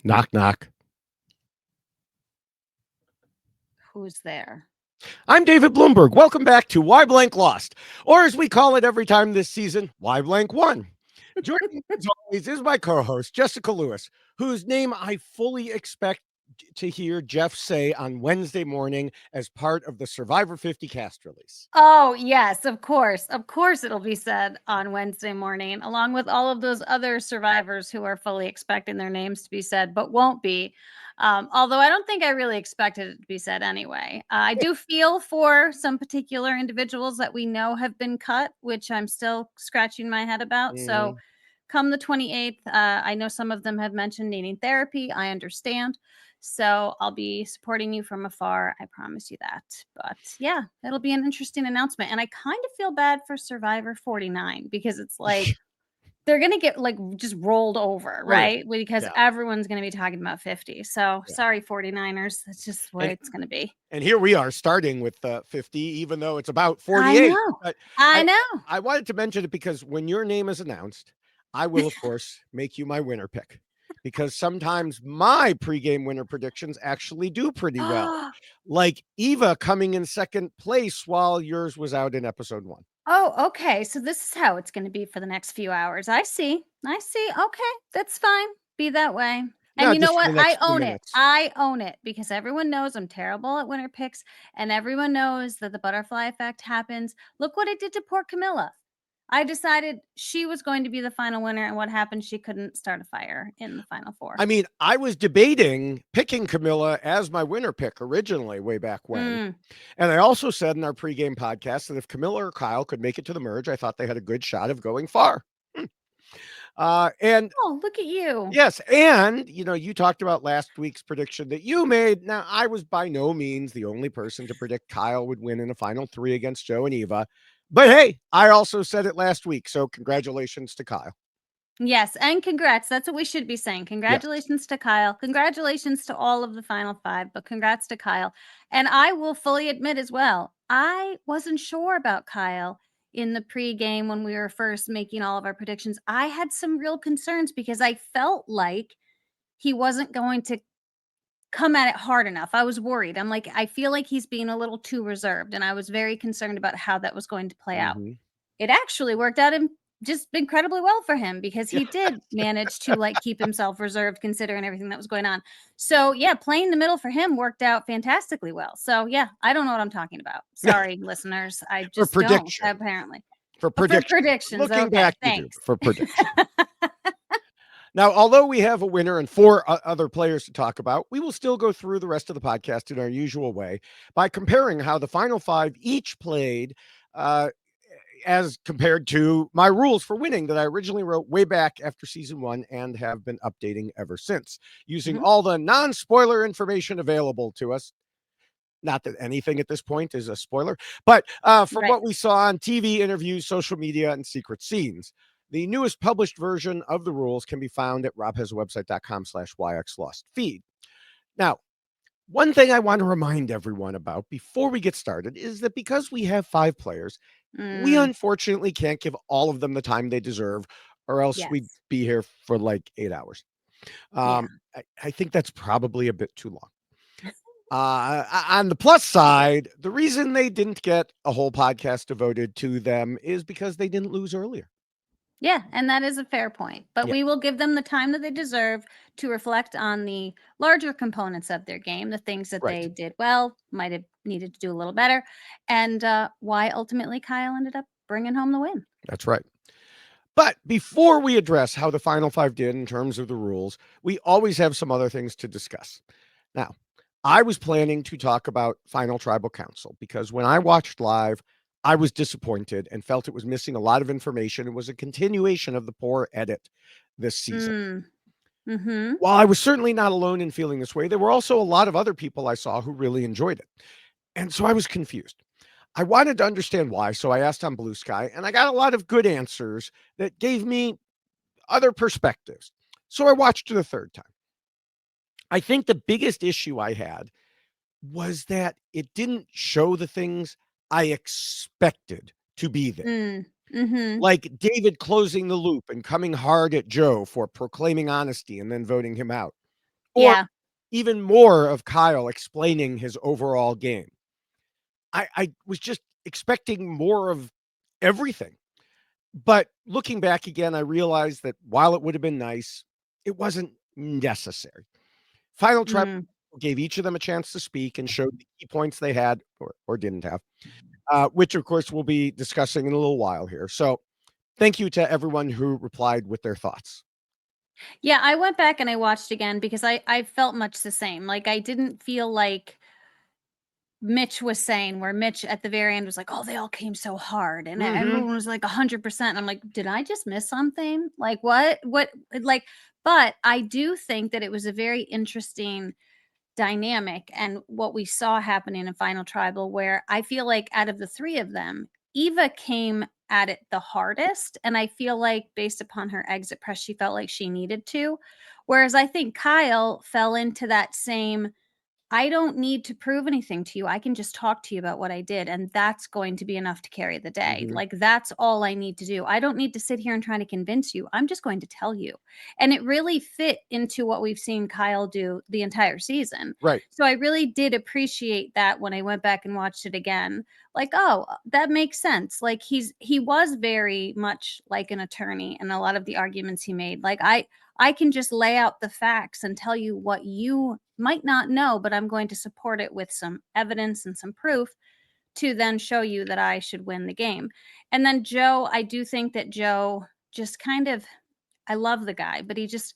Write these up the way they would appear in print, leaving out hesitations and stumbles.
Knock, knock. Who's there? I'm David Bloomberg. Welcome back to Why Blank Lost, or as we call it every time this season, Why Blank Won. Joining me as always is my co-host, Jessica Lewis, whose name I fully expect to hear Jeff say on Wednesday morning as part of the Survivor 50 cast release. Oh, yes, of course. Of course, it'll be said on Wednesday morning, along with all of those other survivors who are fully expecting their names to be said, but won't be. Although I don't think I really expected it to be said anyway. I do feel for some particular individuals that we know have been cut, which I'm still scratching my head about. So come the 28th, I know some of them have mentioned needing therapy. I understand. So I'll be supporting you from afar. I promise you that. But yeah, it'll be an interesting announcement. And I kind of feel bad for Survivor 49 because it's like they're going to get like just rolled over, Oh, yeah. right? Because Yeah. everyone's going to be talking about 50. So Yeah. sorry, 49ers. That's just what it's going to be. And here we are starting with 50, even though it's about 48. I know. But I know. I wanted to mention it because when your name is announced, I will, of course, make you my winner pick. Because sometimes my pregame winner predictions actually do pretty well. Like Eva coming in second place while yours was out in episode 1. Oh, okay. So this is how it's going to be for the next few hours. I see. I see. Okay. That's fine. Be that way. And No, you know just for what? the I next few own it. minutes. I own it because everyone knows I'm terrible at winner picks and everyone knows that the butterfly effect happens. Look what it did to poor Camilla. I decided she was going to be the final winner, and what happened? She couldn't start a fire in the final 4. I mean, I was debating picking Kamilla as my winner pick originally way back when. And I also said in our pregame podcast that if Kamilla or Kyle could make it to the merge, I thought they had a good shot of going far. And Oh, look at you. yes, and you talked about last week's prediction that you made. Now, I was by no means the only person to predict Kyle would win in a final 3 against Joe and Eva. But hey, I also said it last week, so congratulations to Kyle. Yes, and congrats. That's what we should be saying. Yes. Congratulations to Kyle. Congratulations to all of the final 5, but congrats to Kyle. And I will fully admit as well, I wasn't sure about Kyle in the pregame when we were first making all of our predictions. I had some real concerns because I felt like he wasn't going to come at it hard enough. I was worried. I'm like, I feel like he's being a little too reserved, and I was very concerned about how that was going to play out. It actually worked out just incredibly well for him because he did manage to like keep himself reserved considering everything that was going on. So yeah, playing the middle for him worked out fantastically well. So yeah, I don't know what I'm talking about. Sorry, listeners. I just don't apparently. For predictions. Looking Okay, back, thanks. for predictions. Now, although we have a winner and 4 other players to talk about, we will still go through the rest of the podcast in our usual way by comparing how the final 5 each played as compared to my rules for winning that I originally wrote way back after season 1 and have been updating ever since, using all the non-spoiler information available to us. Not that anything at this point is a spoiler, but from what we saw on TV, interviews, social media, and secret scenes. The newest published version of the rules can be found at robhasawebsite.com/yxlostfeed. Now, one thing I want to remind everyone about before we get started is that because we have 5 players, we unfortunately can't give all of them the time they deserve, or else we'd be here for like 8 hours. I think that's probably a bit too long. On the plus side, the reason they didn't get a whole podcast devoted to them is because they didn't lose earlier. Yeah, and that is a fair point. But we will give them the time that they deserve to reflect on the larger components of their game, the things that they did well, might have needed to do a little better, and why ultimately Kyle ended up bringing home the win. That's right. But before we address how the final 5 did in terms of the rules, we always have some other things to discuss. Now, I was planning to talk about Final Tribal Council because when I watched live, I was disappointed and felt it was missing a lot of information. It was a continuation of the poor edit this season. While I was certainly not alone in feeling this way, there were also a lot of other people I saw who really enjoyed it. And so I was confused. I wanted to understand why, so I asked on Blue Sky, and I got a lot of good answers that gave me other perspectives. So I watched it a third time. I think the biggest issue I had was that it didn't show the things I expected to be there. Like David closing the loop and coming hard at Joe for proclaiming honesty and then voting him out. or Yeah. even more of Kyle explaining his overall game. I was just expecting more of everything. But looking back again, I realized that while it would have been nice, it wasn't necessary. Final Tribal Mm. gave each of them a chance to speak and showed the key points they had or didn't have, which of course we'll be discussing in a little while here. So thank you to everyone who replied with their thoughts. Yeah, I went back and I watched again because I felt much the same. Like, I didn't feel like Mitch was saying, where Mitch at the very end was like, "Oh, they all came so hard," and Mm-hmm. everyone was like 100%. I'm like, "Did I just miss something? Like, what? What?" Like, but I do think that it was a very interesting dynamic and what we saw happening in Final Tribal, where I feel like out of the three of them, Eva came at it the hardest. And I feel like based upon her exit press, she felt like she needed to. Whereas I think Kyle fell into that same, I don't need to prove anything to you. I can just talk to you about what I did, and that's going to be enough to carry the day. Mm-hmm. Like, that's all I need to do. I don't need to sit here and try to convince you. I'm just going to tell you. And it really fit into what we've seen Kyle do the entire season. Right. So I really did appreciate that when I went back and watched it again. Like, oh, that makes sense. Like, he was very much like an attorney in a lot of the arguments he made. Like, I can just lay out the facts and tell you what you might not know, but I'm going to support it with some evidence and some proof to then show you that I should win the game. And then Joe, I do think that Joe just kind of, I love the guy, but he just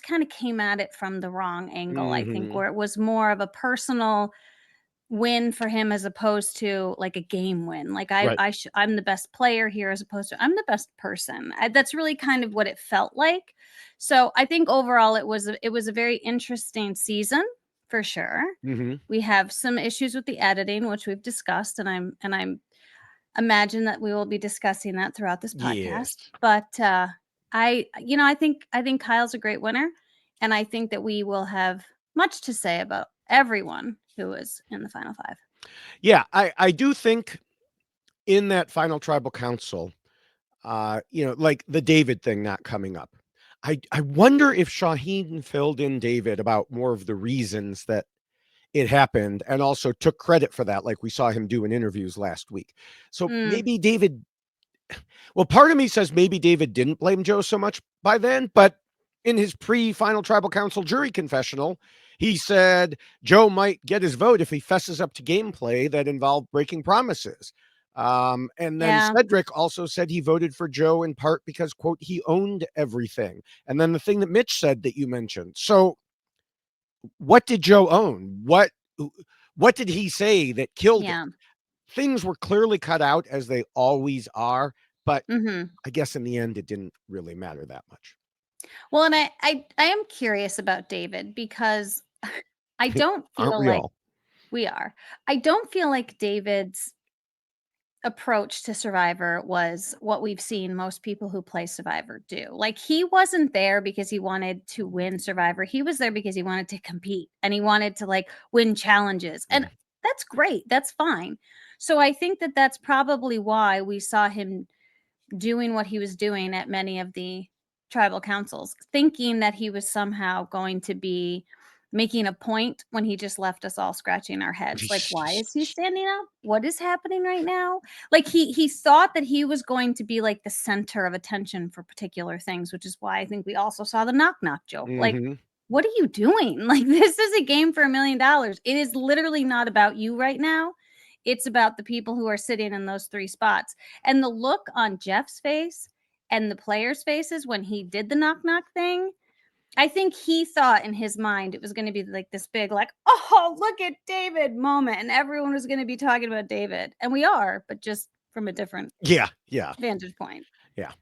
kind of came at it from the wrong angle, I think, Mm-hmm. where it was more of a personal win for him as opposed to like a game win. Like, Right. I'm the best player here as opposed to I'm the best person. That's really kind of what it felt like. So I think overall it was a very interesting season for sure. Mm-hmm. We have some issues with the editing, which we've discussed, and I'm imagine that we will be discussing that throughout this Yes. podcast. But I think Kyle's a great winner, and I think that we will have much to say about everyone who was in the final five. Yeah, I do think in that final tribal council, like the David thing not coming up. I wonder if Shaheen filled in David about more of the reasons that it happened and also took credit for that, like we saw him do in interviews last week. So Mm, maybe David, well, part of me says maybe David didn't blame Joe so much by then, but in his pre-final tribal council jury confessional, he said Joe might get his vote if he fesses up to gameplay that involved breaking promises. And then yeah, Cedric also said he voted for Joe in part because, quote, he owned everything. And then the thing that Mitch said that you mentioned. So what did Joe own? What did he say that killed it? yeah. Things were clearly cut out as they always are, but Hmm. I guess in the end, it didn't really matter that much. Well, and I am curious about David because I don't Aren't feel we like all? we are. I don't feel like David's approach to Survivor was what we've seen most people who play Survivor do. Like, he wasn't there because he wanted to win Survivor. He was there because he wanted to compete and he wanted to like win challenges. And Mm. that's great. That's fine. So I think that that's probably why we saw him doing what he was doing at many of the tribal councils, thinking that he was somehow going to be making a point when he just left us all scratching our heads. Like, why is he standing up? What is happening right now? Like, he thought that he was going to be like the center of attention for particular things, which is why I think we also saw the knock knock joke. Like, Mhm. what are you doing? Like, this is a game for $1 million. It is literally not about you right now. It's about the people who are sitting in those three spots. And the look on Jeff's face and the players' faces when he did the knock knock thing, I think he thought in his mind it was going to be like this big, like, oh, look at David moment. And everyone was going to be talking about David. And we are, but just from a different Yeah, yeah, vantage point. yeah.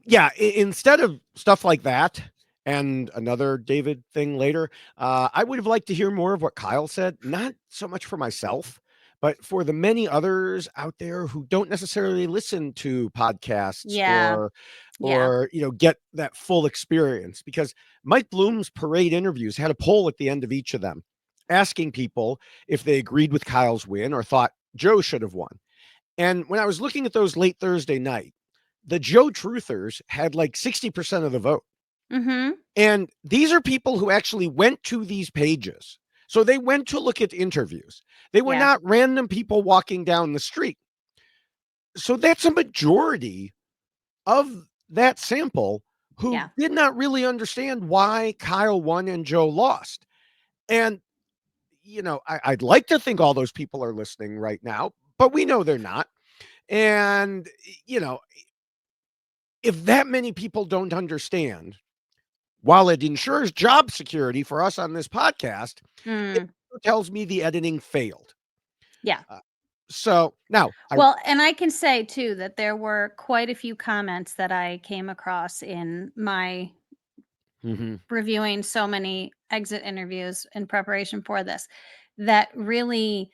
Yeah, instead of stuff like that and another David thing later, I would have liked to hear more of what Kyle said, not so much for myself, but for the many others out there who don't necessarily listen to podcasts Yeah. or Yeah. get that full experience because Mike Bloom's parade interviews had a poll at the end of each of them asking people if they agreed with Kyle's win or thought Joe should have won. And when I was looking at those late Thursday night, the Joe Truthers had like 60% of the vote. Mhm. And these are people who actually went to these pages. So they went to look at interviews. They were Yeah. not random people walking down the street. So that's a majority of that sample who Yeah. did not really understand why Kyle won and Joe lost. And, I'd like to think all those people are listening right now, but we know they're not. And, you know, if that many people don't understand, while it ensures job security for us on this podcast, it Mm. tells me the editing failed. Yeah. Uh, so now Well, and I can say too that there were quite a few comments that I came across in my Mhm. reviewing so many exit interviews in preparation for this that really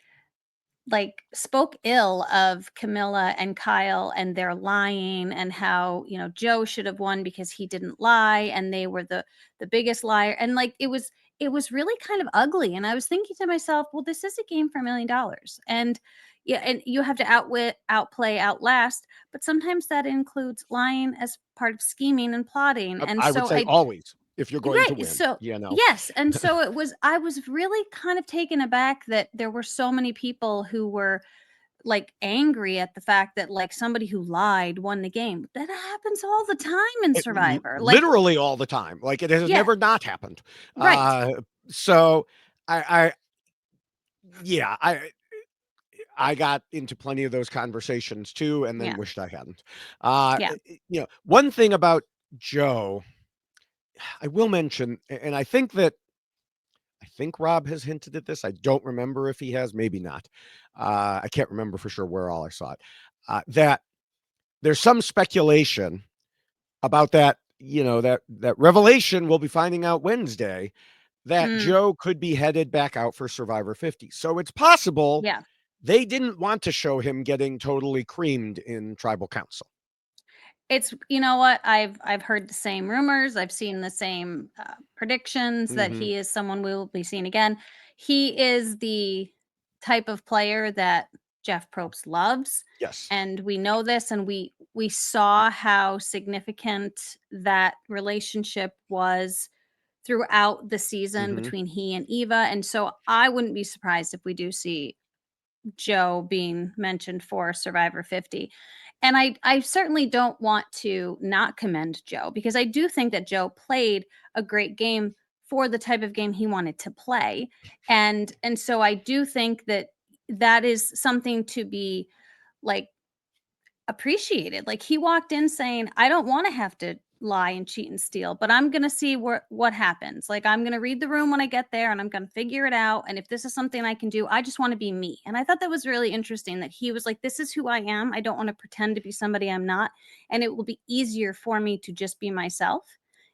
like spoke ill of Camilla and Kyle and their lying and how, Joe should have won because he didn't lie and they were the biggest liar. And like it was really kind of ugly. And I was thinking to myself, well, this is a game for $1 million. And yeah, and you have to outwit, outplay, outlast, but sometimes that includes lying as part of scheming and plotting. And I would so say I always if you're going to Right, win, so you know. yes, and so I was really kind of taken aback that there were so many people who were, like, angry at the fact that, like, somebody who lied won the game. That happens all the time in Survivor, like Literally all the time. Like it has yeah, never not happened. right, So I yeah, I got into plenty of those conversations too, and then yeah, wished I hadn't. yeah, One thing about Joe, I will mention, and I think Rob has hinted at this. I don't remember if he has, maybe not. I can't remember for sure where all I saw it. That there's some speculation about that, that revelation we'll be finding out Wednesday that mm, Joe could be headed back out for Survivor 50. So it's possible yeah. they didn't want to show him getting totally creamed in tribal council. It's you know what? I've heard the same rumors. I've seen the same predictions that Hmm. he is someone we will be seeing again. He is the type of player that Jeff Probst loves, Yes. and we know this, and we saw how significant that relationship was throughout the season Hmm. between he and Eva. And so I wouldn't be surprised if we do see Joe being mentioned for Survivor 50. And I certainly don't want to not commend Joe because I do think that Joe played a great game for the type of game he wanted to play. And so I do think that that is something to be like appreciated. Like he walked in saying, "I don't want to have to lie and cheat and steal, but I'm going to see what happens. Like I'm going to read the room when I get there and I'm going to figure it out, and if this is something I can do, I just want to be me." And I thought that was really interesting that he was like, "This is who I am. I don't want to pretend to be somebody I'm not, and it will be easier for me to just be myself."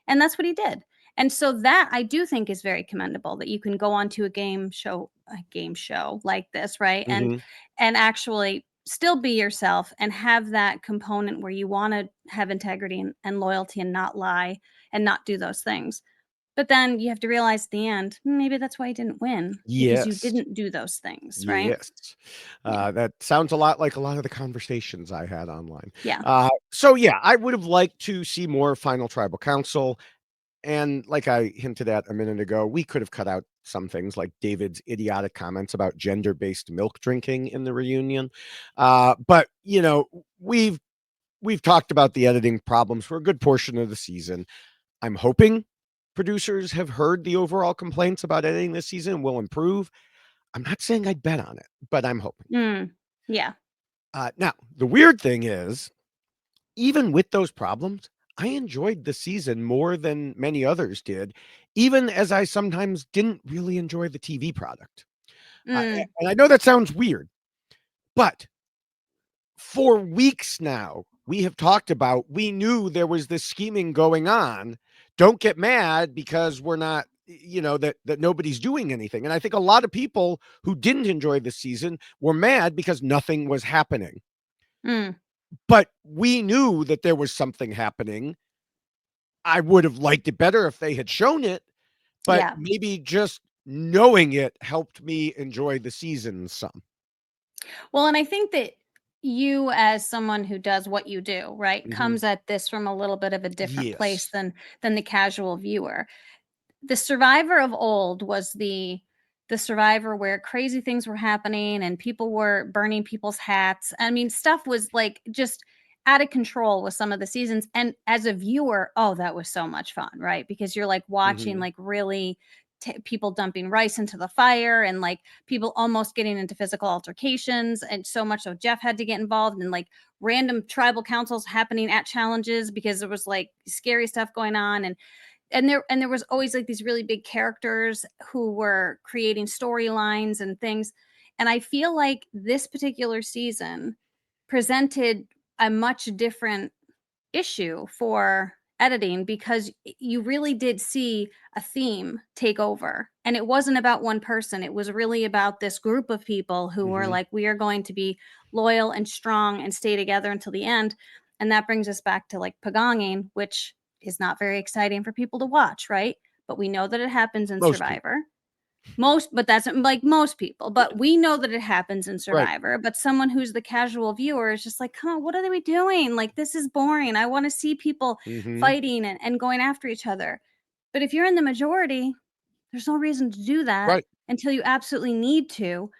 And that's what he did. And so that I do think is very commendable that you can go onto a game show like this, right? And Hmm. actually still be yourself and have that component where you want to have integrity and loyalty and not lie and not do those things. But then you have to realize at the end, maybe that's why you didn't win because you Yes. didn't do those things, right? Yes. Yeah. That sounds a lot like a lot of the conversations I had online. Yeah. So yeah, I would have liked to see more final tribal council. And like I hinted at a minute ago, we could have cut out some things like David's idiotic comments about gender-based milk drinking in the reunion. But we've talked about the editing problems for a good portion of the season. I'm hoping producers have heard the overall complaints about editing this season and will improve. I'm not saying I'd bet on it, but I'm hoping. Mm. Yeah. Now, the weird thing is, even with those problems, I enjoyed the season more than many others did, even as I sometimes didn't really enjoy the TV product. Mm. And I know that sounds weird, but for weeks now, we have talked about we knew there was this scheming going on. Don't get mad because we're not, that nobody's doing anything. And I think a lot of people who didn't enjoy the season were mad because nothing was happening. Mm. But we knew that there was something happening. I would have liked it better if they had shown it, but Yeah. maybe just knowing it helped me enjoy the season some. Well, and I think that you as someone who does what you do, right, Mhm. comes at this from a little bit of a different place Yes. than the casual viewer. The Survivor of old was the Survivor where crazy things were happening and people were burning people's hats. I mean, stuff was like just out of control with some of the seasons. And as a viewer, oh, that was so much fun, right? Because you're like watching Mhm. like really people dumping rice into the fire and like people almost getting into physical altercations. And so much so Jeff had to get involved in like random tribal councils happening at challenges because there was like scary stuff going on. And there was always like these really big characters who were creating storylines and things. And I feel like this particular season presented a much different issue for editing because you really did see a theme take over, and it wasn't about one person. It was really about this group of people who were Mhm. like, we are going to be loyal and strong and stay together until the end. And that brings us back to like pagonging, which is not very exciting for people to watch, right? But we know that it happens in Most people. Survivor. But that's like most people. But Yeah. we know that it happens in Right. Survivor. But someone who's the casual viewer is just like, come on, what are we doing? Like, this is boring. I want to see people Mhm. fighting and going after each other. But if you're in the majority, there's no reason to do that Right. until you absolutely need to.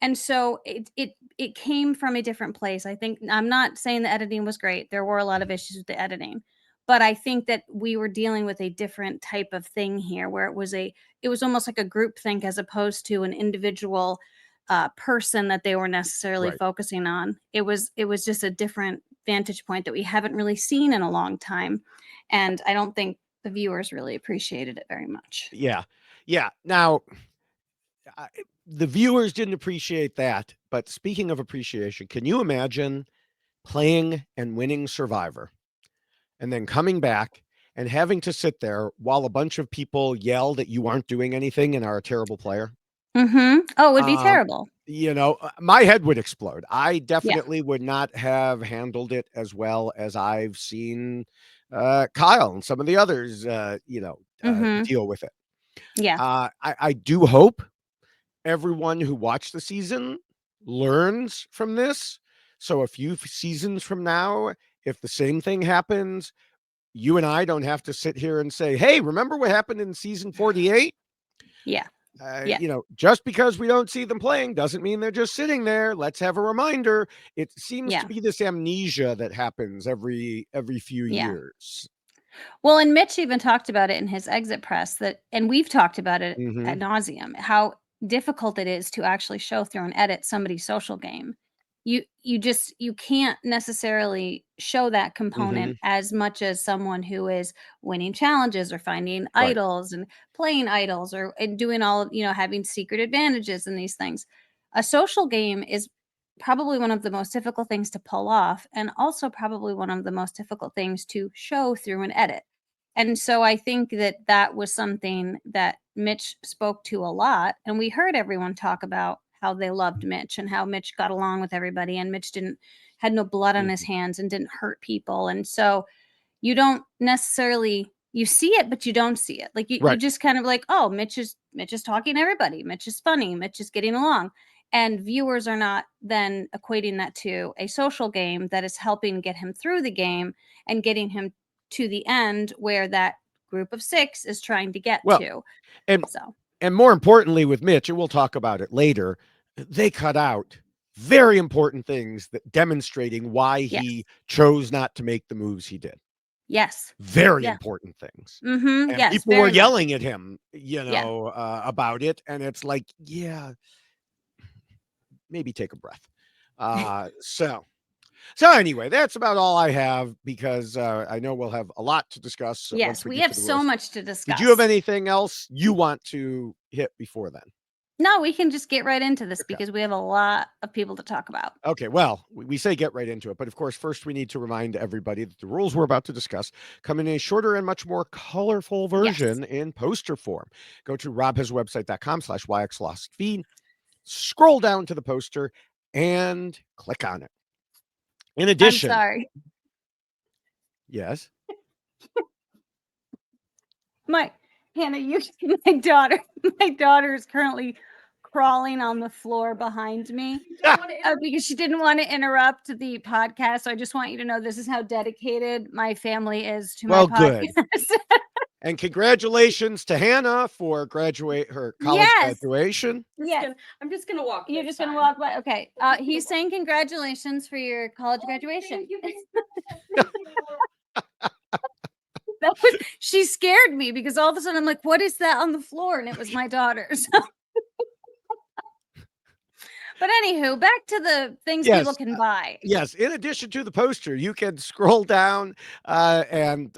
And so it came from a different place. I think I'm not saying the editing was great. There were a lot of issues with the editing. But I think that we were dealing with a different type of thing here where it was almost like a group think as opposed to an individual person that they were necessarily Right. focusing on. It was just a different vantage point that we haven't really seen in a long time. And I don't think the viewers really appreciated it very much. Yeah. Yeah. Now, I the viewers didn't appreciate that, but speaking of appreciation, can you imagine playing and winning Survivor and then coming back and having to sit there while a bunch of people yell that you aren't doing anything and are a terrible player? Oh, it would be Um, terrible. my head would explode. I Yeah. definitely would not have handled it as well as I've seen, Kyle and some of the others, Mhm. deal with it. Yeah. I do hope everyone who watched the season learns from this. So a few seasons from now, if the same thing happens, you and I don't have to sit here and say, "Hey, remember what happened in season 48?" Yeah. Yeah. Just because we don't see them playing doesn't mean they're just sitting there. Let's have a reminder. It seems to Yeah. be this amnesia that happens every few Yeah. years. Well, and Mitch even talked about it in his exit press that and we've talked about it ad Mhm. nauseum, how difficult it is to actually show through and edit somebody's social game. You can't necessarily show that component Mhm. as much as someone who is winning challenges or finding Right. idols and playing idols or and doing all of, having secret advantages and these things. A social game is probably one of the most difficult things to pull off and also probably one of the most difficult things to show through an edit. And so I think that that was something that Mitch spoke to a lot, and we heard everyone talk about how they loved Mitch and how Mitch got along with everybody and Mitch didn't had no blood on his Mhm. hands and didn't hurt people. And so you don't necessarily you see it, but you don't see it. Like you Right. just kind of like, oh, Mitch is talking to everybody. Mitch is funny. Mitch is getting along. And viewers are not then equating that to a social game that is helping get him through the game and getting him to the end where that group of six is trying to get Well, to. and So and more importantly with Mitch, and we'll talk about it later, they cut out very important things that demonstrating why yes. he chose not to make the moves he did. Yes. Very Yeah. important things. And Yes, people were very much. yelling at him, Yeah. about it, and it's like, yeah, maybe take a breath. So anyway, that's about all I have because, I know we'll have a lot to discuss once Yes, we we get have to the so rules. much to Did you have discuss. anything else you want to hit before then? No, we can just get right into this Okay. because we have a lot of people to talk about. Okay, well, we say get right into it, but of course, first we need to remind everybody that the rules we're about to discuss come in a shorter and much more colorful Yes. version in poster form. Go to robhaswebsite.com/yxlostfeed, scroll down to the poster, and click on it. In I'm addition, sorry. yes, My Hannah, you my daughter my daughter is currently crawling on the floor behind me because she didn't want to interrupt the podcast. So I just want you to know this is how dedicated my family is to my Well, good. podcast. And congratulations to Hannah for her college Yes. graduation. Yes. I'm just gonna walk. You're this just going to side. walk by. Okay. He's saying congratulations for your college graduation. She scared me because all of a sudden I'm like, what is that on the floor? And it was my daughter's. But anywho, back to the things people can buy. Yes. In addition to the poster, you can scroll down and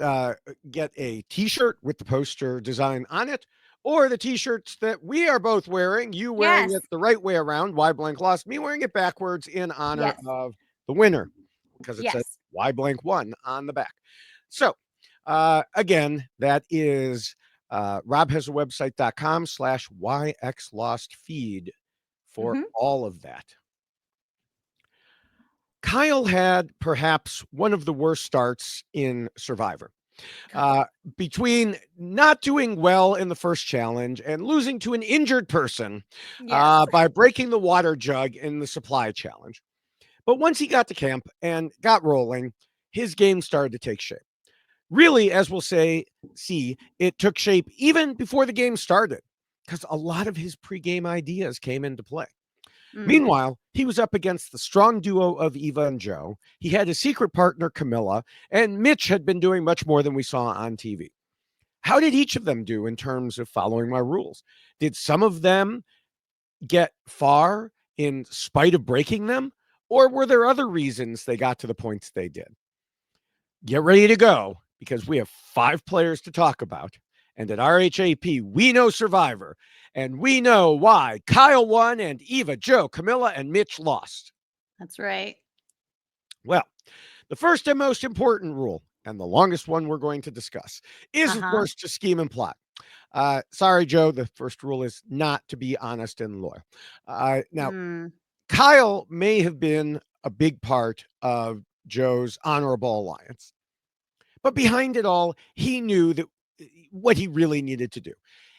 get a T-shirt with the poster design on it, or the T-shirts that we are both wearing. You wearing Yes. it the right way around, Why Blank Lost. Me wearing it backwards in honor Yes. of the winner, because it says Yes. Why Blank won on the back. So again, that is robhasawebsite.com/YXLostFeed for all of that. Kyle had perhaps one of the worst starts in Survivor. Between not doing well in the first challenge and losing to an injured person Yes. by breaking the water jug in the supply challenge. But once he got to camp and got rolling, his game started to take shape. Really, as we'll see, it took shape even before the game started, because a lot of his pregame ideas came into play. Meanwhile, he was up against the strong duo of Eva and Joe. He had his secret partner, Kamilla, and Mitch had been doing much more than we saw on TV. How did each of them do in terms of following my rules? Did some of them get far in spite of breaking them? Or were there other reasons they got to the points they did? Get ready to go, because we have 5 players to talk about. And at RHAP, we know Survivor, and we know why Kyle won and Eva, Joe, Camilla, and Mitch lost. That's right. Well, the first and most important rule, and the longest one we're going to discuss, is, of course, to scheme and plot. Sorry, Joe, the first rule is not to be honest and loyal. Now, Kyle may have been a big part of Joe's honorable alliance, but behind it all, he knew that what he really needed to do.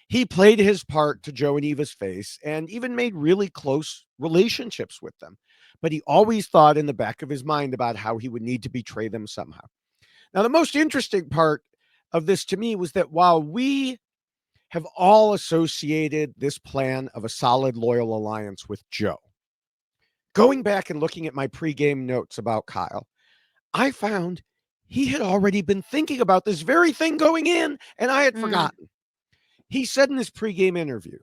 He played his part to Joe and Eva's face and even made really close relationships with them. But he always thought in the back of his mind about how he would need to betray them somehow. Now, the most interesting part of this to me was that while we have all associated this plan of a solid, loyal alliance with Joe, going back and looking at my pregame notes about Kyle, I found he had already been thinking about this very thing going in, and I had forgotten. He said in his pregame interview,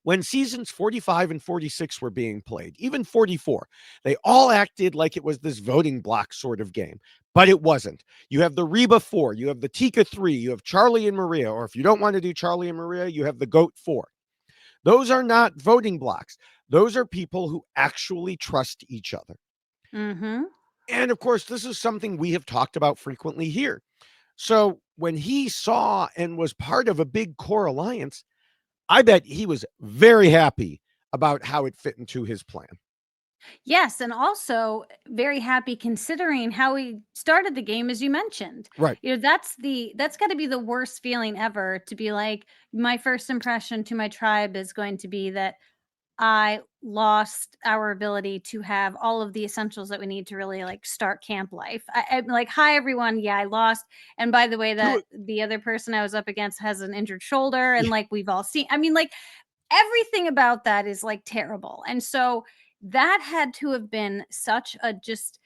when seasons 45 and 46 were being played, even 44, they all acted like it was this voting block sort of game, but it wasn't. You have the Reba 4, you have the Tika 3, you have Charlie and Maria, or if you don't want to do Charlie and Maria, you have the Goat 4. Those are not voting blocks. Those are people who actually trust each other. And of course, this is something we have talked about frequently here. So when he saw and was part of a big core alliance, I bet he was very happy about how it fit into his plan. Yes, and also very happy considering how he started the game, as you mentioned. Right. You know, that's got to be the worst feeling ever, to be like, my first impression to my tribe is going to be that I lost our ability to have all of the essentials that we need to really like start camp life. I'm like, hi everyone, yeah, I lost. And by the way, that the other person I was up against has an injured shoulder, and like we've all seen. I mean, like everything about that is like terrible. And so that had to have been such a just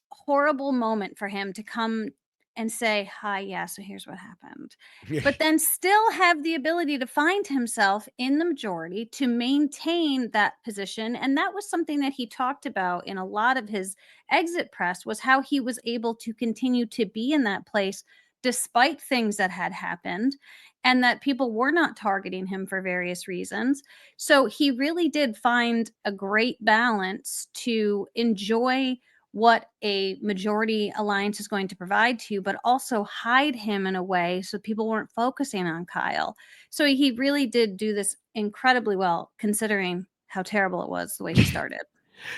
horrible moment for him to come and say, hi, yeah, so here's what happened. But then still have the ability to find himself in the majority to maintain that position. And that was something that he talked about in a lot of his exit press, was how he was able to continue to be in that place despite things that had happened, and that people were not targeting him for various reasons. So he really did find a great balance to enjoy what a majority alliance is going to provide to you, but also hide him in a way so people weren't focusing on Kyle. So he really did do this incredibly well, considering how terrible it was the way he started.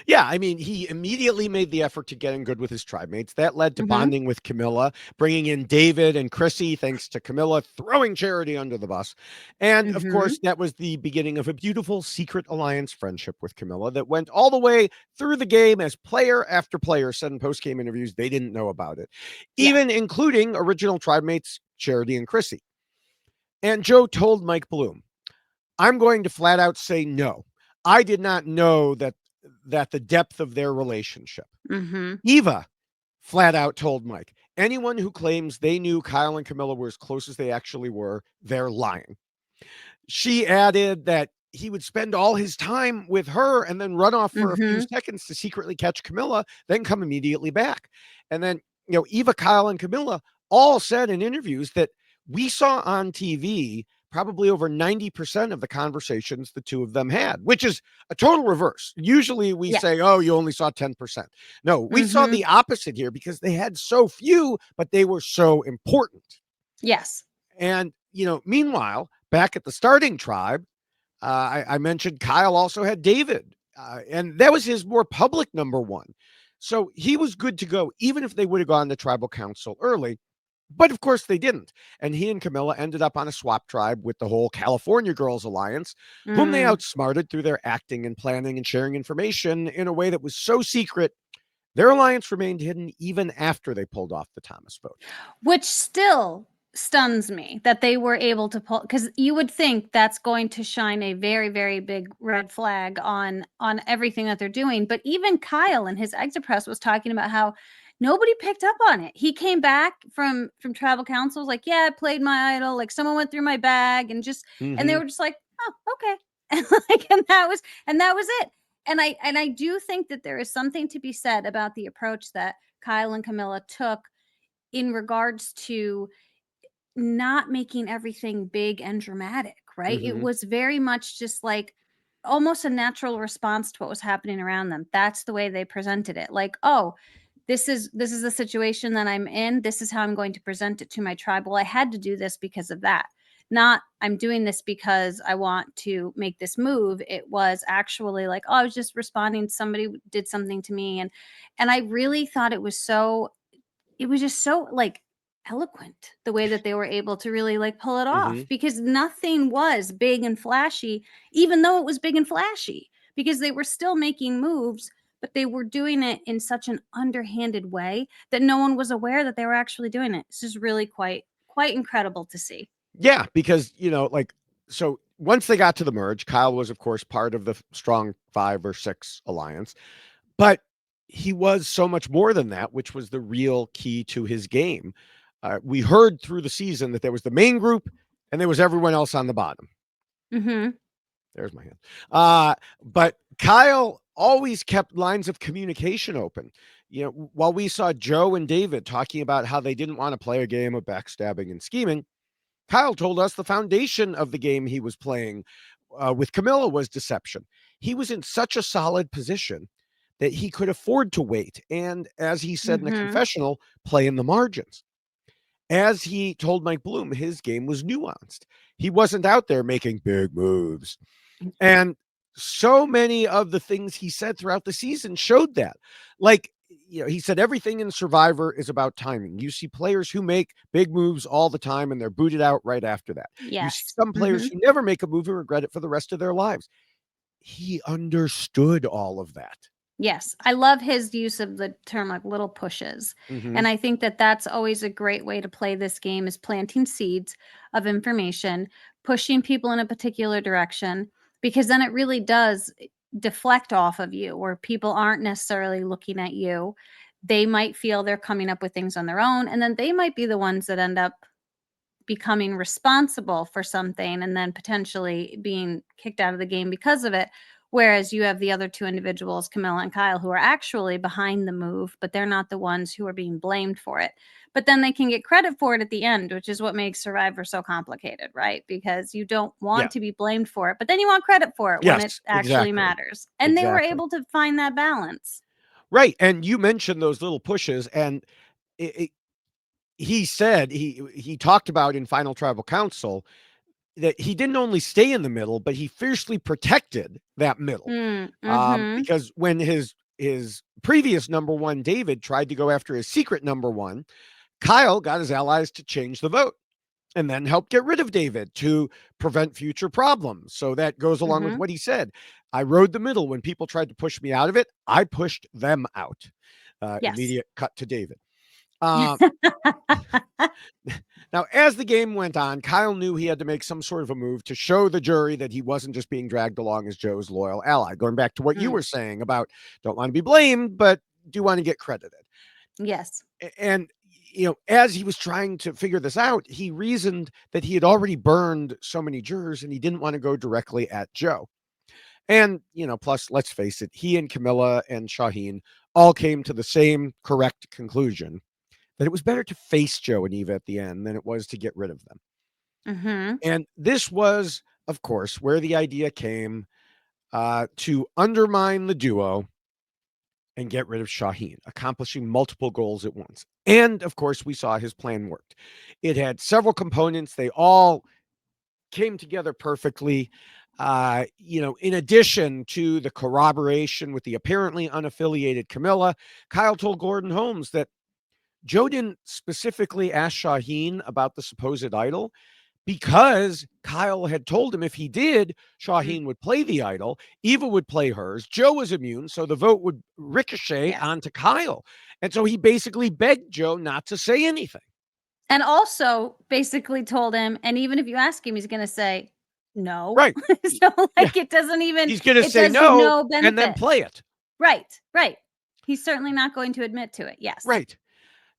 Yeah, I mean, he immediately made the effort to get in good with his tribe mates. That led to Mhm. bonding with Camilla, bringing in David and Chrissy, thanks to Camilla throwing Charity under the bus. And of Mhm. course, that was the beginning of a beautiful secret alliance friendship with Camilla that went all the way through the game as player after player said in post game interviews they didn't know about it, Yeah. even including original tribe mates Charity and Chrissy. And Joe told Mike Bloom, I'm going to flat out say no. I did not know that the depth of their relationship. Mhm. Eva flat out told Mike, anyone who claims they knew Kyle and Camilla were as close as they actually were, they're lying. She added that he would spend all his time with her and then run off for a few Mhm. seconds to secretly catch Camilla, then come immediately back. And then, Eva, Kyle, and Camilla all said in interviews that we saw on TV probably over 90% of the conversations the two of them had, which is a total reverse. Usually we Yeah. say, oh, you only saw 10%. No, we saw Mhm. the opposite here because they had so few, but they were so important. Yes. And, meanwhile, back at the starting tribe, I mentioned Kyle also had David, and that was his more public number one. So he was good to go, even if they would have gone to tribal council early. But of course they didn't. And he and Camilla ended up on a swap tribe with the whole California Girls Alliance, whom they Mm. outsmarted through their acting and planning and sharing information in a way that was so secret. Their alliance remained hidden even after they pulled off the Thomas vote. Which still stuns me that they were able to pull, because you would think that's going to shine a very, very big red flag on everything that they're doing. But even Kyle in his exit press was talking about how nobody picked up on it. He came back from tribal councils like, yeah, I played my idol, like someone went through my bag and they Mm-hmm. were just like, oh, okay. And that was it. And I do think that there is something to be said about the approach that Kyle and Camilla took in regards to not making everything big and dramatic, right? It Mm-hmm. was very much just like almost a natural response to what was happening around them. That's the way they presented it. Like, oh, this is the situation that I'm in. This is how I'm going to present it to my tribe. Well, I had to do this because of that. Not I'm doing this because I want to make this move. It was actually like, oh, I was just responding. Somebody did something to me, and I really thought it was just so like eloquent the way that they were able to really like pull it Mm-hmm. off, because nothing was big and flashy, even though it was big and flashy, because they were still making moves, but they were doing it in such an underhanded way that no one was aware that they were actually doing it. It's just really quite incredible to see. Yeah, because, so once they got to the merge, Kyle was, of course, part of the strong 5 or 6 alliance, but he was so much more than that, which was the real key to his game. We heard through the season that there was the main group and there was everyone else on the bottom. Mm-hmm. There's my hand. But Kyle always kept lines of communication open. While we saw Joe and David talking about how they didn't want to play a game of backstabbing and scheming, Kyle told us the foundation of the game he was playing with Camilla was deception. He was in such a solid position that he could afford to wait. And as he said in a Mm-hmm. confessional, play in the margins. As he told Mike Bloom, his game was nuanced. He wasn't out there making big moves. And so many of the things he said throughout the season showed that. Like, he said everything in Survivor is about timing. You see players who make big moves all the time and they're booted out right after that. You see Yes. some players Mm-hmm. who never make a move and regret it for the rest of their lives. He understood all of that. Yes, I love his use of the term like little pushes. Mm-hmm. And I think that that's always a great way to play this game, is planting seeds of information, pushing people in a particular direction, because then it really does deflect off of you where people aren't necessarily looking at you. They might feel they're coming up with things on their own, and then they might be the ones that end up becoming responsible for something and then potentially being kicked out of the game because of it. Whereas you have the other two individuals, Camilla and Kyle, who are actually behind the move, but they're not the ones who are being blamed for it. But then they can get credit for it at the end, which is what makes Survivor so complicated, right? Because you don't Yeah. want to be blamed for it, but then you want credit for it when it Yes, actually exactly. matters. And they were Exactly. able to find that balance. Right. And you mentioned those little pushes, and it, he said he talked about in Final Tribal Council that he didn't only stay in the middle, but he fiercely protected that middle. Mm-hmm. Because when his previous number one, David, tried to go after his secret number one, Kyle got his allies to change the vote and then help get rid of David to prevent future problems. So that goes along with Mm-hmm. what he said. I rode the middle. When people tried to push me out of it, I pushed them out. Yes. Immediate cut to David. Uh, Now, as the game went on, Kyle knew he had to make some sort of a move to show the jury that he wasn't just being dragged along as Joe's loyal ally. Going back to what you Mm, were saying about don't want to be blamed, but do want to get credited. yes. And as he was trying to figure this out, he reasoned that he had already burned so many jurors and he didn't want to go directly at Joe. And, plus, let's face it, he and Kamilla and Shaheen all came to the same correct conclusion that it was better to face Joe and Eva at the end than it was to get rid of them. Mm-hmm. And this was, of course, where the idea came to undermine the duo and get rid of Shaheen, accomplishing multiple goals at once. And of course, we saw his plan worked. It had several components, they all came together perfectly. In addition to the corroboration with the apparently unaffiliated Camilla, Kyle told Gordon Holmes that Joe didn't specifically ask Shaheen about the supposed idol because Kyle had told him if he did, Mm, Shaheen would play the idol, Eva would play hers, Joe was immune, so the vote would ricochet yes. onto Kyle. And so he basically begged Joe not to say anything. And also basically told him, and even if you ask him, he's going to say no. Right. So, Yeah. like, it doesn't even, He's going to it say does you no no and then benefit. play it. Right. Right. He's certainly not going to admit to it. Yes. Right.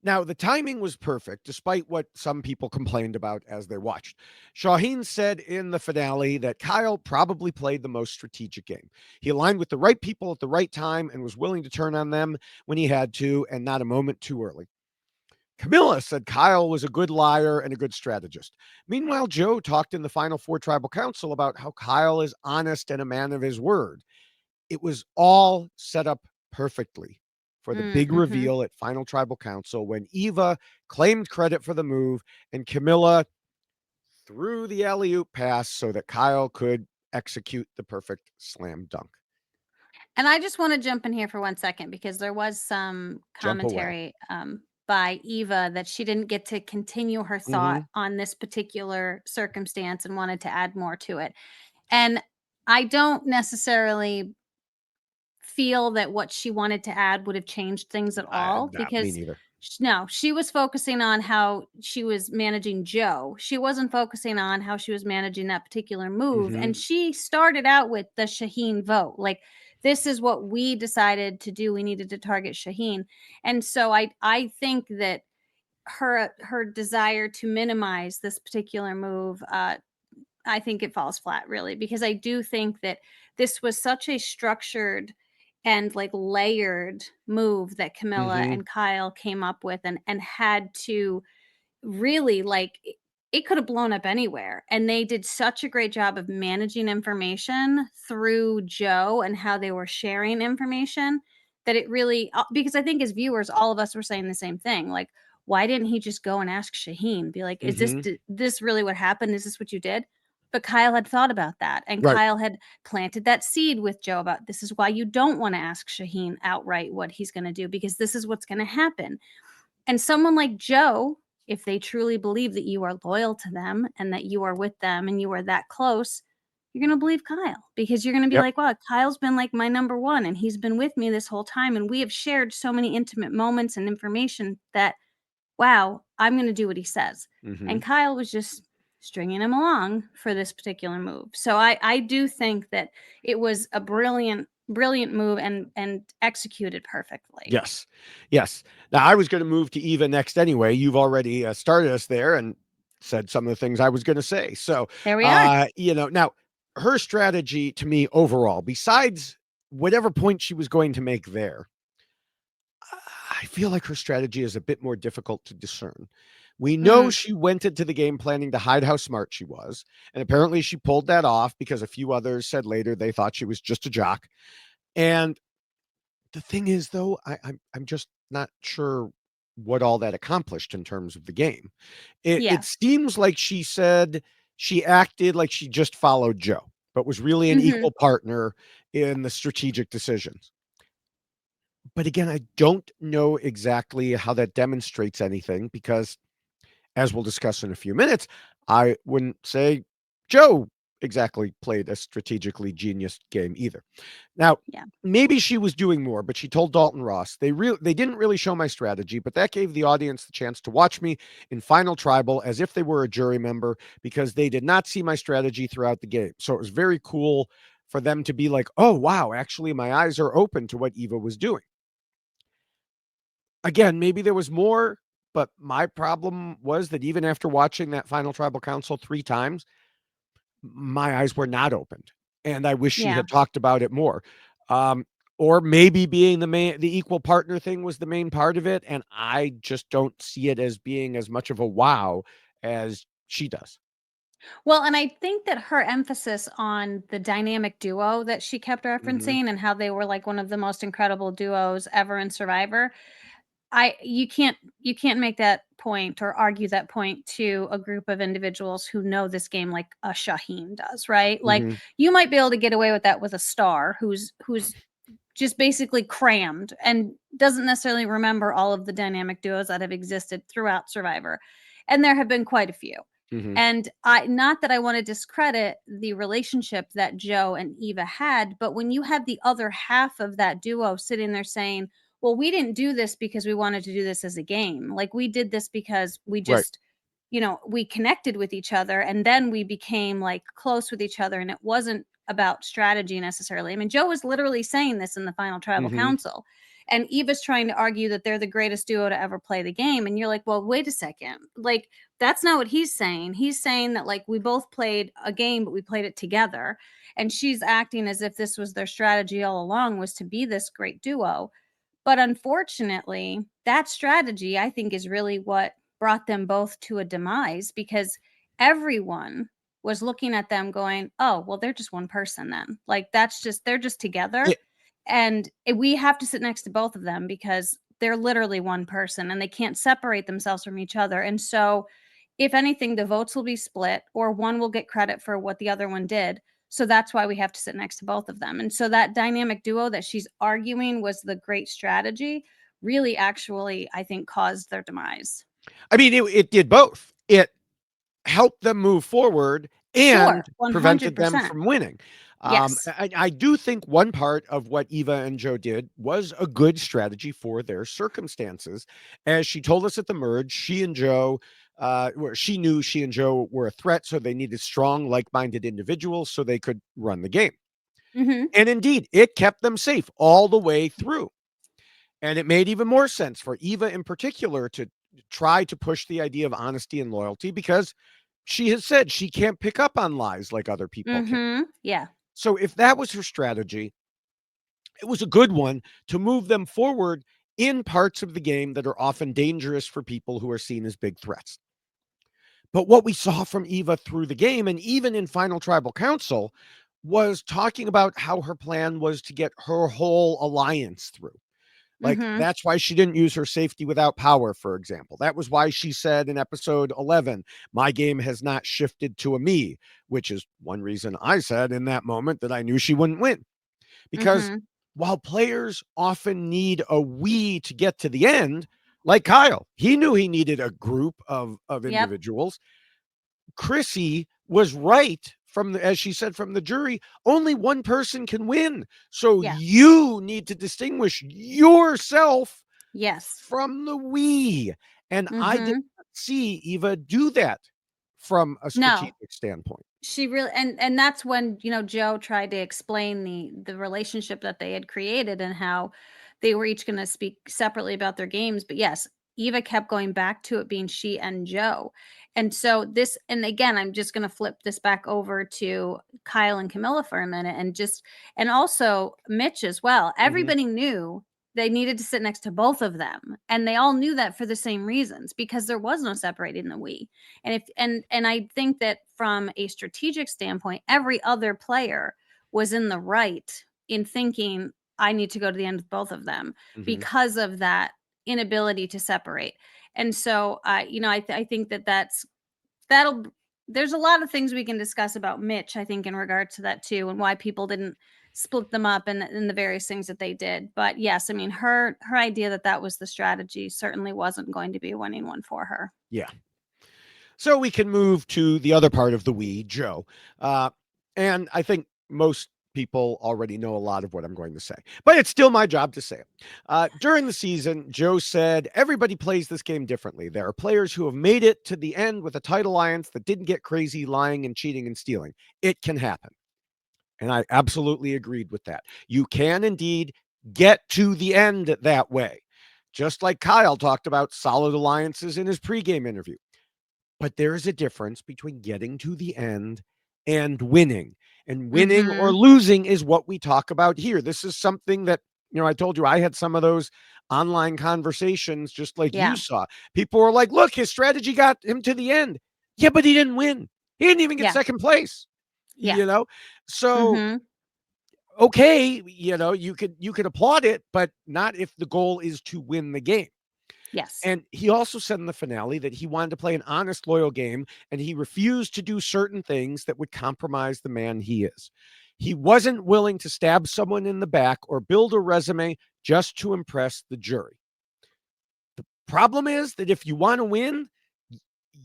Now, the timing was perfect, despite what some people complained about as they watched. Shaheen said in the finale that Kyle probably played the most strategic game. He aligned with the right people at the right time and was willing to turn on them when he had to, and not a moment too early. Kamilla said Kyle was a good liar and a good strategist. Meanwhile, Joe talked in the final four tribal council about how Kyle is honest and a man of his word. It was all set up perfectly for the big Mm-hmm. reveal at Final Tribal Council when Eva claimed credit for the move and Camilla threw the alley oop pass so that Kyle could execute the perfect slam dunk. And I just want to jump in here for 1 second because there was some Jump away. commentary by Eva that she didn't get to continue her thought Mm-hmm. on this particular circumstance and wanted to add more to it. And I don't necessarily feel that what she wanted to add would have changed things at all Not me because neither. no, she was focusing on how she was managing Joe. She wasn't focusing on how she was managing that particular move. Mm-hmm. And she started out with the Shaheen vote. Like, this is what we decided to do. We needed to target Shaheen. And so I think that her desire to minimize this particular move, I think it falls flat, really, because I do think that this was such a structured and like layered move that Camilla Mm-hmm. and Kyle came up with and had to really like it could have blown up anywhere. And they did such a great job of managing information through Joe and how they were sharing information that it really, because I think as viewers, all of us were saying the same thing. Like, why didn't he just go and ask Shaheen? Be like, is Mm-hmm. this really what happened? Is this what you did? But Kyle had thought about that. And Right. Kyle had planted that seed with Joe about this is why you don't want to ask Shaheen outright what he's going to do, because this is what's going to happen. And someone like Joe, if they truly believe that you are loyal to them and that you are with them and you are that close, you're going to believe Kyle because you're going to be Yep. like, wow, Kyle's been like my number one and he's been with me this whole time. And we have shared so many intimate moments and information that, wow, I'm going to do what he says. Mm-hmm. And Kyle was just stringing him along for this particular move. So I do think that it was a brilliant move and executed perfectly. Yes. Yes. Now, I was going to move to Eva next anyway. You've already started us there and said some of the things I was going to say. So, There we are. now her strategy to me overall, besides whatever point she was going to make there, I feel like her strategy is a bit more difficult to discern. We know Mm, she went into the game planning to hide how smart she was. And apparently she pulled that off because a few others said later they thought she was just a jock. And the thing is, though, I'm just not sure what all that accomplished in terms of the game. It yeah. seems like she said she acted like she just followed Joe, but was really an Mhm. equal partner in the strategic decisions. But again, I don't know exactly how that demonstrates anything because, as we'll discuss in a few minutes, I wouldn't say Joe exactly played a strategically genius game either. Now, Yeah. maybe she was doing more, but she told Dalton Ross, they didn't really show my strategy, but that gave the audience the chance to watch me in Final Tribal as if they were a jury member because they did not see my strategy throughout the game. So it was very cool for them to be like, "Oh, wow, actually my eyes are open to what Eva was doing." Again, maybe there was more, but my problem was that even after watching that Final Tribal Council 3 times, my eyes were not opened, and I wish she Yeah. had talked about it more. Um, or maybe being the equal partner thing was the main part of it, and I just don't see it as being as much of a wow as she does. Well, and I think that her emphasis on the dynamic duo that she kept Mhm, referencing and how they were like one of the most incredible duos ever in Survivor. I you can't make that point or argue that point to a group of individuals who know this game like a Shaheen does, right? Like mhm, you might be able to get away with that with a star who's just basically crammed and doesn't necessarily remember all of the dynamic duos that have existed throughout Survivor. And there have been quite a few. mhm, And I not that I want to discredit the relationship that Joe and Eva had, but when you had the other half of that duo sitting there saying, "Well, we didn't do this because we wanted to do this as a game. Like we did this because we right, just we connected with each other and then we became like close with each other and it wasn't about strategy necessarily." I mean, Joe was literally saying this in the final tribal mhm, council. And Eva's trying to argue that they're the greatest duo to ever play the game. And you're like, well, wait a second. Like, that's not what he's saying. He's saying that, like, we both played a game, but we played it together. And she's acting as if this was their strategy all along, was to be this great duo. But unfortunately, that strategy, I think, is really what brought them both to a demise because everyone was looking at them going, "Oh, well, they're just one person then. Like, they're just together. yeah, And we have to sit next to both of them because they're literally one person and they can't separate themselves from each other." And so, if anything, the votes will be split or one will get credit for what the other one did. So that's why we have to sit next to both of them. And so that dynamic duo that she's arguing was the great strategy really actually, I think, caused their demise. I mean, it did both. It helped them move forward and Sure, prevented them 100%. from winning. Yes. I do think one part of what Eva and Joe did was a good strategy for their circumstances. As she told us at the merge, she and Joe, she knew she and Joe were a threat, so they needed strong, like minded individuals so they could run the game. Mhm. And indeed, it kept them safe all the way through. And it made even more sense for Eva in particular to try to push the idea of honesty and loyalty because she has said she can't pick up on lies like other people can. Mhm. Yeah. So if that was her strategy, it was a good one to move them forward in parts of the game that are often dangerous for people who are seen as big threats. But what we saw from Eva through the game and even in Final Tribal Council was talking about how her plan was to get her whole alliance through. Like, Mhm. that's why she didn't use her safety without power, for example. That was why she said in episode 11, my game has not shifted to a me, which is one reason I said in that moment that I knew she wouldn't win. Because Mhm. while players often need a we to get to the end, like Kyle, he knew he needed a group of Yep. individuals. Chrissy was right from as she said from the jury, only one person can win. So Yeah. you need to distinguish yourself Yes. from the we. And I did Mhm. not see Eva do that from a No. strategic standpoint. She really and that's when, Joe tried to explain the relationship that they had created and how they were each gonna speak separately about their games, but yes, Eva kept going back to it being she and Joe, and so this and again, I'm just gonna flip this back over to Kyle and Camilla for a minute and also Mitch as well. Mhm, Everybody knew they needed to sit next to both of them, and they all knew that for the same reasons because there was no separating the we. And I think that from a strategic standpoint, every other player was in the right in thinking I need to go to the end with both of them mhm. because of that inability to separate. And so I think that that'll there's a lot of things we can discuss about Mitch, I think, in regard to that too, and why people didn't split them up and the various things that they did. But yes, I mean, her idea that was the strategy certainly wasn't going to be a winning one for her. Yeah. So we can move to the other part of the we, Joe. And I think most people already know a lot of what I'm going to say, but it's still my job to say it. During the season, Joe said, everybody plays this game differently. There are players who have made it to the end with a tight alliance that didn't get crazy lying and cheating and stealing. It can happen. And I absolutely agreed with that. You can indeed get to the end that way. Just like Kyle talked about solid alliances in his pregame interview. But there is a difference between getting to the end and winning. And winning or losing is what we talk about here. This is something that, I told you I had some of those online conversations just like you saw. People were like, look, his strategy got him to the end. Yeah, but he didn't win. He didn't even get second place. Yeah. So okay, you could applaud it, but not if the goal is to win the game. Yes. And he also said in the finale that he wanted to play an honest, loyal game, and he refused to do certain things that would compromise the man he is. He wasn't willing to stab someone in the back or build a resume just to impress the jury. The problem is that if you want to win,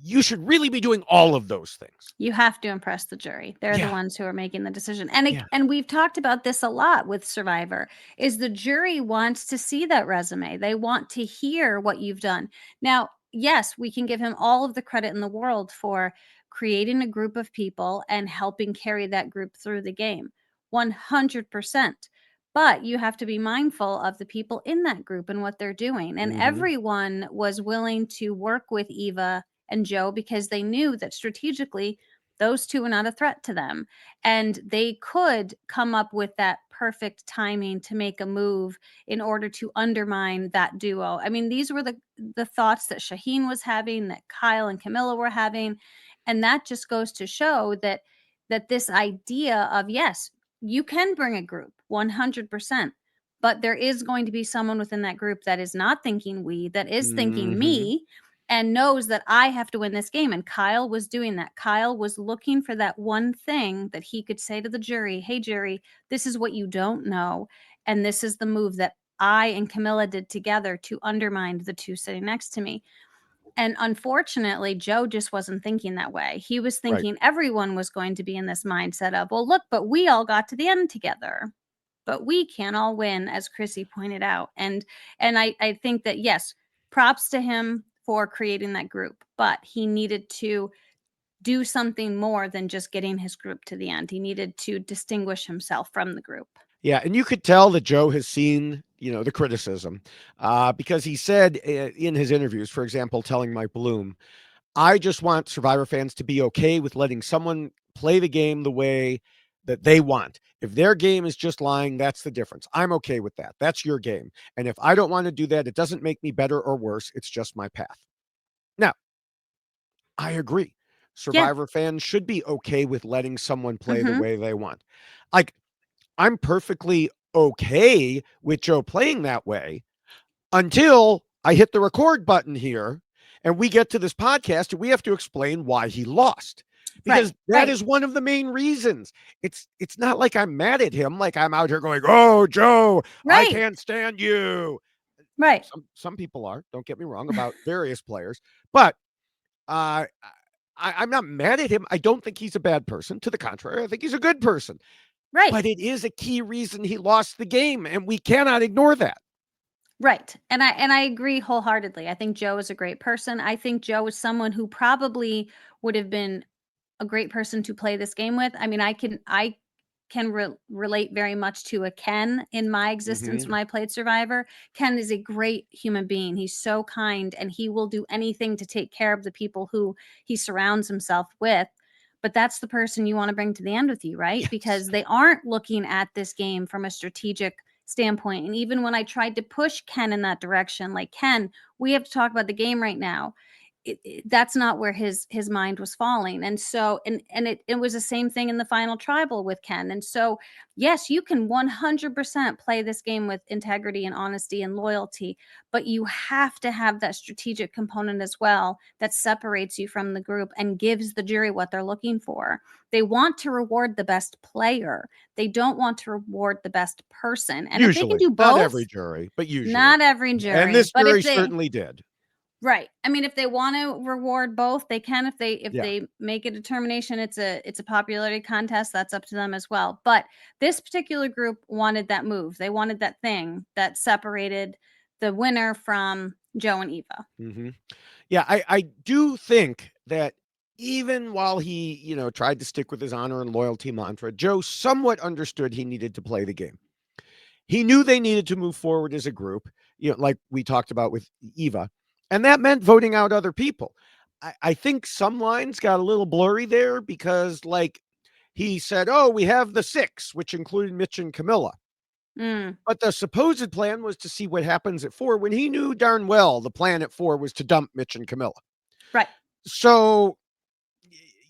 you should really be doing all of those things. You have to impress the jury. They're the ones who are making the decision. And Yeah. and we've talked about this a lot with Survivor, is the jury wants to see that resume. They want to hear what you've done. Now, yes, we can give him all of the credit in the world for creating a group of people and helping carry that group through the game. 100%. But you have to be mindful of the people in that group and what they're doing. And everyone was willing to work with Eva and Joe because they knew that strategically those two were not a threat to them, and they could come up with that perfect timing to make a move in order to undermine that duo. I mean, these were the thoughts that Shaheen was having, that Kyle and Kamilla were having, and that just goes to show that this idea of, yes, you can bring a group 100%, but there is going to be someone within that group that is not thinking we, that is thinking me, and knows that I have to win this game. And Kyle was doing that. Kyle was looking for that one thing that he could say to the jury, hey, jury, this is what you don't know. And this is the move that I and Kamilla did together to undermine the two sitting next to me. And unfortunately, Joe just wasn't thinking that way. He was thinking everyone was going to be in this mindset of, well, look, but we all got to the end together. But we can't all win, as Chrissy pointed out. And I think that, yes, props to him for creating that group, but he needed to do something more than just getting his group to the end. He needed to distinguish himself from the group. Yeah, and you could tell that Joe has seen, the criticism, because he said in his interviews, for example, telling Mike Bloom, I just want Survivor fans to be okay with letting someone play the game the way that they want. If their game is just lying, that's the difference. I'm okay with that. That's your game. And if I don't want to do that, it doesn't make me better or worse. It's just my path. Now, I agree. Survivor fans should be okay with letting someone play the way they want. Like, I'm perfectly okay with Joe playing that way until I hit the record button here and we get to this podcast and we have to explain why he lost. Because that is one of the main reasons. It's not like I'm mad at him, like I'm out here going, oh, Joe, I can't stand you. Right. Some people are, don't get me wrong, about various players. But I'm not mad at him. I don't think he's a bad person. To the contrary, I think he's a good person. Right. But it is a key reason he lost the game, and we cannot ignore that. Right. And I agree wholeheartedly. I think Joe is a great person. I think Joe is someone who probably would have been a great person to play this game with. I mean, I can relate very much to a Ken in my existence when I played Survivor. Ken is a great human being. He's so kind, and he will do anything to take care of the people who he surrounds himself with. But that's the person you want to bring to the end with you, right? Yes. Because they aren't looking at this game from a strategic standpoint. And even when I tried to push Ken in that direction, like, Ken, we have to talk about the game right now, that's not where his mind was falling. And so it was the same thing in the final tribal with Ken. And so yes, you can 100% play this game with integrity and honesty and loyalty, but you have to have that strategic component as well that separates you from the group and gives the jury what they're looking for. They want to reward the best player. They don't want to reward the best person. And if they can Usually, do not both, every jury, but usually. not every And jury, this but if jury they certainly did. right. I mean, if they want to reward both, they can. If Yeah. they make a determination, it's a popularity contest. That's up to them as well. But this particular group wanted that move. They wanted that thing that separated the winner from Joe and Eva. Mhm. Yeah, I do think that even while he, tried to stick with his honor and loyalty mantra, Joe somewhat understood he needed to play the game. He knew they needed to move forward as a group, like we talked about with Eva, and that meant voting out other people. I think some lines got a little blurry there because, like, he said, "Oh, we have the 6," which included Mitch and Camilla. Mm, But the supposed plan was to see what happens at 4 when he knew darn well the plan at 4 was to dump Mitch and Camilla. right. So,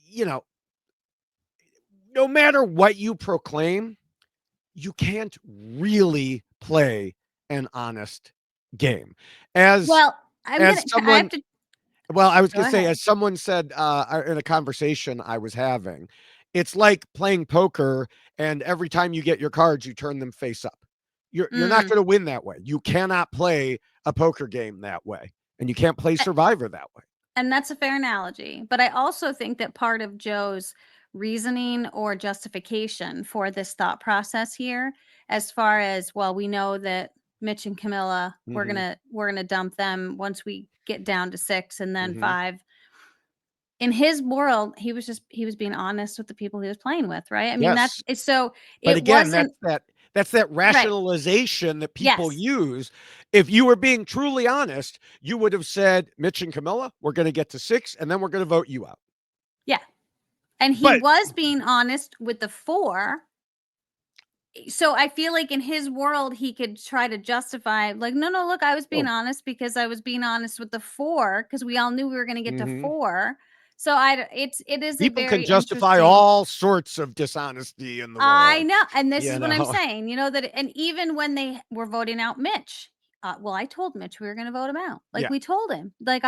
you know, no matter what you proclaim, you can't really play an honest game. As Well, as I have someone to well, I was go gonna say, ahead. as someone said, in a conversation I was having, it's like playing poker, and every time you get your cards, you turn them face up. You're not Mm. gonna win that way. You cannot play a poker game that way, and you can't play Survivor that way. And that's a fair analogy. But I also think that part of Joe's reasoning or justification for this thought process here, as far as, well, we know that Mitch and Camilla, Mhm, we're gonna dump them once we get down to 6 and then mhm. 5. In his world, he was being honest with the people he was playing with, right? I mean, Yes. so But it again, wasn't that's that right. rationalization that people Yes. use. If you were being truly honest, you would have said, "Mitch and Camilla, we're gonna get to 6, and then we're gonna vote you out." Yeah. And he But was being honest with the 4. So I feel like in his world, he could try to justify, like, no, no, look, I was being oh, honest because I was being honest with the 4 because we all knew we were going to get to mhm. 4. So it is a People can very justify interesting. all sorts of dishonesty in the I world, know, and this you is what I'm know? saying, that, and even when they were voting out Mitch, well, I told Mitch we were gonna vote him out. Like, Yeah. we told him. Like,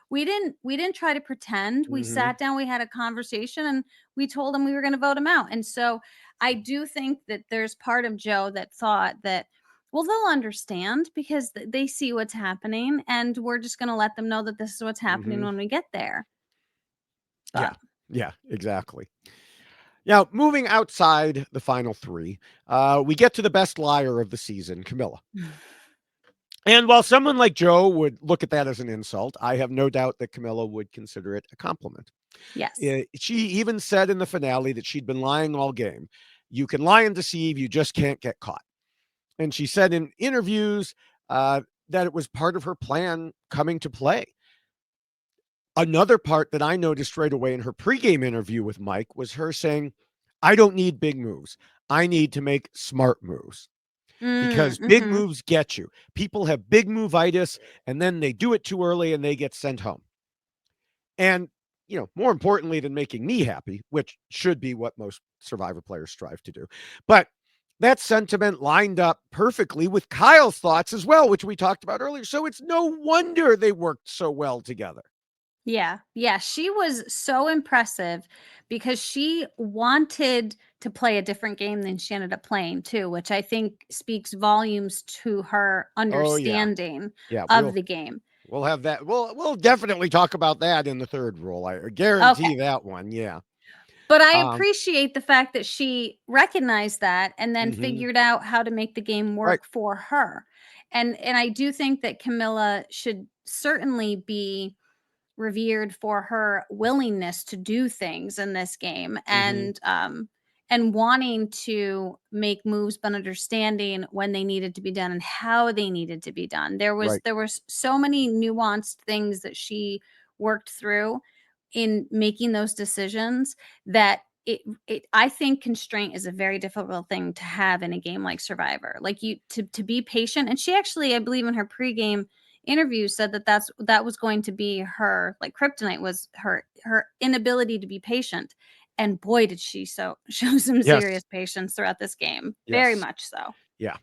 we didn't try to pretend. We Mhm, sat down, we had a conversation, and we told him we were gonna vote him out. And so I do think that there's part of Joe that thought that, well, they'll understand because they see what's happening, and we're just gonna let them know that this is what's happening mhm. when we get there. Yeah. But Yeah, exactly. Now, moving outside the final 3, we get to the best liar of the season, Camilla. And while someone like Joe would look at that as an insult, I have no doubt that Camilla would consider it a compliment. yes. She even said in the finale that she'd been lying all game. You can lie and deceive, you just can't get caught. And she said in interviews that it was part of her plan coming to play. Another part that I noticed right away in her pregame interview with Mike was her saying, I don't need big moves. I need to make smart moves Mm, because big mhm. moves get you. People have big movitis and then they do it too early and they get sent home. And, more importantly than making me happy, which should be what most Survivor players strive to do. But that sentiment lined up perfectly with Kyle's thoughts as well, which we talked about earlier. So it's no wonder they worked so well together. Yeah. Yeah, she was so impressive because she wanted to play a different game than she ended up playing too, which I think speaks volumes to her Oh, yeah. understanding Yeah. of the game. We'll have that. We'll definitely talk about that in the third rule. I Okay. guarantee that one. Yeah. But I Um, appreciate the fact that she recognized that and then mhm. figured out how to make the game Right. work for her. And I do think that Camilla should certainly be revered for her willingness to do things in this game, Mhm. and wanting to make moves but understanding when they needed to be done and how they needed to be done. Right. There was so many nuanced things that she worked through in making those decisions that I think constraint is a very difficult thing to have in a game like Survivor. Like, you to be patient, and she actually, I believe in her pregame interview said that that was going to be her like kryptonite, was her inability to be patient. And boy, did she show some Yes. serious patience throughout this game. Very Yes. much so. Yeah.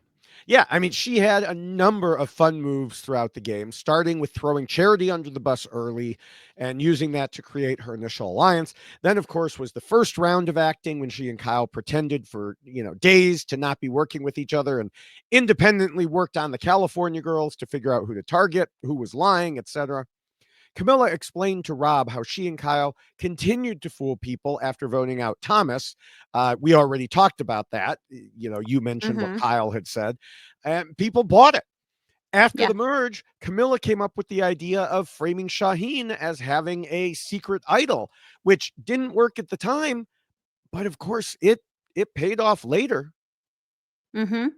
Yeah, I mean, she had a number of fun moves throughout the game, starting with throwing Charity under the bus early and using that to create her initial alliance. Then, of course, was the first round of acting when she and Kyle pretended for, days to not be working with each other and independently worked on the California girls to figure out who to target, who was lying, etc. Camilla explained to Rob how she and Kyle continued to fool people after voting out Thomas. We already talked about that. You mentioned what Mhm. Kyle had said, and people bought it. After Yeah. the merge, Camilla came up with the idea of framing Shaheen as having a secret idol, which didn't work at the time, but of course it paid off later. Mhm.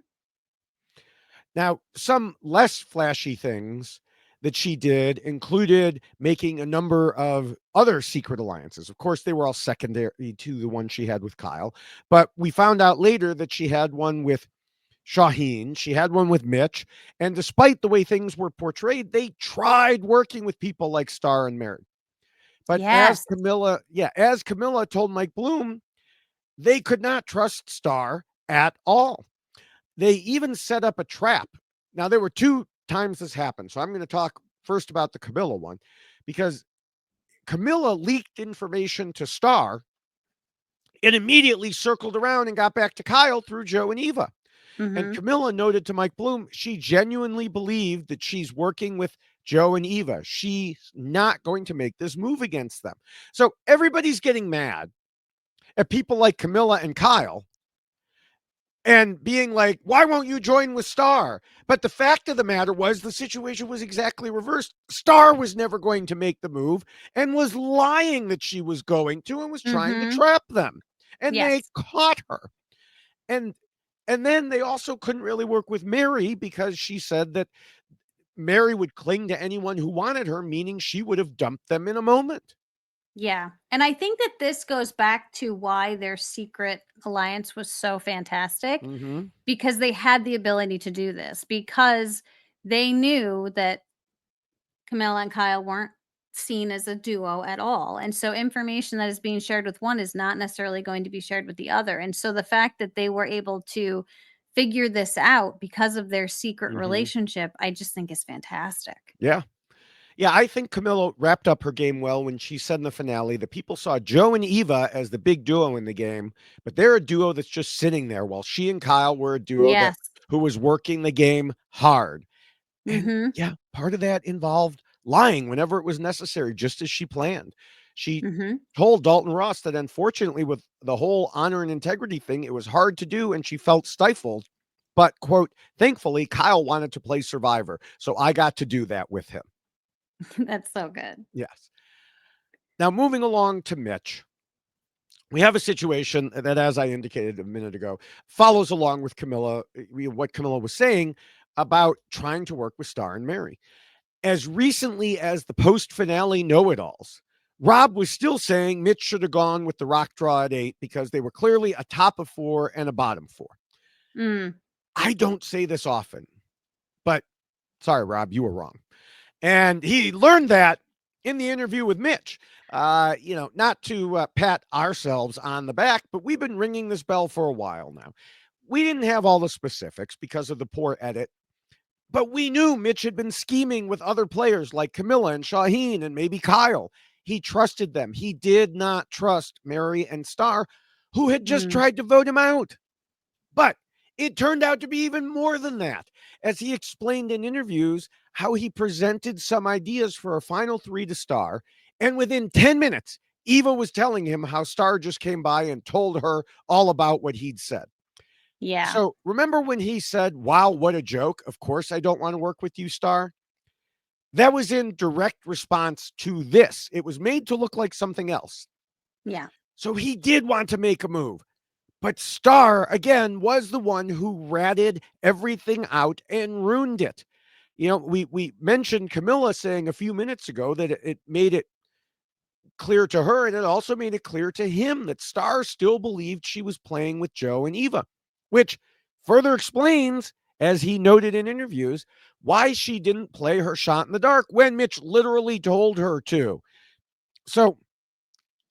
Now, some less flashy things that she did included making a number of other secret alliances. Of course, they were all secondary to the one she had with Kyle, but we found out later that she had one with Shaheen, she had one with Mitch, and despite the way things were portrayed, they tried working with people like Star and Mary. But Yes. as Camilla told Mike Bloom, they could not trust Star at all. They even set up a trap. Now, there were two times this happened. So I'm going to talk first about the Camilla one because Camilla leaked information to Star and immediately circled around and got back to Kyle through Joe and Eva. And Mhm. Camilla noted to Mike Bloom, she genuinely believed that she's working with Joe and Eva. She's not going to make this move against them. So everybody's getting mad at people like Camilla and Kyle and being like, why won't you join with Star? But the fact of the matter was the situation was exactly reversed. Star was never going to make the move and was lying that she was going to and was trying to Mhm. trap them. And they Yes. caught her. And and then they also couldn't really work with Mary because she said that Mary would cling to anyone who wanted her, meaning she would have dumped them in a moment. Yeah. And I think that this goes back to why their secret alliance was so fantastic, Mm-hmm. because they had the ability to do this, because they knew that Camilla and Kyle weren't seen as a duo at all. And so information that is being shared with one is not necessarily going to be shared with the other. And so the fact that they were able to figure this out because of their secret Mm-hmm. relationship, I just think is fantastic. Yeah. Yeah, I think Camilla wrapped up her game well when she said in the finale that people saw Joe and Eva as the big duo in the game, but they're a duo that's just sitting there while she and Kyle were a duo that Yes. who was working the game hard. And Mhm. yeah, part of that involved lying whenever it was necessary, just as she planned. She Mhm. told Dalton Ross that unfortunately, with the whole honor and integrity thing, it was hard to do and she felt stifled. But, quote, thankfully, Kyle wanted to play Survivor. So I got to do that with him. That's so good. Yes. Now, moving along to Mitch, we have a situation that, as I indicated a minute ago, follows along with Camilla, what Camilla was saying about trying to work with Star and Mary. As recently as the post finale know it alls, Rob was still saying Mitch should have gone with the rock draw at 8 because they were clearly a top of 4 and a bottom 4. Mm. I don't say this often, but sorry, Rob, you were wrong. And he learned that in the interview with Mitch. Not to pat ourselves on the back, but we've been ringing this bell for a while now. We didn't have all the specifics because of the poor edit, but we knew Mitch had been scheming with other players like Camilla and Shaheen and maybe Kyle. He trusted them. He did not trust Mary and Star, who had just Mm. tried to vote him out. But it turned out to be even more than that, as he explained in interviews how he presented some ideas for a final 3 to Star. And within 10 minutes, Eva was telling him how Star just came by and told her all about what he'd said. Yeah. So remember when he said, wow, what a joke. Of course, I don't want to work with you, Star. That was in direct response to this. It was made to look like something else. Yeah. So he did want to make a move. But Star, again, was the one who ratted everything out and ruined it. We mentioned Camilla saying a few minutes ago that it made it clear to her, and it also made it clear to him that Star still believed she was playing with Joe and Eva, which further explains as he noted in interviews, why she didn't play her shot in the dark when Mitch literally told her to. So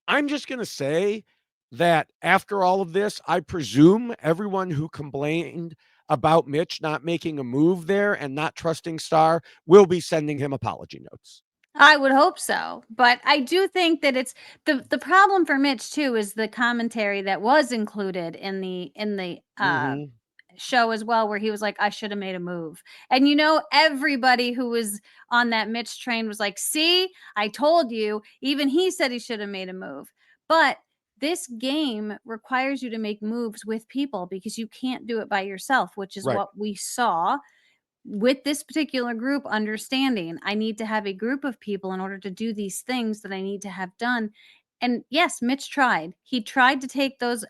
I'm just going to say that after all of this, I presume everyone who complained about Mitch not making a move there and not trusting Star will be sending him apology notes. I would hope so, but I do think that it's the problem for Mitch too is the commentary that was included in the Mm-hmm. show as well, where he was like, I should have made a move. And you know, everybody who was on that Mitch train was like, see, I told you. Even he said he should have made a move. But this game requires you to make moves with people because you can't do it by yourself, which is Right. what we saw with this particular group. Understanding I need to have a group of people in order to do these things that I need to have done. And yes, Mitch tried. He tried to take those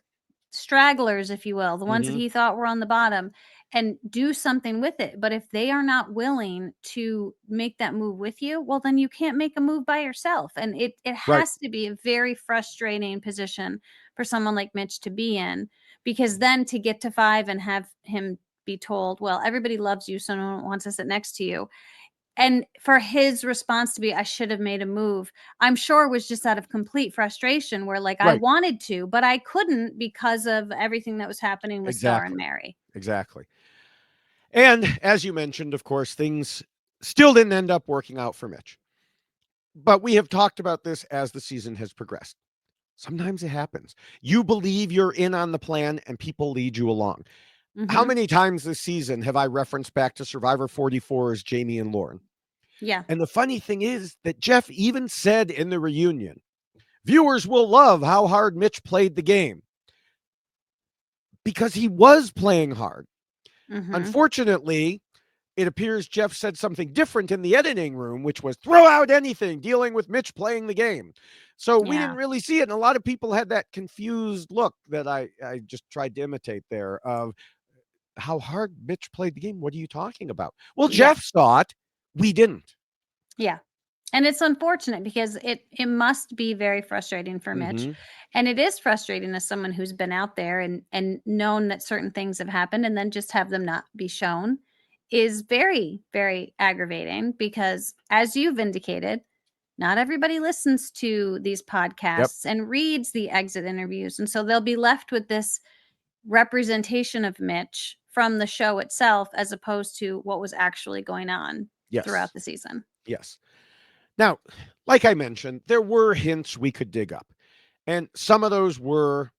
stragglers, if you will, the ones that Mm-hmm. he thought were on the bottom, and do something with it. But if they are not willing to make that move with you, well, then you can't make a move by yourself. And it Right. has to be a very frustrating position for someone like Mitch to be in, because then to get to 5 and have him be told, well, everybody loves you, so no one wants to sit next to you. And for his response to be, I should have made a move, I'm sure was just out of complete frustration where like I Right. wanted to, but I couldn't because of everything that was happening with Star and Exactly. Mary. Exactly. And as you mentioned, of course, things still didn't end up working out for Mitch. But we have talked about this as the season has progressed. Sometimes it happens. You believe you're in on the plan and people lead you along. How Mhm. many times this season have I referenced back to Survivor 44's Jamie and Lauren? Yeah. And the funny thing is that Jeff even said in the reunion, viewers will love how hard Mitch played the game because he was playing hard. Mhm. Unfortunately, it appears Jeff said something different in the editing room, which was throw out anything dealing with Mitch playing the game. So we Yeah. didn't really see it. And a lot of people had that confused look that I just tried to imitate there of how hard Mitch played the game. What are you talking about? Well, Yeah. Jeff saw it. We didn't. Yeah. And it's unfortunate because it must be very frustrating for Mitch. Mm-hmm. And it is frustrating as someone who's been out there and known that certain things have happened and then just have them not be shown is very, very aggravating because as you've indicated, not everybody listens to these Yep. podcasts and reads the exit interviews. And so they'll be left with this representation of Mitch from the show itself as opposed to what was actually going on throughout Yes. the season. Yes. Now, like I mentioned, there were hints we could dig up, and some of those were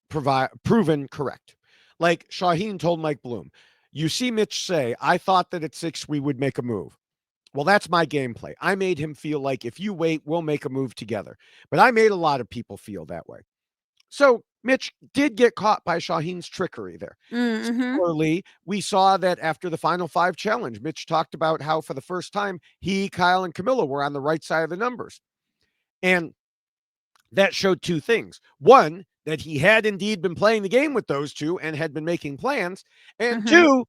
proven correct. Like Shaheen told Mike Bloom, you see Mitch say, I thought that at 6 we would make a move. Well, that's my gameplay. I made him feel like if you wait, we'll make a move together. But I made a lot of people feel that way. So Mitch did get caught by Shaheen's trickery there. Mhm. Similarly, we saw that after the Final Five challenge, Mitch talked about how for the first time, he, Kyle, and Kamilla were on the right side of the numbers. And that showed two things. One, that he had indeed been playing the game with those two and had been making plans. And Mhm. two,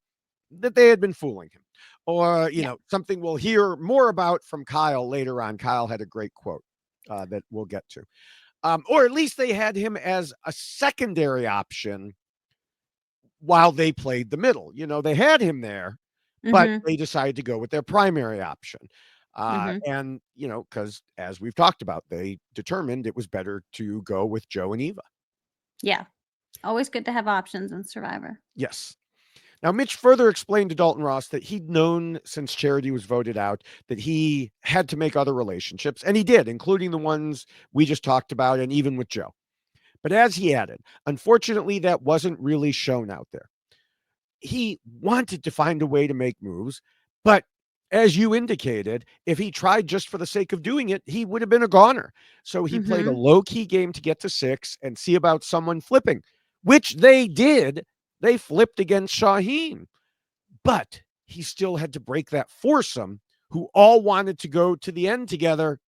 that they had been fooling him. Or, Yeah. something we'll hear more about from Kyle later on. Kyle had a great quote that we'll get to. Or at least they had him as a secondary option while they played the middle. They had him there, but Mhm. they decided to go with their primary option. Mhm. And, because as we've talked about, they determined it was better to go with Joe and Eva. Yeah. Always good to have options in Survivor. Yes. Now, Mitch further explained to Dalton Ross that he'd known since Charity was voted out that he had to make other relationships, and he did, including the ones we just talked about, and even with Joe. But as he added, unfortunately, that wasn't really shown out there. He wanted to find a way to make moves, but as you indicated, if he tried just for the sake of doing it, he would have been a goner. So he played a Mhm. low key game to get to 6 and see about someone flipping, which they did. They flipped against Shaheen, but he still had to break that foursome who all wanted to go to the end together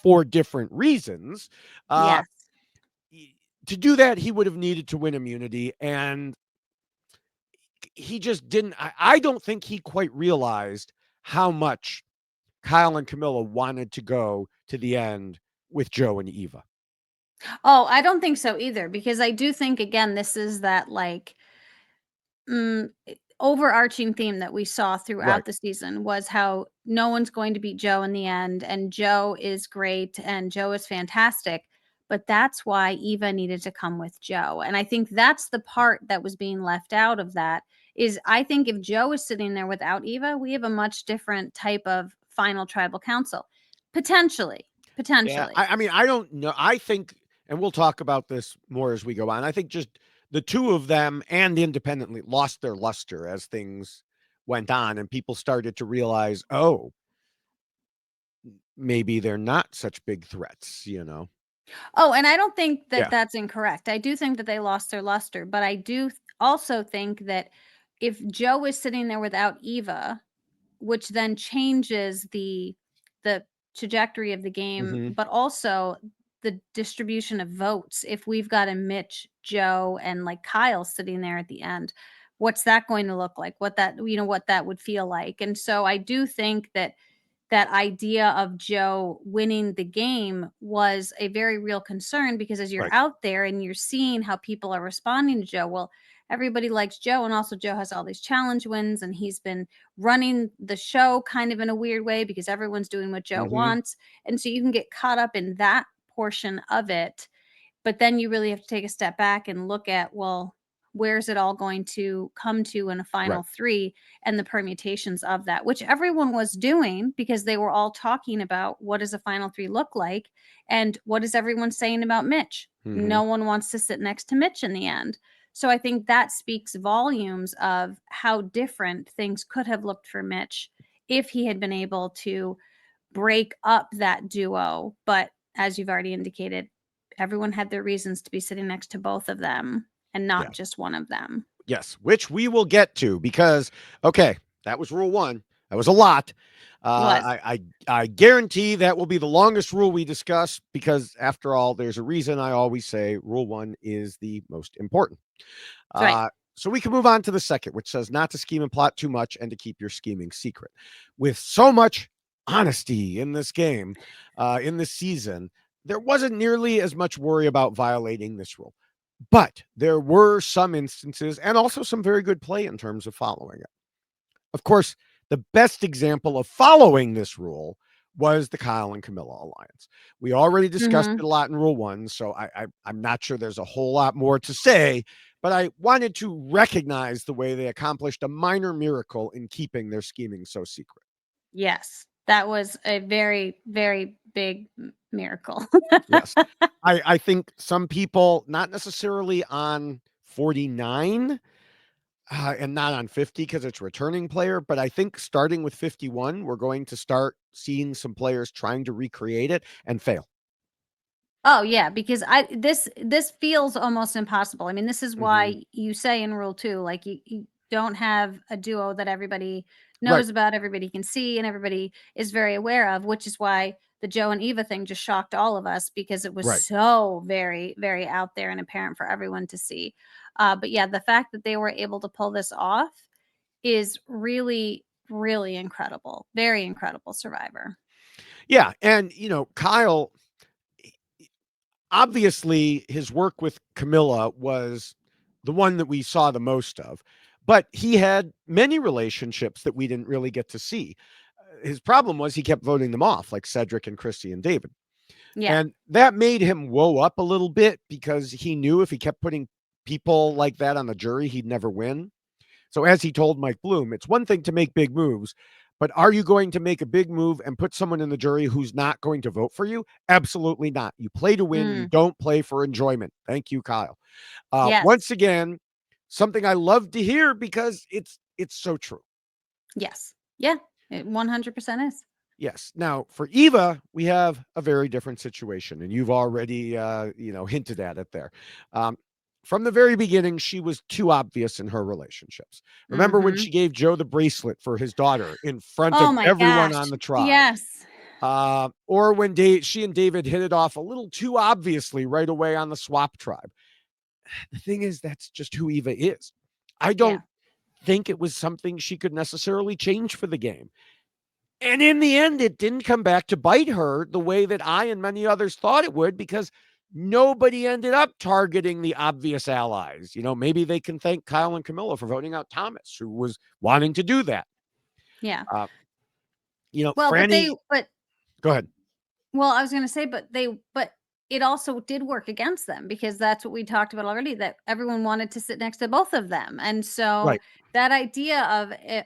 for different reasons. Uh, Yes. to do that, he would have needed to win immunity, and he just didn't. I don't think he quite realized how much Kyle and Camilla wanted to go to the end with Joe and Eva. Oh, I don't think so either because I do think again this is that like mm, overarching theme that we saw throughout Right. the season was how no one's going to beat Joe in the end, and Joe is great and Joe is fantastic. But that's why Eva needed to come with Joe. And I think that's the part that was being left out of that is I think if Joe is sitting there without Eva, we have a much different type of final tribal council. Potentially. Yeah. Potentially. I mean, I don't know. I think, and we'll talk about this more as we go on. I think just the two of them and independently lost their luster as things went on and people started to realize, oh, maybe they're not such big threats. Oh, and I don't think that Yeah. that's incorrect. I do think that they lost their luster, but I do also think that if Joe is sitting there without Eva, which then changes the trajectory of the game, Hmm. but also the distribution of votes. If we've got a Mitch, Joe, and like Kyle sitting there at the end, what's that going to look like? What that would feel like. And so I do think that that idea of Joe winning the game was a very real concern because as you're Right. out there and you're seeing how people are responding to Joe, well, everybody likes Joe. And also, Joe has all these challenge wins and he's been running the show kind of in a weird way because everyone's doing what Joe Hmm. wants. And so you can get caught up in that portion of it, but then you really have to take a step back and look at, well, where's it all going to come to in a Right. final three and the permutations of that, which everyone was doing because they were all talking about what does a final three look like and what is everyone saying about Mitch. Hmm. No one wants to sit next to Mitch in the end. So I think that speaks volumes of how different things could have looked for Mitch if he had been able to break up that duo. But as you've already indicated, everyone had their reasons to be sitting next to both of them and not Yeah. just one of them. Yes, which we will get to because okay, that was rule one. That was a lot. It was. I guarantee that will be the longest rule we discuss because after all, there's a reason I always say rule one is the most important. That's right. So we can move on to the second, which says not to scheme and plot too much and to keep your scheming secret. With so much honesty in this game, in this season, there wasn't nearly as much worry about violating this rule. But there were some instances and also some very good play in terms of following it. Of course, the best example of following this rule was the Kyle and Kamilla alliance. We already discussed Mhm. it a lot in Rule 1, so I'm not sure there's a whole lot more to say, but I wanted to recognize the way they accomplished a minor miracle in keeping their scheming so secret. Yes. That was a very, very big miracle. Yes. I think some people, not necessarily on 49, and not on 50 because it's returning player, but I think starting with 51, we're going to start seeing some players trying to recreate it and fail. Oh, yeah, because this feels almost impossible. I mean, this is Hmm. why you say in rule 2, like, you don't have a duo that everybody Right, knows about, everybody can see, and everybody is very aware of, which is why the Joe and Eva thing just shocked all of us because it was right. so very, very out there and apparent for everyone to see. But yeah, the fact that they were able to pull this off is really, really incredible. Very incredible Survivor. Yeah, and Kyle, obviously his work with Camilla was the one that we saw the most of, but he had many relationships that we didn't really get to see. His problem was he kept voting them off, like Cedric and Christy and David. Yeah. And that made him woe up a little bit because he knew if he kept putting people like that on the jury, he'd never win. So, as he told Mike Bloom, it's one thing to make big moves, but are you going to make a big move and put someone in the jury who's not going to vote for you? Absolutely not. You play to win. You Mm, don't play for enjoyment. Thank you, Kyle. yes. Once again, something I love to hear because it's so true. Yes. Yeah. It 100% is. Yes. Now, for Eva, we have a very different situation, and you've already, hinted at it there. Um, from the very beginning, she was too obvious in her relationships. Remember when Mhm. she gave Joe the bracelet for his daughter in front Oh of my everyone gosh. on the tribe? Yes. Or when she and David hit it off a little too obviously right away on the swap tribe. The thing is, that's just who Eva is. I Yeah. don't think it was something she could necessarily change for the game. And in the end, it didn't come back to bite her the way that I and many others thought it would because nobody ended up targeting the obvious allies. Maybe they can thank Kyle and Kamilla for voting out Thomas, who was wanting to do that. Yeah. Uh, Well, Franny, go ahead. well, I was going to say, but it also did work against them because that's what we talked about already, that everyone wanted to sit next to both of them. And so Right. that idea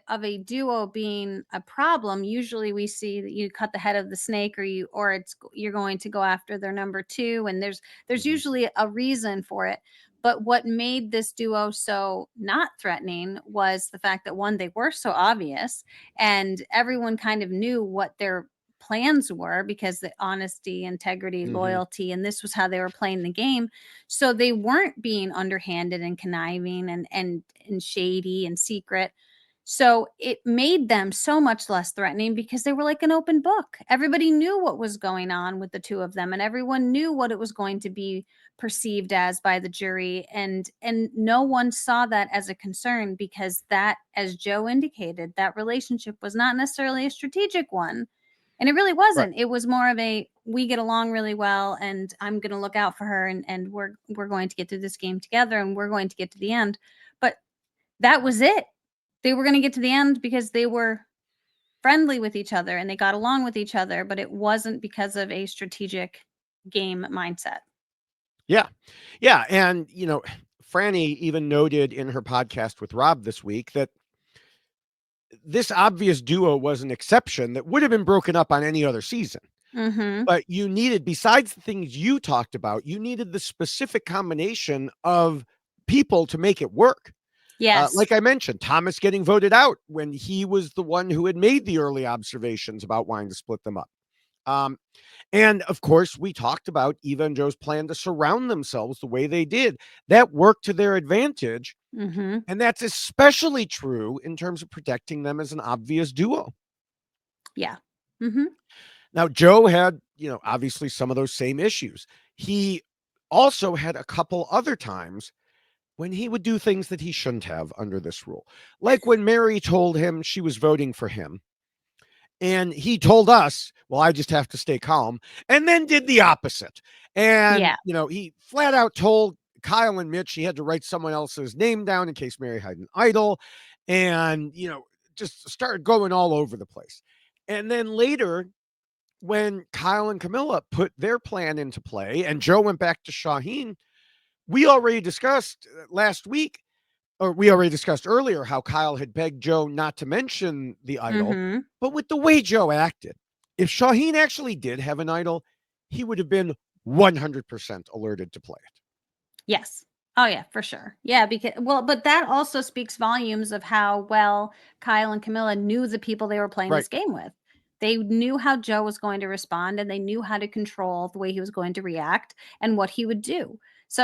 of a duo being a problem, usually we see that you cut the head of the snake, or you're going to go after their number two, and there's Mhm. usually a reason for it. But what made this duo so not threatening was the fact that, one, they were so obvious, and everyone kind of knew what their plans were, because the honesty, integrity, Mhm. loyalty, and this was how they were playing the game. So they weren't being underhanded and conniving and shady and secret. So it made them so much less threatening because they were like an open book. Everybody knew what was going on with the two of them, and everyone knew what it was going to be perceived as by the jury, and no one saw that as a concern, because that, as Joe indicated, that relationship was not necessarily a strategic one, and it really Right. wasn't. It was more of a, we get along really well, and I'm going to look out for her, and we're going to get through this game together, and we're going to get to the end. But that was it. They were going to get to the end because they were friendly with each other and they got along with each other, but it wasn't because of a strategic game mindset. Yeah. Yeah. And, Franny even noted in her podcast with Rob this week that this obvious duo was an exception that would have been broken up on any other season. Mhm. But you needed, besides the things you talked about, you needed the specific combination of people to make it work. Yes. Like I mentioned, Thomas getting voted out when he was the one who had made the early observations about wanting to split them up. Um, and of course, we talked about Eva and Joe's plan to surround themselves the way they did. That worked to their advantage. Mhm. And that's especially true in terms of protecting them as an obvious duo. Yeah. Mhm. Now, Joe had, obviously some of those same issues. He also had a couple other times when he would do things that he shouldn't have under this rule. Like when Mary told him she was voting for him, and he told us, well, I just have to stay calm, and then did the opposite. And, Yeah. he flat out told Kyle and Mitch he had to write someone else's name down in case Mary had an idol, and, just started going all over the place. And then later, when Kyle and Kamilla put their plan into play and Joe went back to Shaheen, we already discussed last week, or we already discussed earlier, how Kyle had begged Joe not to mention the idol. Mhm. But with the way Joe acted, if Shaheen actually did have an idol, he would have been 100% alerted to play it. Yes. Oh yeah, for sure. Yeah, because, well, but that also speaks volumes of how well Kyle and Camilla knew the people they were playing Right. this game with. They knew how Joe was going to respond, and they knew how to control the way he was going to react and what he would do. So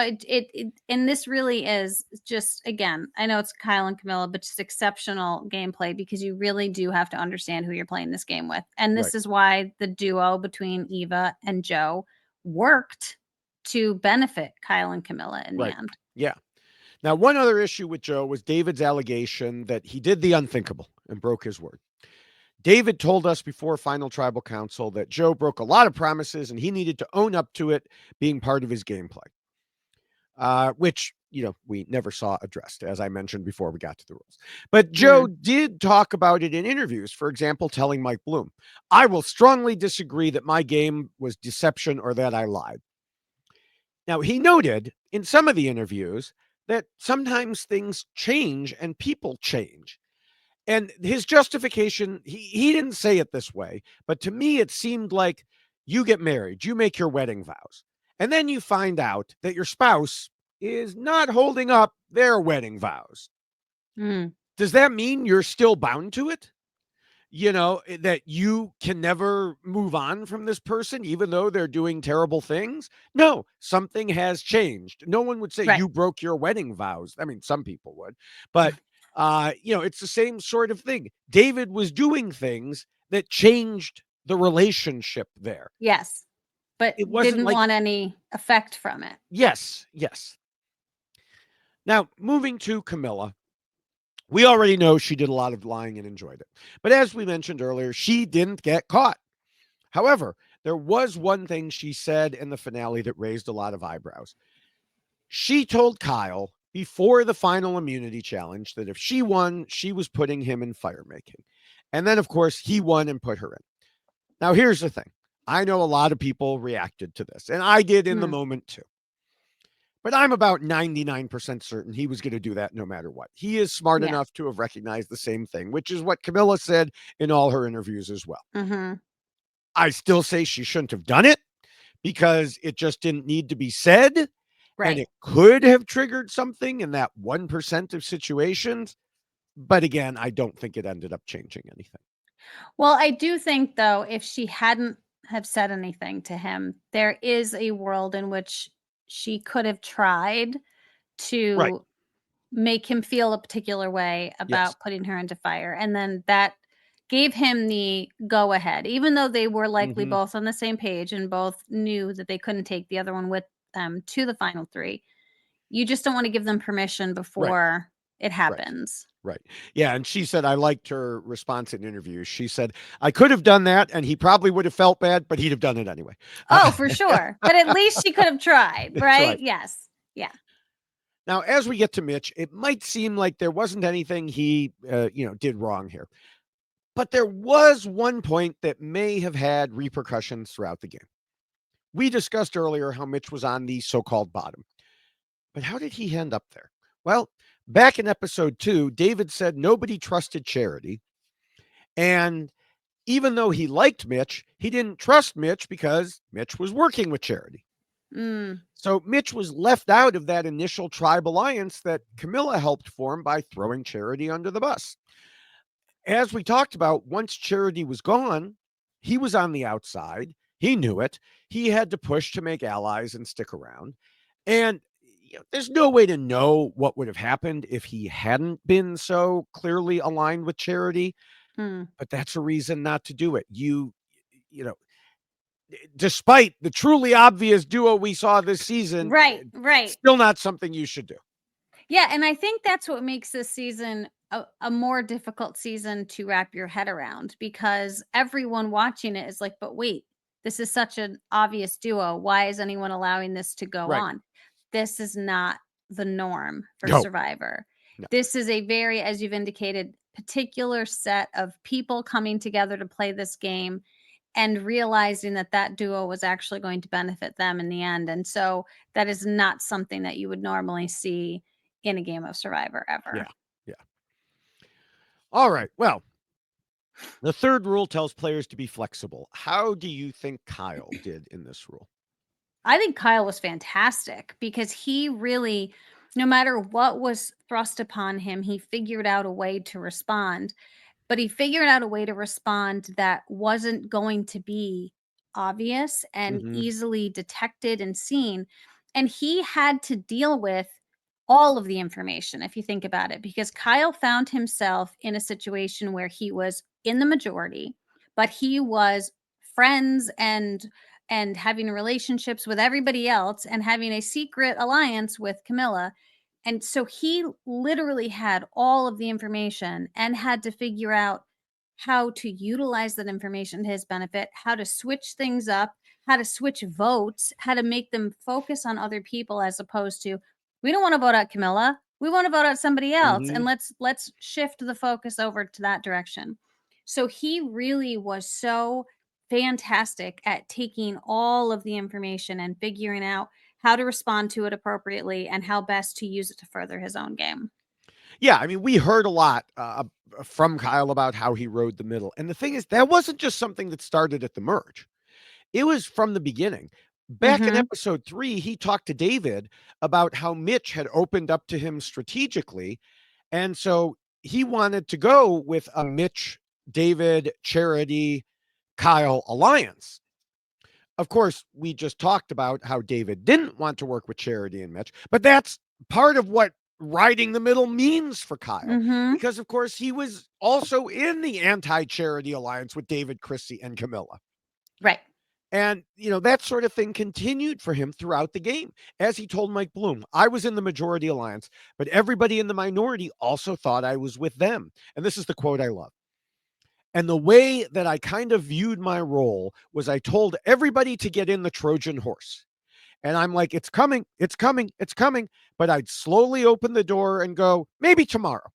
and this really is just, again, I know it's Kyle and Camilla, but just exceptional gameplay, because you really do have to understand who you're playing this game with. And Right. this is why the duo between Eva and Joe worked to benefit Kyle and Camilla in the Right. end. Yeah. Now, one other issue with Joe was David's allegation that he did the unthinkable and broke his word. David told us before Final Tribal Council that Joe broke a lot of promises and he needed to own up to it being part of his gameplay, which, we never saw addressed, as I mentioned before we got to the rules. But Joe Mm. did talk about it in interviews, for example, telling Mike Bloom, I will strongly disagree that my game was deception or that I lied. Now, he noted in some of the interviews that sometimes things change and people change. And his justification, he didn't say it this way, but to me, it seemed like you get married, you make your wedding vows, and then you find out that your spouse is not holding up their wedding vows. Mm. Does that mean you're still bound to it? That you can never move on from this person, even though they're doing terrible things? No, something has changed. No one would say Right. you broke your wedding vows. I mean, some people would, but it's the same sort of thing. David was doing things that changed the relationship there. Yes. But It wasn't didn't like, want any effect from it. yes, yes. Now, moving to Camilla, we already know she did a lot of lying and enjoyed it. But as we mentioned earlier, she didn't get caught. However, there was one thing she said in the finale that raised a lot of eyebrows. She told Kyle before the final immunity challenge that if she won, she was putting him in fire making. And then, of course, he won and put her in. Now, here's the thing. I know a lot of people reacted to this, and I did in the Mm, moment too. But I'm about 99% certain he was going to do that no matter what. He is smart yeah. enough to have recognized the same thing, which is what Camilla said in all her interviews as well. Mhm. I still say she shouldn't have done it because it just didn't need to be said. And Right. it could have triggered something in that 1% of situations. But again, I don't think it ended up changing anything. Well, I do think though, if she hadn't have said anything to him, there is a world in which she could have tried Right. to make him feel a particular way Yes. about putting her into fire, and then that gave him the go ahead, even though they were likely Hmm. both on the same page and both knew that they couldn't take the other one with them to the final 3. You just don't wanna give them permission Right. before it Right. happens. Right. Yeah. And she said, I liked her response in interviews. She said, I could have done that and he probably would have felt bad, but he'd have done it anyway. Oh, for sure, but at least she could have tried, That's right? right. Yes. Yeah. Now, as we get to Mitch, it might seem like there wasn't anything he, did wrong here, but there was one point that may have had repercussions throughout the game. We discussed earlier how Mitch was on the so-called bottom, but how did he end up there? Well, back in episode 2, David said nobody trusted Charity, and even though he liked Mitch, he didn't trust Mitch because Mitch was working with Charity. Mm, So Mitch was left out of that initial tribe alliance that Camilla helped form by throwing Charity under the bus. As we talked about, once Charity was gone, he was on the outside. He knew it. He had to push to make allies and stick around. And there's no way to know what would have happened if he hadn't been so clearly aligned with Charity, mm. but that's a reason not to do it. You know, despite the truly obvious duo we saw this season, Right, right. still not something you should do. Yeah, and I think that's what makes this season a more difficult season to wrap your head around because everyone watching it is like, but wait, this is such an obvious duo. Why is anyone allowing this to go Right. on? This is not the norm for No, Survivor. no. This is a very, as you've indicated, particular set of people coming together to play this game and realizing that that duo was actually going to benefit them in the end. And so that is not something that you would normally see in a game of Survivor ever. Yeah. Yeah. All right. Well, the third rule tells players to be flexible. How do you think Kyle did in this rule? I think Kyle was fantastic because he really, no matter what was thrust upon him, he figured out a way to respond. But he figured out a way to respond that wasn't going to be obvious and Hmm. easily detected and seen. And he had to deal with all of the information, if you think about it, because Kyle found himself in a situation where he was in the majority, but he was friends and having relationships with everybody else and having a secret alliance with Camilla. And so he literally had all of the information and had to figure out how to utilize that information to his benefit, how to switch things up, how to switch votes, how to make them focus on other people as opposed to we don't want to vote out Camilla. We want to vote out somebody else Hmm. and let's shift the focus over to that direction. So he really was so fantastic at taking all of the information and figuring out how to respond to it appropriately and how best to use it to further his own game. Yeah. I mean, we heard a lot from Kyle about how he rode the middle. And the thing is, that wasn't just something that started at the merge, it was from the beginning. Back in Mhm. episode 3, he talked to David about how Mitch had opened up to him strategically. And so he wanted to go with a Mitch, David, Charity, Kyle alliance. Of course, we just talked about how David didn't want to work with Charity and Mitch, but that's part of what riding the middle means for Kyle. Mhm. Because, of course, he was also in the anti Charity alliance with David, Chrissy, and Camilla. Right. And, that sort of thing continued for him throughout the game. As he told Mike Bloom, I was in the majority alliance, but everybody in the minority also thought I was with them. And this is the quote I love. And the way that I kind of viewed my role was I told everybody to get in the Trojan horse. And I'm like, it's coming, it's coming, it's coming. But I'd slowly open the door and go, maybe tomorrow,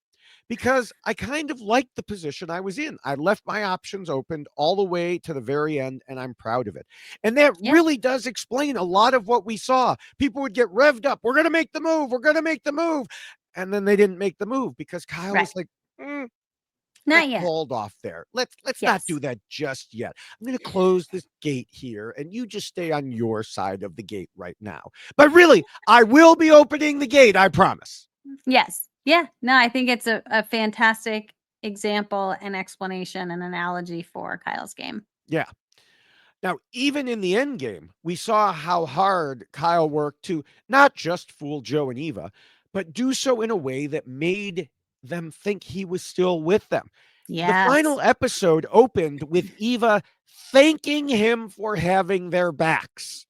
because I kind of liked the position I was in. I left my options open all the way to the very end, and I'm proud of it. And that Yeah. really does explain a lot of what we saw. People would get revved up. We're going to make the move. We're going to make the move. And then they didn't make the move because Kyle Right. was like, Not let's yet. hold off there. Let's not do Yes. that just yet. I'm going to close this gate here, and you just stay on your side of the gate right now. But really, I will be opening the gate. I promise. Yes. Yeah. No, I think it's a fantastic example and explanation and analogy for Kyle's game. Yeah. Now, even in the end game, we saw how hard Kyle worked to not just fool Joe and Eva, but do so in a way that made them think he was still with them. The Yes. final episode opened with Eva thanking him for having their backs.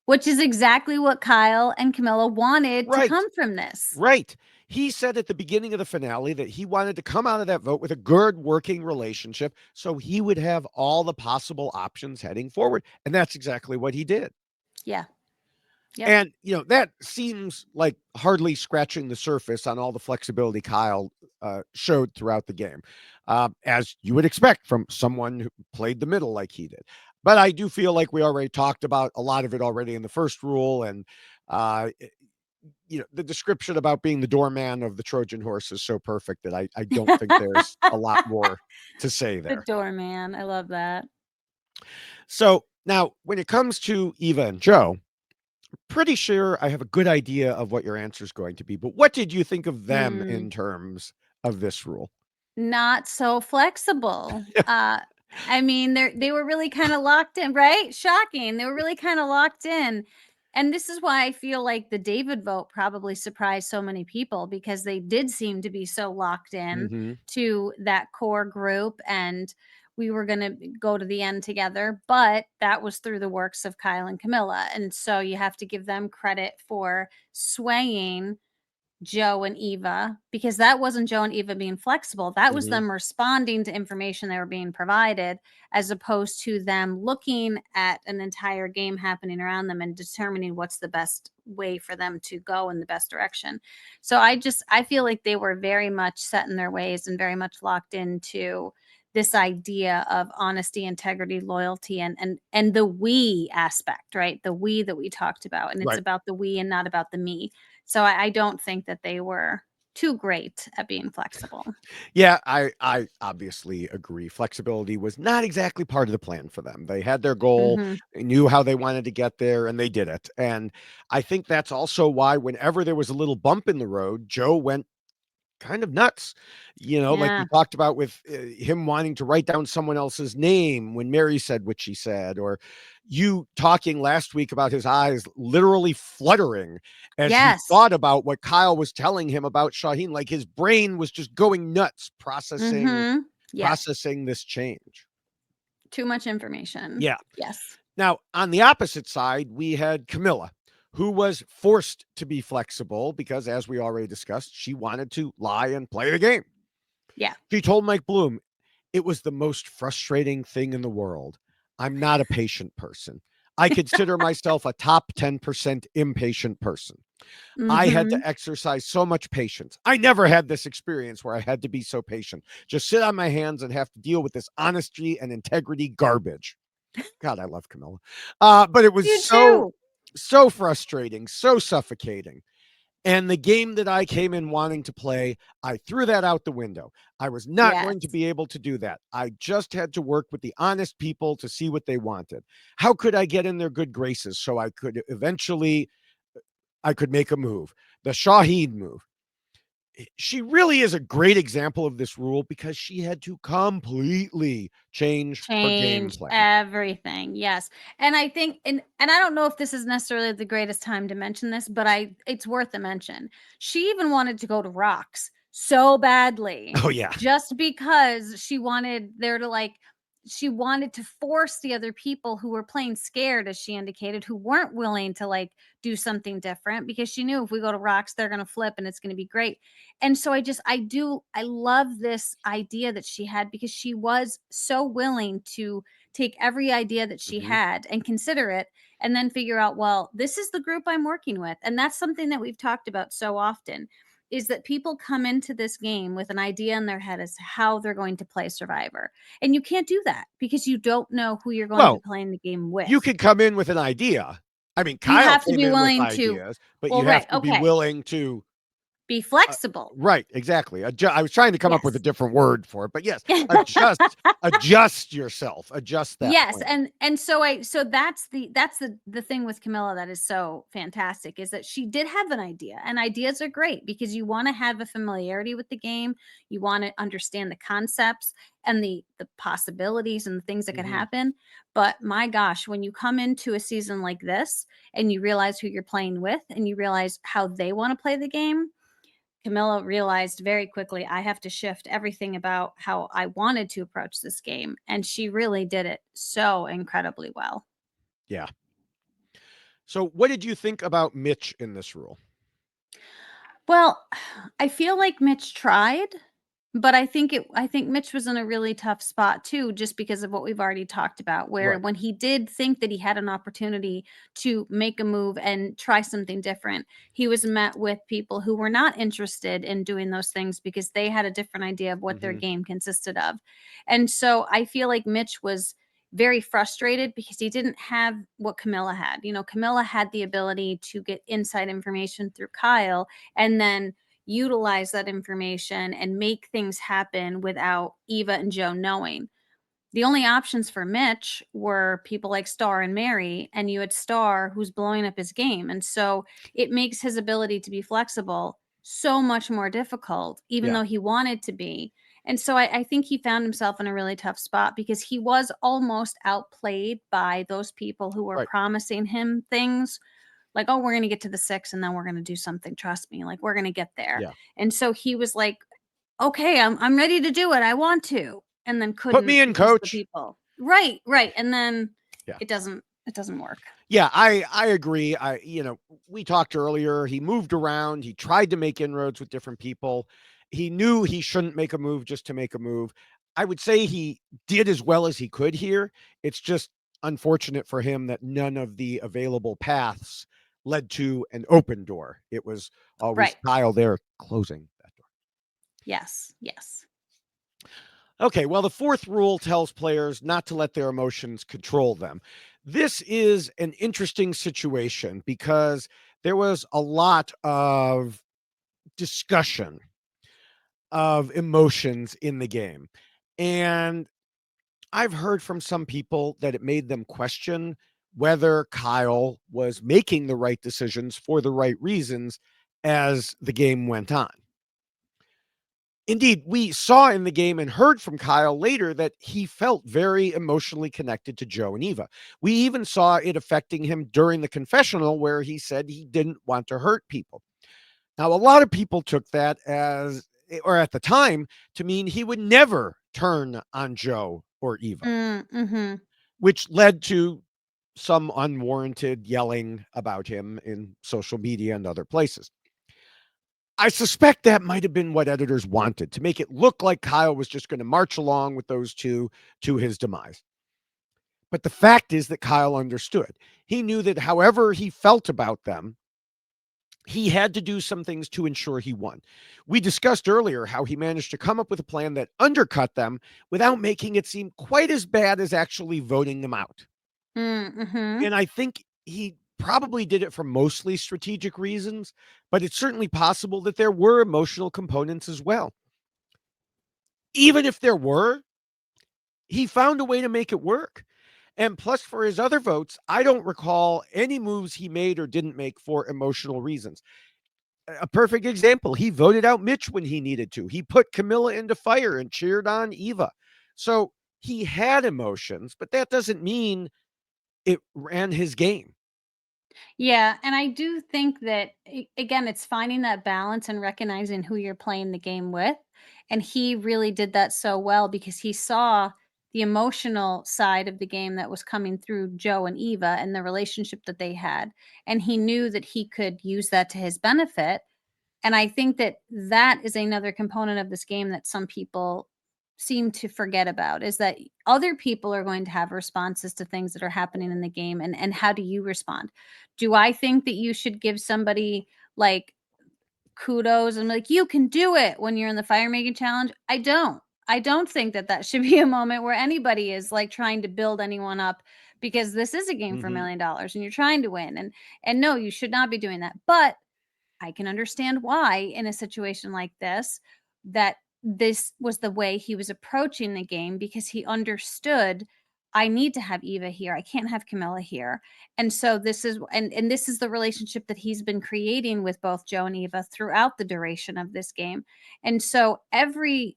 Which is exactly what Kyle and Camilla wanted to Right, come from this. right. He said at the beginning of the finale that he wanted to come out of that vote with a good working relationship so he would have all the possible options heading forward. And that's exactly what he did. Yeah. Yep. And, that seems like hardly scratching the surface on all the flexibility Kyle showed throughout the game, as you would expect from someone who played the middle like he did. But I do feel like we already talked about a lot of it already in the first rule. And, the description about being the doorman of the Trojan horse is so perfect that I don't think there's a lot more to say The there. doorman. I love that. So now, when it comes to Eva and Joe, pretty sure I have a good idea of what your answer is going to be, but what did you think of them Hmm. in terms of this rule? Not so flexible. I mean, they were really kind of locked in, right? Shocking. They were really kind of locked in. And this is why I feel like the David vote probably surprised so many people, because they did seem to be so locked in Mhm. to that core group, and we were going to go to the end together. But that was through the works of Kyle and Camilla. And so you have to give them credit for swaying Joe and Eva, because that wasn't Joe and Eva being flexible. That was Mhm. them responding to information they were being provided, as opposed to them looking at an entire game happening around them and determining what's the best way for them to go in the best direction. So I feel like they were very much set in their ways and very much locked into this idea of honesty, integrity, loyalty, and the we aspect, right? The we that we talked about. And it's Right. about the we and not about the me. So I don't think that they were too great at being flexible. Yeah, I obviously agree. Flexibility was not exactly part of the plan for them. They had their goal, Mhm. they knew how they wanted to get there, and they did it. And I think that's also why whenever there was a little bump in the road, Joe went kind of nuts, like we Yeah. talked about with him wanting to write down someone else's name when Mary said what she said, or you talking last week about his eyes literally fluttering as he Yes. thought about what Kyle was telling him about Shaheen. Like his brain was just going nuts processing Mhm. Yes. processing this change. Too much information. Yeah. Yes. Now, on the opposite side, we had Camilla, who was forced to be flexible because, as we already discussed, she wanted to lie and play the game. Yeah. She told Mike Bloom, "It was the most frustrating thing in the world. I'm not a patient person. I consider myself a top 10% impatient person. I had Mhm. to exercise so much patience. I never had this experience where I had to be so patient. Just sit on my hands and have to deal with this honesty and integrity garbage." God, I love Camilla. But it was You so, too. so frustrating, so suffocating. And the game that I came in wanting to play, I threw that out the window. I was not Yes. going to be able to do that. I just had to work with the honest people to see what they wanted. How could I get in their good graces so I could eventually I could make a move? The Shaheen move. She really is a great example of this rule because she had to completely change her game Change plan. everything. Yes. And I think, and I don't know if this is necessarily the greatest time to mention this, but it's worth a mention. She even wanted to go to rocks so badly, Oh yeah. just because she wanted there to, like, she wanted to force the other people who were playing scared, as she indicated, who weren't willing to like do something different, because she knew if we go to rocks, they're going to flip and it's going to be great. And so I love this idea that she had, because she was so willing to take every idea that she Hmm. had and consider it, and then figure out, well, this is the group I'm working with. And that's something that we've talked about so often, is that people come into this game with an idea in their head as to how they're going to play Survivor. And you can't do that because you don't know who you're going to be Well, playing the game you with. could come in with an idea. I mean, You Kyle have to came be in with willing to, ideas, but well, you have right, to be okay, willing to. be Uh, flexible. right, exactly. I was trying to come up with a Yes. different word for it, but yes, adjust yourself, adjust that Yes, plan. and so that's the thing with Camilla that is so fantastic, is that she did have an idea, and ideas are great because you want to have a familiarity with the game, you want to understand the concepts and the possibilities and the things that could Hmm. happen. But my gosh, when you come into a season like this and you realize who you're playing with and you realize how they want to play the game, Camilla realized very quickly, I have to shift everything about how I wanted to approach this game. And she really did it so incredibly well. Yeah. So, what did you think about Mitch in this rule? Well, I feel like Mitch tried, but I think Mitch was in a really tough spot too, just because of what we've already talked about, where Right. when he did think that he had an opportunity to make a move and try something different, he was met with people who were not interested in doing those things because they had a different idea of what their Hmm. game consisted of. And so I feel like Mitch was very frustrated because he didn't have what Camilla had. Camilla had the ability to get inside information through Kyle and then utilize that information and make things happen without Eva and Joe knowing. The only options for Mitch were people like Star and Mary, and you had Star who's blowing up his game. And so it makes his ability to be flexible so much more difficult, even Yeah. though he wanted to be. And so I think he found himself in a really tough spot because he was almost outplayed by those people who were Right. promising him things like, "Oh, we're gonna get to the 6 and then we're gonna do something, trust me, like, we're gonna get there." Yeah. And so he was like, "Okay, I'm ready to do it, I want to," and then Put couldn't me in, because the coach. people. Right, right, and then Yeah. it doesn't work. Yeah, I agree. We talked earlier. He moved around. He tried to make inroads with different people. He knew he shouldn't make a move just to make a move. I would say he did as well as he could here. It's just unfortunate for him that none of the available paths led to an open door. It was always Right. Kyle there closing that door. Yes, yes. Okay, well, the fourth rule tells players not to let their emotions control them. This is an interesting situation because there was a lot of discussion of emotions in the game. And I've heard from some people that it made them question whether Kyle was making the right decisions for the right reasons as the game went on. Indeed, we saw in the game and heard from Kyle later that he felt very emotionally connected to Joe and Eva. We even saw it affecting him during the confessional where he said he didn't want to hurt people. Now, a lot of people took that as, or at the time, to mean he would never turn on Joe or Eva, Mhm. which led to some unwarranted yelling about him in social media and other places. I suspect that might have been what editors wanted to make it look like Kyle was just going to march along with those two to his demise. But the fact is that Kyle understood. He knew that however he felt about them, he had to do some things to ensure he won. We discussed earlier how he managed to come up with a plan that undercut them without making it seem quite as bad as actually voting them out. Mhm. And I think he probably did it for mostly strategic reasons, but it's certainly possible that there were emotional components as well. Even if there were, he found a way to make it work. And plus, for his other votes, I don't recall any moves he made or didn't make for emotional reasons. A perfect example, he voted out Mitch when he needed to. He put Kamilla into fire and cheered on Eva. So he had emotions, but that doesn't mean it ran his game. Yeah, and I do think that again, it's finding that balance and recognizing who you're playing the game with. And he really did that so well because he saw the emotional side of the game that was coming through Joe and Eva and the relationship that they had. And he knew that he could use that to his benefit. And I think that that is another component of this game that some people seem to forget about, is that other people are going to have responses to things that are happening in the game. And how do you respond? Do I think that you should give somebody like kudos and like, you can do it when you're in the fire making challenge? I don't think that that should be a moment where anybody is like trying to build anyone up, because this is a game for $1 million and you're trying to win. And no, you should not be doing that. But I can understand why in a situation like this, that this was the way he was approaching the game, because he understood, I need to have Eva here. I can't have Camilla here. And so this is and this is the relationship that he's been creating with both Joe and Eva throughout the duration of this game. And so every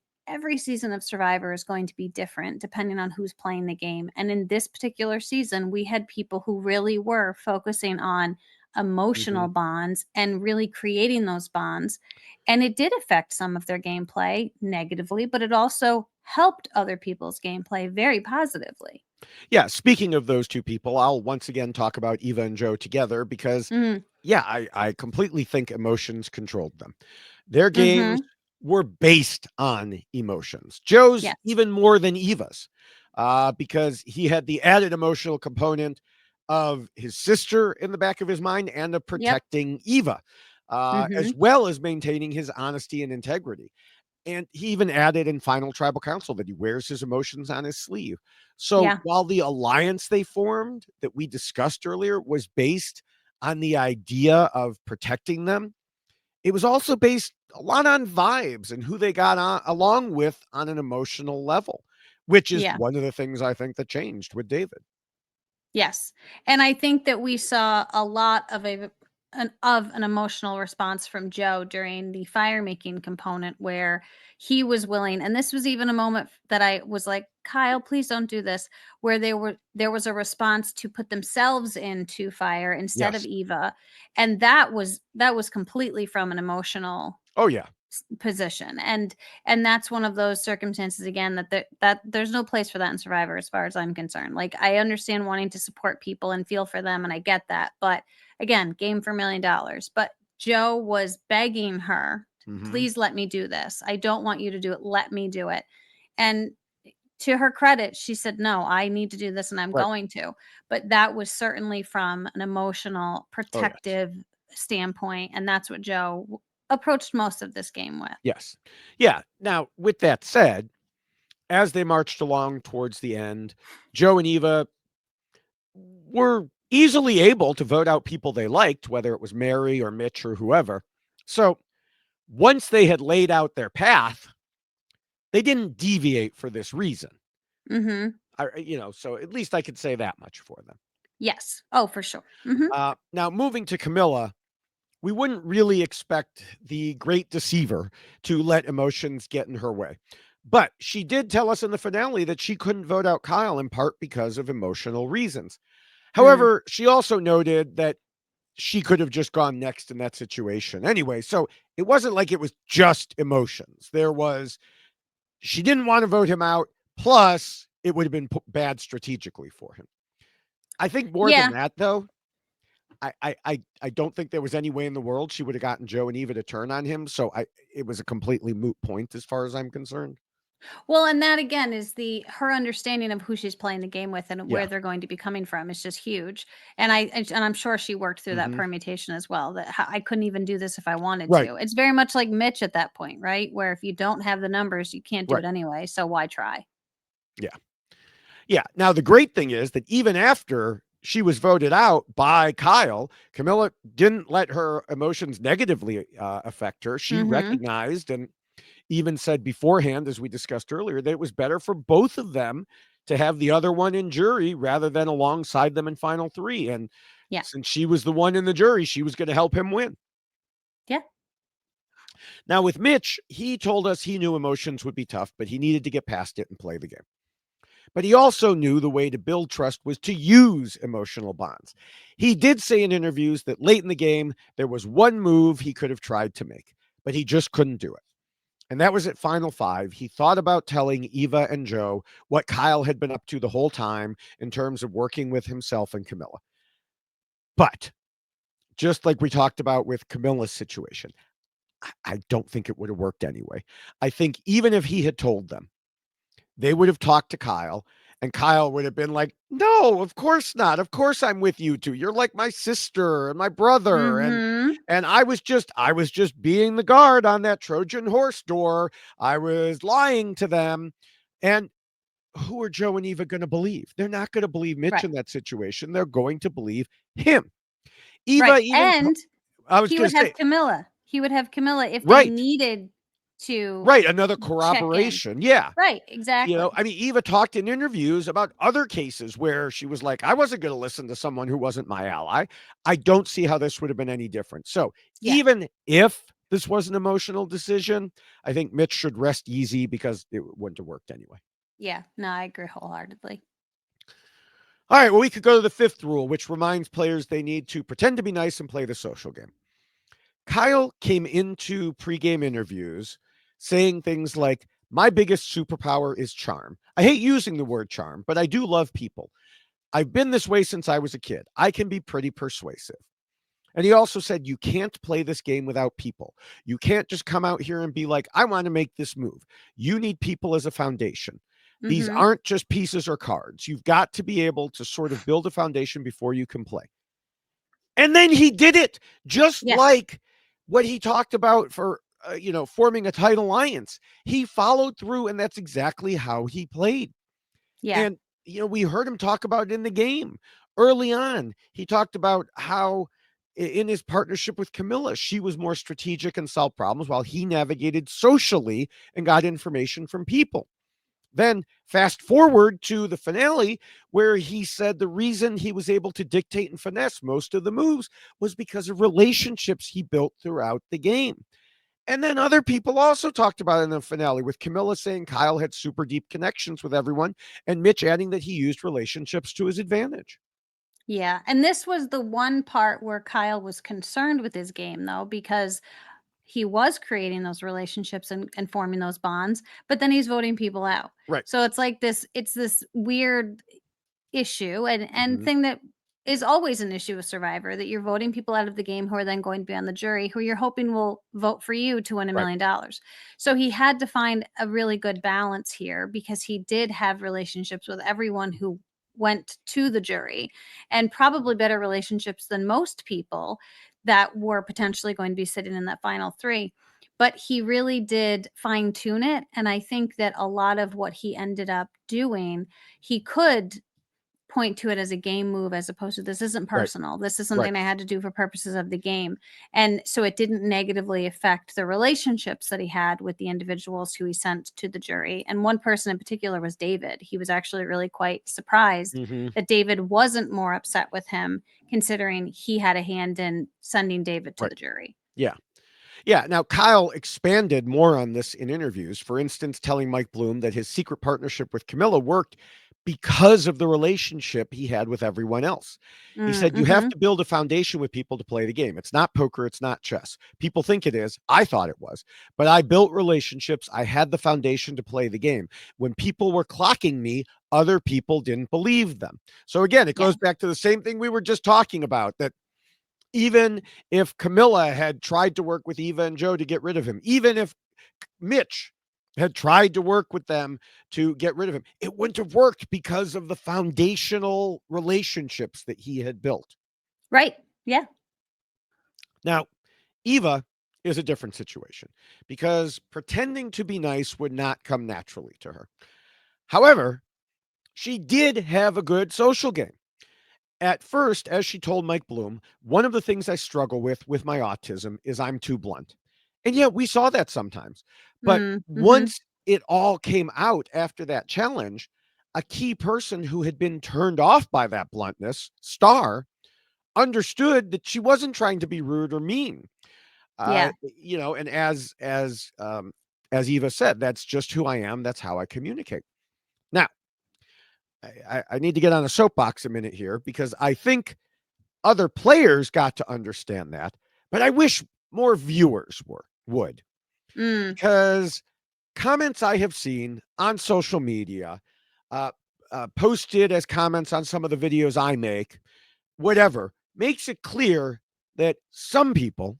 season of Survivor is going to be different depending on who's playing the game. And in this particular season, we had people who really were focusing on emotional bonds and really creating those bonds. And it did affect some of their gameplay negatively, but it also helped other people's gameplay very positively. Yeah, speaking of those two people, I'll once again talk about Eva and Joe together because, Mhm. yeah, I completely think emotions controlled them. Their games Mhm. were based on emotions. Joe's Yes. even more than Eva's, because he had the added emotional component of his sister in the back of his mind and of Yep. protecting Eva, as Mhm. well as maintaining his honesty and integrity. And he even added in Final Tribal Council that he wears his emotions on his sleeve. So Yeah. while the alliance they formed that we discussed earlier was based on the idea of protecting them, it was also based a lot on vibes and who they got on, along with on an emotional level, which is Yeah. one of the things I think that changed with David. Yes. And I think that we saw a lot of an emotional response from Joe during the fire making component, where he was willing, and this was even a moment that I was like, Kyle, please don't do this, where there was a response to put themselves into fire instead of Yes. Eva. And that was completely from an emotional Oh, yeah. position. And that's one of those circumstances again that there's no place for that in Survivor as far as I'm concerned. Like, I understand wanting to support people and feel for them, and I get that, but again, game for $1 million. But Joe was begging her, Hmm. please let me do this. I don't want you to do it, let me do it. And to her credit, she said, no, I need to do this and I'm Right. going to. But that was certainly from an emotional Oh, yes. protective standpoint, and that's what Joe approached most of this game with. Yes. Yeah. Now, with that said, as they marched along towards the end, Joe and Eva were easily able to vote out people they liked, whether it was Mary or Mitch or whoever. So once they had laid out their path, they didn't deviate for this reason. Mhm. So at least I could say that much for them. Yes. Oh, for sure. Mhm. Now, moving to Camilla, we wouldn't really expect the great deceiver to let emotions get in her way. But she did tell us in the finale that she couldn't vote out Kyle in part because of emotional reasons. Mm. However, she also noted that she could have just gone next in that situation anyway. So it wasn't like it was just emotions. She didn't want to vote him out. Plus, it would have been bad strategically for him. I think more than Yeah. that, though, I don't think there was any way in the world she would have gotten Joe and Eva to turn on him. So it was a completely moot point as far as I'm concerned. Well, and that again is the her understanding of who she's playing the game with and where Yeah. they're going to be coming from is just huge. And I'm sure she worked through that Hmm. permutation as well. That I couldn't even do this if I wanted Right. to. It's very much like Mitch at that point, right? Where if you don't have the numbers, you can't do Right. it anyway. So why try? Yeah. Yeah. Now, the great thing is that even after she was voted out by Kyle, Camilla didn't let her emotions negatively affect her. She Mhm. recognized and even said beforehand, as we discussed earlier, that it was better for both of them to have the other one in jury rather than alongside them in final three. And Yeah. since she was the one in the jury, she was going to help him win. Yeah. Now, with Mitch, he told us he knew emotions would be tough, but he needed to get past it and play the game. But he also knew the way to build trust was to use emotional bonds. He did say in interviews that late in the game, there was one move he could have tried to make, but he just couldn't do it. And that was at Final Five. He thought about telling Eva and Joe what Kyle had been up to the whole time in terms of working with himself and Kamilla. But just like we talked about with Camilla's situation, I don't think it would have worked anyway. I think even if he had told them, they would have talked to Kyle, and Kyle would have been like, "No, of course not. Of course I'm with you two. You're like my sister and my brother." Mhm. And I was just being the guard on that Trojan horse door. I was lying to them. And who are Joe and Eva going to believe? They're not going to believe Mitch Right. in that situation. They're going to believe him. Eva Right. even And I was he going would to have say, Camilla. He would have Camilla if they right. needed to Right, another check in. corroboration. Yeah. Right, exactly. I mean, Eva talked in interviews about other cases where she was like, I wasn't going to listen to someone who wasn't my ally. I don't see how this would have been any different. So, Yeah. even if this was an emotional decision, I think Mitch should rest easy because it wouldn't have worked anyway. Yeah. No, I agree wholeheartedly. All right, well, we could go to the fifth rule, which reminds players they need to pretend to be nice and play the social game. Kyle came into pregame interviews saying things like, my biggest superpower is charm. I hate using the word charm, but I do love people. I've been this way since I was a kid. I can be pretty persuasive. And he also said, you can't play this game without people. You can't just come out here and be like, I want to make this move. You need people as a foundation. These Mhm. aren't just pieces or cards. You've got to be able to sort of build a foundation before you can play. And then he did it, just Yeah. like what he talked about for forming a tight alliance. He followed through, and that's exactly how he played. Yeah. And we heard him talk about it in the game early on. He talked about how in his partnership with Kamilla, she was more strategic and solved problems while he navigated socially and got information from people. Then fast forward to the finale, where he said the reason he was able to dictate and finesse most of the moves was because of relationships he built throughout the game. And then other people also talked about it in the finale, with Camilla saying Kyle had super deep connections with everyone, and Mitch adding that he used relationships to his advantage. Yeah. And this was the one part where Kyle was concerned with his game, though, because he was creating those relationships and forming those bonds, but then he's voting people out. Right. So it's like it's this weird issue and Mhm. thing that is always an issue with Survivor, that you're voting people out of the game who are then going to be on the jury, who you're hoping will vote for you to win $1 Right. million. So he had to find a really good balance here, because he did have relationships with everyone who went to the jury, and probably better relationships than most people that were potentially going to be sitting in that final three. But he really did fine tune it. And I think that a lot of what he ended up doing, he could point to it as a game move, as opposed to, this isn't Right. personal. This is Right. something I had to do for purposes of the game. And so it didn't negatively affect the relationships that he had with the individuals who he sent to the jury. And one person in particular was David. He was actually really quite surprised Mhm. that David wasn't more upset with him, considering he had a hand in sending David to Right. the jury. Yeah. Yeah. Now, Kyle expanded more on this in interviews, for instance, telling Mike Bloom that his secret partnership with Camilla worked because of the relationship he had with everyone else. He said, you have Mm-hmm. to build a foundation with people to play the game. It's not poker, it's not chess. People think it is. I thought it was, but I built relationships. I had the foundation to play the game. When people were clocking me, other people didn't believe them. So, again, it Yeah. goes back to the same thing we were just talking about, that even if Kamilla had tried to work with Eva and Joe to get rid of him, even if Mitch had tried to work with them to get rid of him, it wouldn't have worked because of the foundational relationships that he had built. Right. Yeah. Now, Eva is a different situation because pretending to be nice would not come naturally to her. However, she did have a good social game. At first, as she told Mike Bloom, one of the things I struggle with my autism is I'm too blunt. And yeah, we saw that sometimes. But Mm-hmm. once it all came out after that challenge, a key person who had been turned off by that bluntness, Star, understood that she wasn't trying to be rude or mean. Yeah. And as Eva said, that's just who I am. That's how I communicate. Now, I need to get on a soapbox a minute here, because I think other players got to understand that, but I wish more viewers would. Mm. because comments I have seen on social media, uh, posted as comments on some of the videos I make, whatever, makes it clear that some people,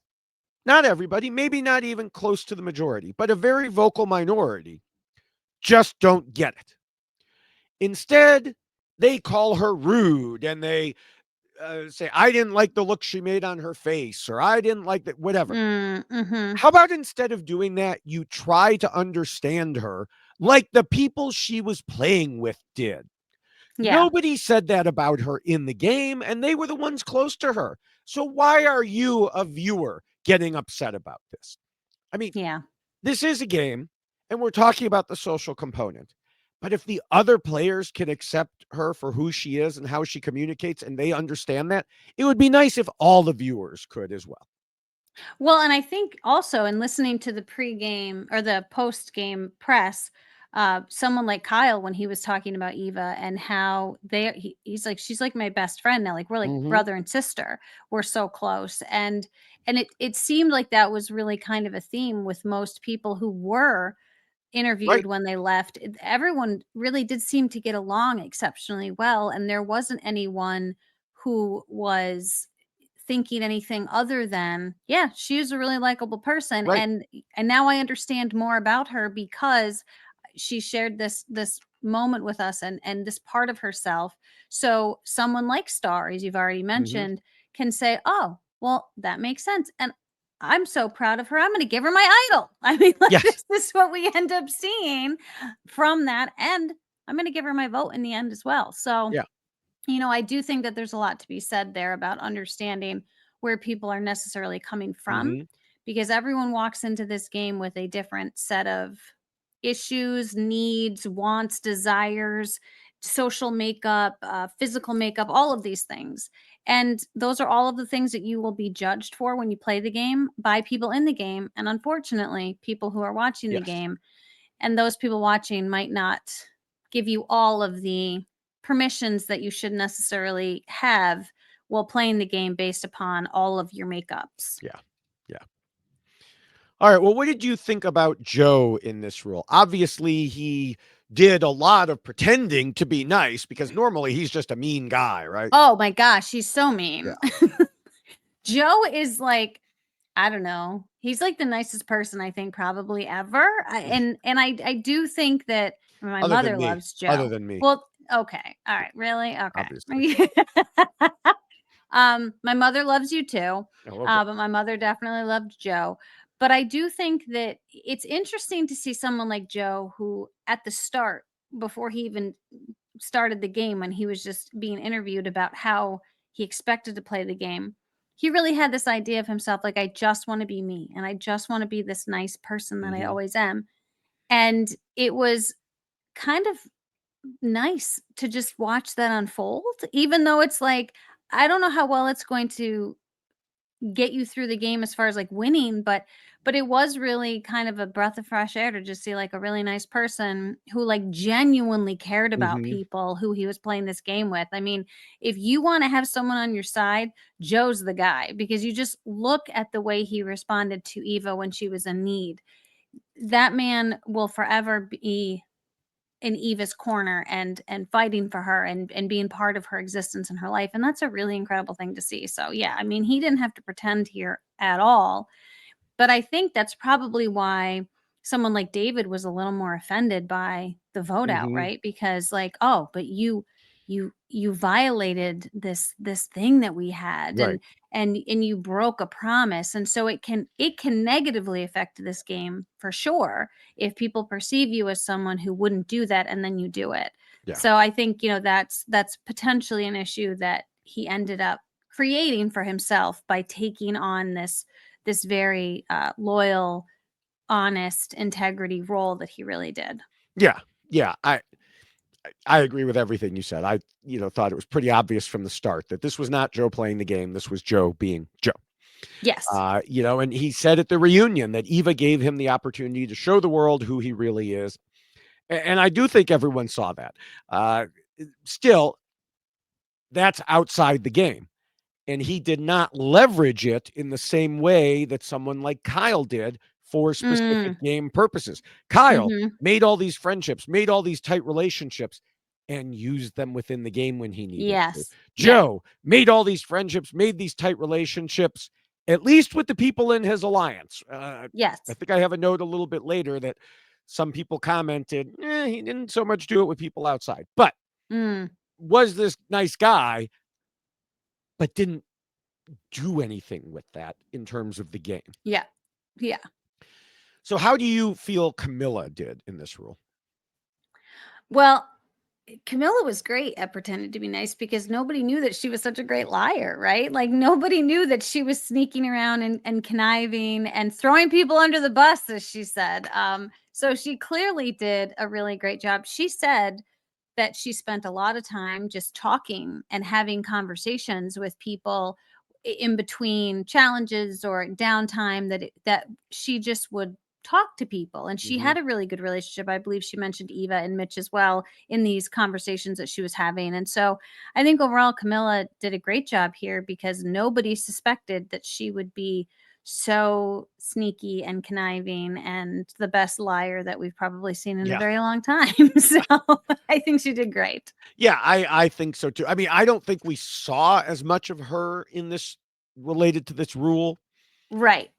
not everybody, maybe not even close to the majority, but a very vocal minority, just don't get it. Instead, they call her rude and they say, I didn't like the look she made on her face, or I didn't like that, whatever. Mhm. How about instead of doing that, you try to understand her like the people she was playing with did? Yeah. Nobody said that about her in the game, and they were the ones close to her. So why are you, a viewer, getting upset about this? I mean, Yeah. this is a game, and we're talking about the social component. But if the other players can accept her for who she is and how she communicates, and they understand that, it would be nice if all the viewers could as well. Well, and I think also in listening to the pregame or the post-game press, someone like Kyle, when he was talking about Eva and how he's like, she's like my best friend now. Like we're like Mhm. brother and sister. We're so close. And it seemed like that was really kind of a theme with most people who were Right. interviewed when they left. Everyone really did seem to get along exceptionally well. And there wasn't anyone who was thinking anything other than, yeah, she's a really likable person. Right. And now I understand more about her because she shared this moment with us and this part of herself. So someone like Star, as you've already Mhm. mentioned, can say, oh, well, that makes sense. And I'm so proud of her. I'm going to give her my idol. I mean, like Yes. this is what we end up seeing from that. And I'm going to give her my vote in the end as well. So, Yeah. I do think that there's a lot to be said there about understanding where people are necessarily coming from Mhm. because everyone walks into this game with a different set of issues, needs, wants, desires, social makeup, physical makeup, all of these things. And those are all of the things that you will be judged for when you play the game by people in the game. And unfortunately, people who are watching the Yes. game and those people watching might not give you all of the permissions that you should necessarily have while playing the game based upon all of your makeups. Yeah. Yeah. All right. Well, what did you think about Joe in this role? Obviously, he did a lot of pretending to be nice because normally he's just a mean guy, right? Oh my gosh, he's so Yeah. mean. Joe is like, I don't know. He's like the nicest person I think probably ever. And I do think that my Other than mother me. loves Other Joe. than me, Well, okay. All right. Really? obviously. Okay. My mother loves you too. Oh, okay. But my mother definitely loved Joe. But I do think that it's interesting to see someone like Joe who at the start, before he even started the game, when he was just being interviewed about how he expected to play the game, he really had this idea of himself like, I just want to be me and I just want to be this nice person that I Mhm. always am. And it was kind of nice to just watch that unfold, even though it's like, I don't know how well it's going to get you through the game as far as like winning, but it was really kind of a breath of fresh air to just see like a really nice person who like genuinely cared about Mhm. people who he was playing this game with. I mean, if you want to have someone on your side, Joe's the guy because you just look at the way he responded to Eva when she was in need. That man will forever be in Eva's corner and fighting for her and being part of her existence in her life. And that's a really incredible thing to see. So yeah, I mean, he didn't have to pretend here at all. But I think that's probably why someone like David was a little more offended by the vote out, Mhm. right? Because like, oh, but you violated this thing that we had Right. and you broke a promise. And so it can negatively affect this game for sure if people perceive you as someone who wouldn't do that and then you do it. Yeah. So I think, that's potentially an issue that he ended up creating for himself by taking on this very loyal, honest, integrity role that he really did. Yeah. Yeah. I agree with everything you said. I, thought it was pretty obvious from the start that this was not Joe playing the game. This was Joe being Joe. Yes. And he said at the reunion that Eva gave him the opportunity to show the world who he really is. And I do think everyone saw that. Uh, Still, that's outside the game. And he did not leverage it in the same way that someone like Kyle did for specific Mm, game purposes. Kyle mhm. made all these friendships, made all these tight relationships, and used them within the game when he needed to. Yes. Yeah. Joe made all these friendships, made these tight relationships, at least with the people in his alliance. I Yes. think I have a note a little bit later that some people commented, he didn't so much do it with people outside, but Mm, was this nice guy, but didn't do anything with that in terms of the game. yeah. Yeah. So, how do you feel Camilla did in this rule? Well, Camilla was great at pretending to be nice because nobody knew that she was such a great liar, right? Like nobody knew that she was sneaking around and conniving and throwing people under the bus, as she said. So she clearly did a really great job. She said that she spent a lot of time just talking and having conversations with people in between challenges or downtime that she just would talk to people, and she Mm-hmm. had a really good relationship. I believe she mentioned Eva and Mitch as well in these conversations that she was having. And so I think overall Camilla did a great job here because nobody suspected that she would be so sneaky and conniving and the best liar that we've probably seen in a Yeah. very long time. So I think she did great. Yeah, I think so too. I mean, I don't think we saw as much of her in this related to this rule. Right.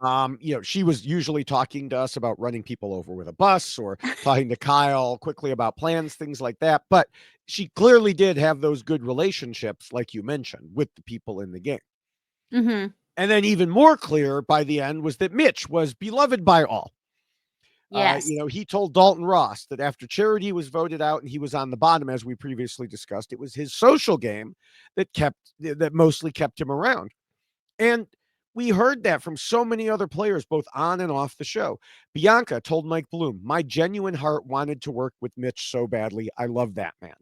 She was usually talking to us about running people over with a bus or talking to Kyle quickly about plans, things like that. But she clearly did have those good relationships, like you mentioned, with the people in the game. Mhm. And then even more clear by the end was that Mitch was beloved by all. Yes. He told Dalton Ross that after Charity was voted out and he was on the bottom, as we previously discussed, it was his social game that mostly kept him around. And we heard that from so many other players, both on and off the show. Bianca told Mike Bloom, "My genuine heart wanted to work with Mitch so badly. I love that man."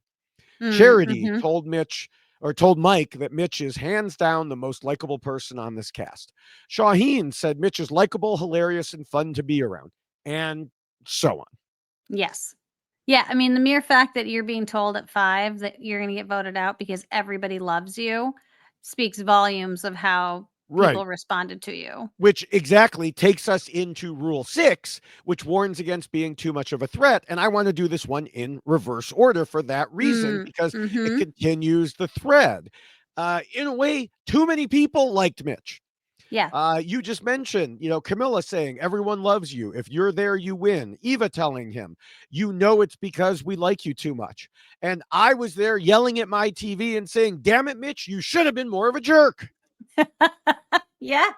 Charity Mhm. told Mike that Mitch is hands down the most likable person on this cast. Shaheen said Mitch is likable, hilarious, and fun to be around, and so on. Yes. Yeah, I mean, the mere fact that you're being told at 5 that you're gonna get voted out because everybody loves you speaks volumes of how Right. people responded to you. Which exactly takes us into Rule 6, which warns against being too much of a threat. And I want to do this one in reverse order for that reason, because it Mhm. continues the thread. In a way, too many people liked Mitch. Yeah. You just mentioned, Camilla saying, "Everyone loves you. If you're there, you win." Eva telling him, "It's because we like you too much." And I was there yelling at my TV and saying, "Damn it, Mitch, you should have been more of a jerk." Yeah.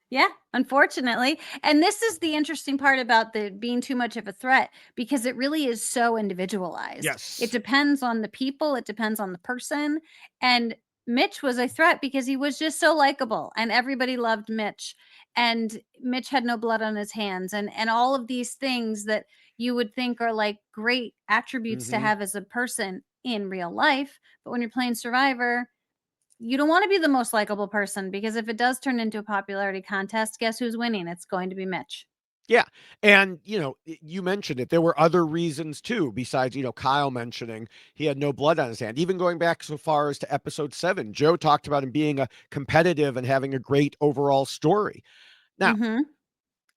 Yeah, unfortunately. And this is the interesting part about the being too much of a threat because it really is so individualized. It Yes. depends on the people, it depends on the person. And Mitch was a threat because he was just so likable and everybody loved Mitch. And Mitch had no blood on his hands and all of these things that you would think are like great attributes to Hmm. have as a person in real life, but when you're playing Survivor, you don't want to be the most likable person because if it does turn into a popularity contest, guess who's winning? It's going to be Mitch. Yeah. And, you mentioned it. There were other reasons too, besides, Kyle mentioning he had no blood on his hand. Even going back so far as to episode 7, Joe talked about him being a competitive and having a great overall story. Now, Mhm.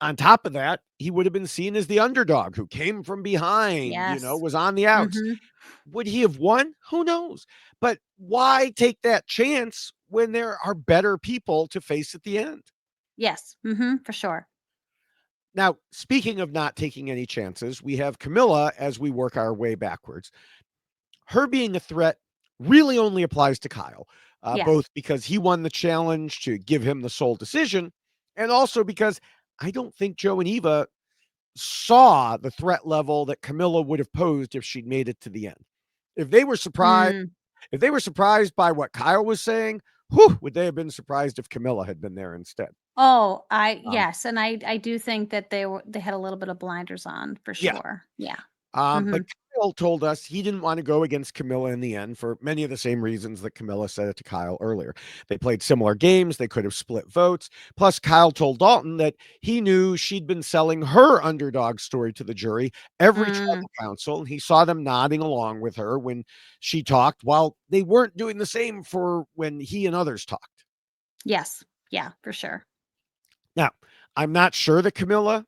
on top of that, he would have been seen as the underdog who came from behind, Yes. was on the outs. Mhm. Would he have won? Who knows? But why take that chance when there are better people to face at the end? Yes. Mhm. For sure. Now, speaking of not taking any chances, we have Camilla as we work our way backwards. Her being a threat really only applies to Kyle, Yeah. both because he won the challenge to give him the sole decision, and also because I don't think Joe and Eva saw the threat level that Camilla would have posed if she'd made it to the end. If they were surprised, Mm. if they were surprised by what Kyle was saying, whew, would they have been surprised if Camilla had been there instead? Oh, I Um, yes, and I do think that they had a little bit of blinders on for yeah, sure. Yeah. But Mhm. Kyle told us he didn't want to go against Camilla in the end for many of the same reasons that Camilla said it to Kyle earlier. They played similar games, they could have split votes. Plus, Kyle told Dalton that he knew she'd been selling her underdog story to the jury every Mm. tribal council, and he saw them nodding along with her when she talked, while they weren't doing the same for when he and others talked. Yes. Yeah, for sure. Now, I'm not sure that Camilla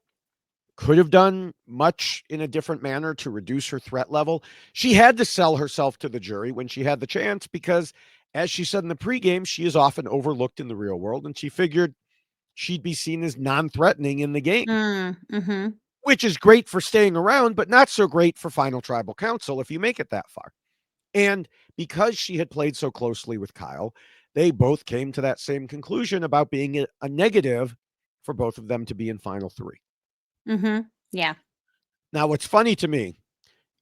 could have done much in a different manner to reduce her threat level. She had to sell herself to the jury when she had the chance because, as she said in the pregame, she is often overlooked in the real world, and she figured she'd be seen as non-threatening in the game, Mm-hmm. which is great for staying around, but not so great for Final Tribal Council if you make it that far. And because she had played so closely with Kyle, they both came to that same conclusion about being a negative for both of them to be in Final Three. Mm-hmm. Yeah. Now, what's funny to me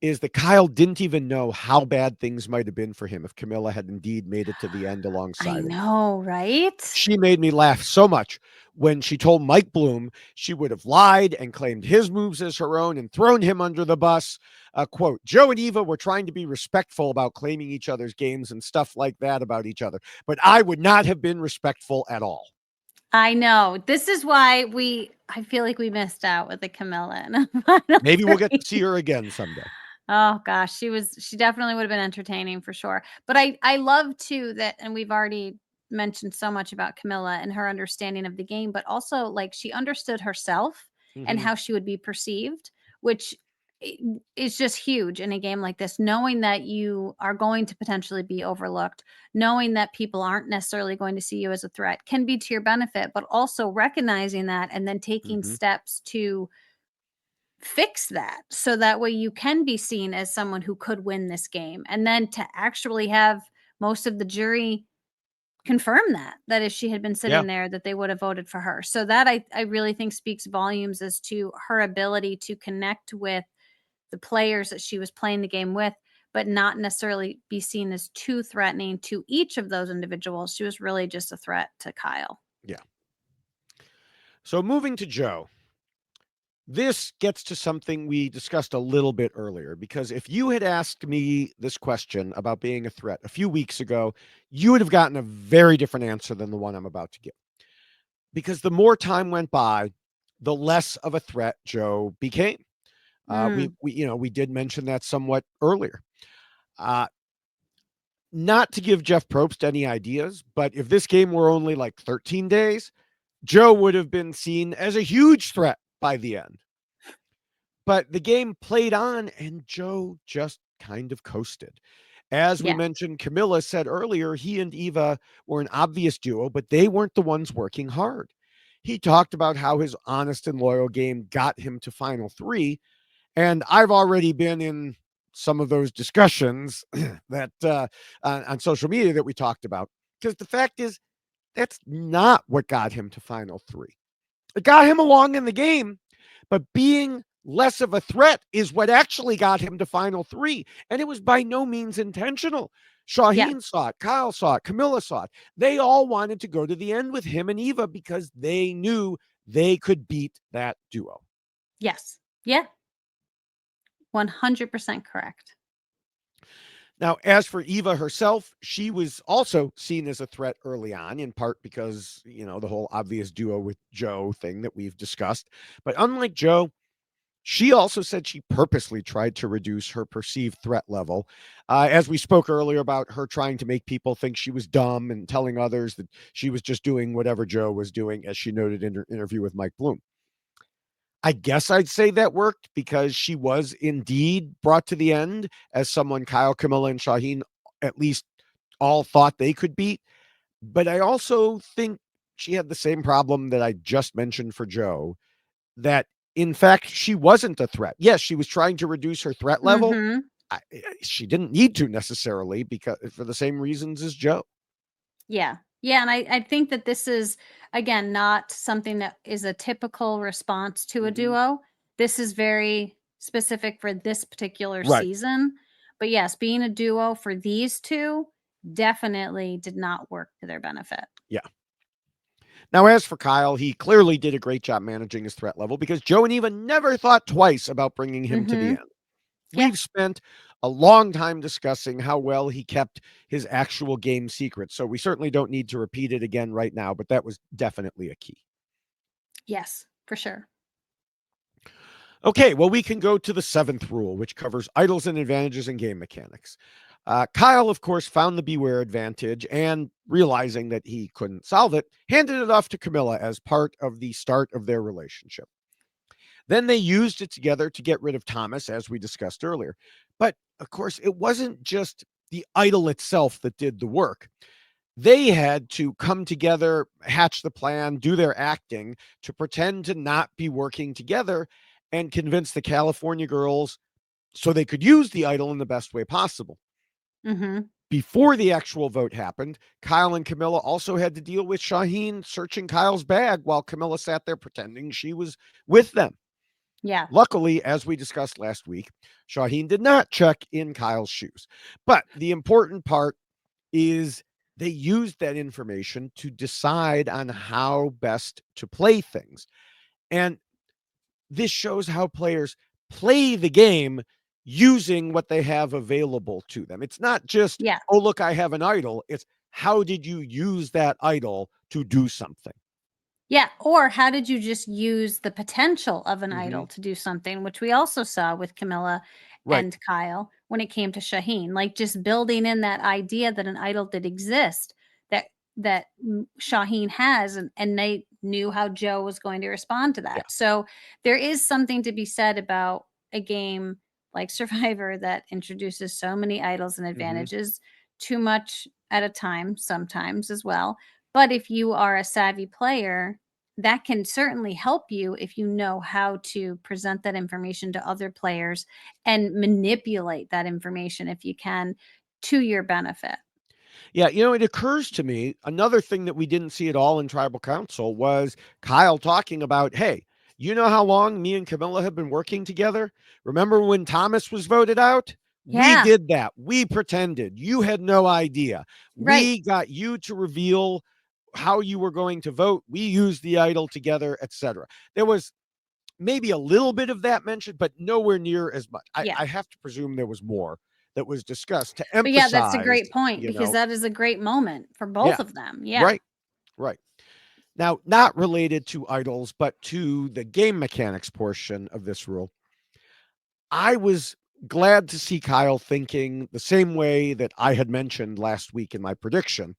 is that Kyle didn't even know how bad things might have been for him if Kamilla had indeed made it to the end I alongside him. know, right? She made me laugh so much when she told Mike Bloom she would have lied and claimed his moves as her own and thrown him under the bus. Quote, Joe and Eva were trying to be respectful about claiming each other's games and stuff like that about each other, but I would not have been respectful at all. I know. This is why I feel like we missed out with the Camilla. Maybe we'll get to see her again someday. Oh gosh, she definitely would have been entertaining for sure. But I love too that, and we've already mentioned so much about Camilla and her understanding of the game, but also like she understood herself and Mm-hmm. how she would be perceived, which is just huge in a game like this, knowing that you are going to potentially be overlooked, knowing that people aren't necessarily going to see you as a threat can be to your benefit, but also recognizing that and then taking Mm-hmm. steps to fix that so that way you can be seen as someone who could win this game, and then to actually have most of the jury confirm that if she had been Yeah. sitting there that they would have voted for her. So that I really think speaks volumes as to her ability to connect with the players that she was playing the game with, but not necessarily be seen as too threatening to each of those individuals. She was really just a threat to Kyle. Yeah. So moving to Joe, this gets to something we discussed a little bit earlier, because if you had asked me this question about being a threat a few weeks ago, you would have gotten a very different answer than the one I'm about to give. Because the more time went by, the less of a threat Joe became. Mm, We did mention that somewhat earlier. Uh, Not to give Jeff Probst any ideas, but if this game were only like 13 days, Joe would have been seen as a huge threat by the end. But the game played on, and Joe just kind of coasted. As we yeah. mentioned, Camilla said earlier, he and Eva were an obvious duo, but they weren't the ones working hard. He talked about how his honest and loyal game got him to Final Three. And I've already been in some of those discussions that on social media that we talked about. Because the fact is, that's not what got him to Final Three. It got him along in the game, but being less of a threat is what actually got him to Final Three. And it was by no means intentional. Yeah. Shaheen saw it, Kyle saw it, Kamilla saw it. They all wanted to go to the end with him and Eva because they knew they could beat that duo. Yes. Yeah. 100% correct. Now, as for Eva herself, she was also seen as a threat early on, in part because, the whole obvious duo with Joe thing that we've discussed. But unlike Joe, she also said she purposely tried to reduce her perceived threat level. As we spoke earlier about her trying to make people think she was dumb and telling others that she was just doing whatever Joe was doing, as she noted in her interview with Mike Bloom. I guess I'd say that worked because she was indeed brought to the end as someone Kyle, Kamilla, and Shaheen at least all thought they could beat. But I also think she had the same problem that I just mentioned for Joe, that in fact, she wasn't a threat. Yes, she was trying to reduce her threat level. Mhm. She didn't need to necessarily, because for the same reasons as Joe. Yeah. Yeah, and I think that this is, again, not something that is a typical response to a Mhm. duo. This is very specific for this particular Right. season. But yes, being a duo for these 2 definitely did not work to their benefit. Yeah. Now, as for Kyle, he clearly did a great job managing his threat level because Joe and Eva never thought twice about bringing him to the Mhm. end. Yeah. We've spent a long time discussing how well he kept his actual game secret, so we certainly don't need to repeat it again right now, but that was definitely a key. Yes, for sure. Okay, well, we can go to the seventh rule, which covers idols and advantages in game mechanics. Kyle, of course, found the beware advantage and, realizing that he couldn't solve it, handed it off to Kamilla as part of the start of their relationship. Then they used it together to get rid of Thomas, as we discussed earlier. But of course, it wasn't just the idol itself that did the work. They had to come together, hatch the plan, do their acting to pretend to not be working together and convince the California girls so they could use the idol in the best way possible. Mhm. Before the actual vote happened, Kyle and Camilla also had to deal with Shaheen searching Kyle's bag while Camilla sat there pretending she was with them. Yeah. Luckily, as we discussed last week, Shaheen did not check in Kyle's shoes. But the important part is they used that information to decide on how best to play things. And this shows how players play the game using what they have available to them. It's not just, Yeah. oh, look, I have an idol. It's how did you use that idol to do something? Yeah, or how did you just use the potential of an Mm-hmm. idol to do something, which we also saw with Camilla Right. and Kyle when it came to Shaheen, like just building in that idea that an idol did exist that Shaheen has, and they knew how Joe was going to respond to Yeah. that. So there is something to be said about a game like Survivor that introduces so many idols and Mm-hmm. advantages too much at a time sometimes as well. But if you are a savvy player, that can certainly help you if you know how to present that information to other players and manipulate that information if you can to your benefit. Yeah, it occurs to me another thing that we didn't see at all in tribal council was Kyle talking about, hey, you know how long me and Camilla have been working together? Remember when Thomas was voted out? We Yeah, did that. We pretended. You had no idea. right. We got you to reveal how you were going to vote. We used the idol together, etc. There was maybe a little bit of that mentioned, but nowhere near as much. I, Yeah. I have to presume there was more that was discussed to But yeah, that's a emphasize, great point because that is a great moment for both yeah, of them. Yeah. right, right. Now, not related to idols, but to the game mechanics portion of this rule, I was glad to see Kyle thinking the same way that I had mentioned last week in my prediction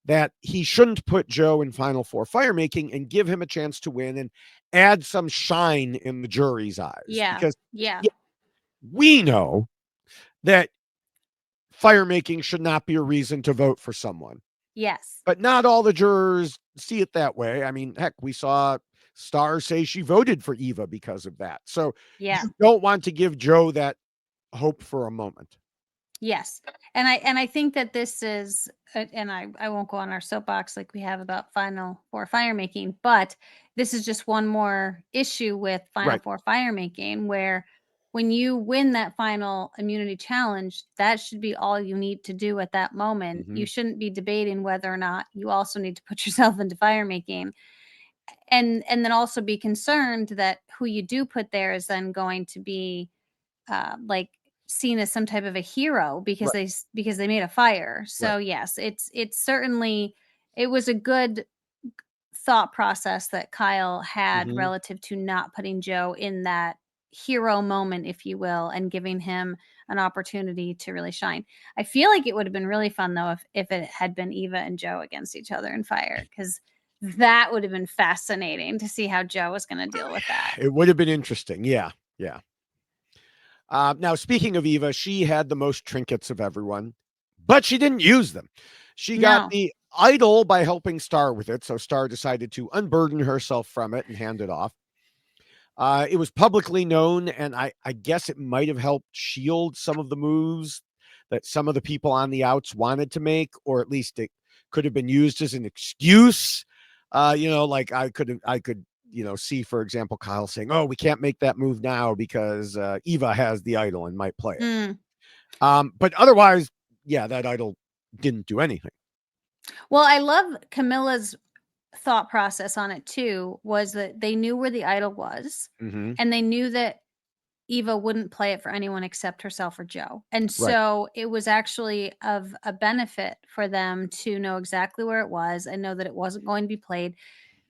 that he shouldn't put Joe in Final Four fire making and give him a chance to win and add some shine in the jury's eyes. Yeah. Because Yeah. yeah, we know that fire making should not be a reason to vote for someone. Yes. But not all the jurors see it that way. I mean, heck, we saw Star say she voted for Eva because of that. So Yeah. you don't want to give Joe that hope for a moment. Yes. And I think that this is and I won't go on our soapbox like we have about Final Four fire making, but this is just one more issue with Final Right. Four fire making where when you win that final immunity challenge, that should be all you need to do at that moment. Hmm. You shouldn't be debating whether or not you also need to put yourself into fire making and then also be concerned that who you do put there is then going to be like seen as some type of a hero because Right. because they made a fire. Right. So yes, it's certainly it was a good thought process that Kyle had Hmm. relative to not putting Joe in that hero moment, if you will, and giving him an opportunity to really shine. I feel like it would have been really fun though if it had been Eva and Joe against each other in fire because that would have been fascinating to see how Joe was going to deal with that. It would have been interesting. Yeah. Yeah. Now, speaking of Eva, she had the most trinkets of everyone, but she didn't use them. She got No. the idol by helping Star with it. So Star decided to unburden herself from it and hand it off. It was publicly known, and I guess it might have helped shield some of the moves that some of the people on the outs wanted to make, or at least it could have been used as an excuse. Like I could see, for example, Kyle saying, "Oh, we can't make that move now because Eva has the idol and might play it." Mm. But otherwise, yeah, that idol didn't do anything. Well, I love Camilla's thought process on it too, was that they knew where the idol was, Hmm. and they knew that Eva wouldn't play it for anyone except herself or Joe. And Right. so it was actually of a benefit for them to know exactly where it was and know that it wasn't going to be played.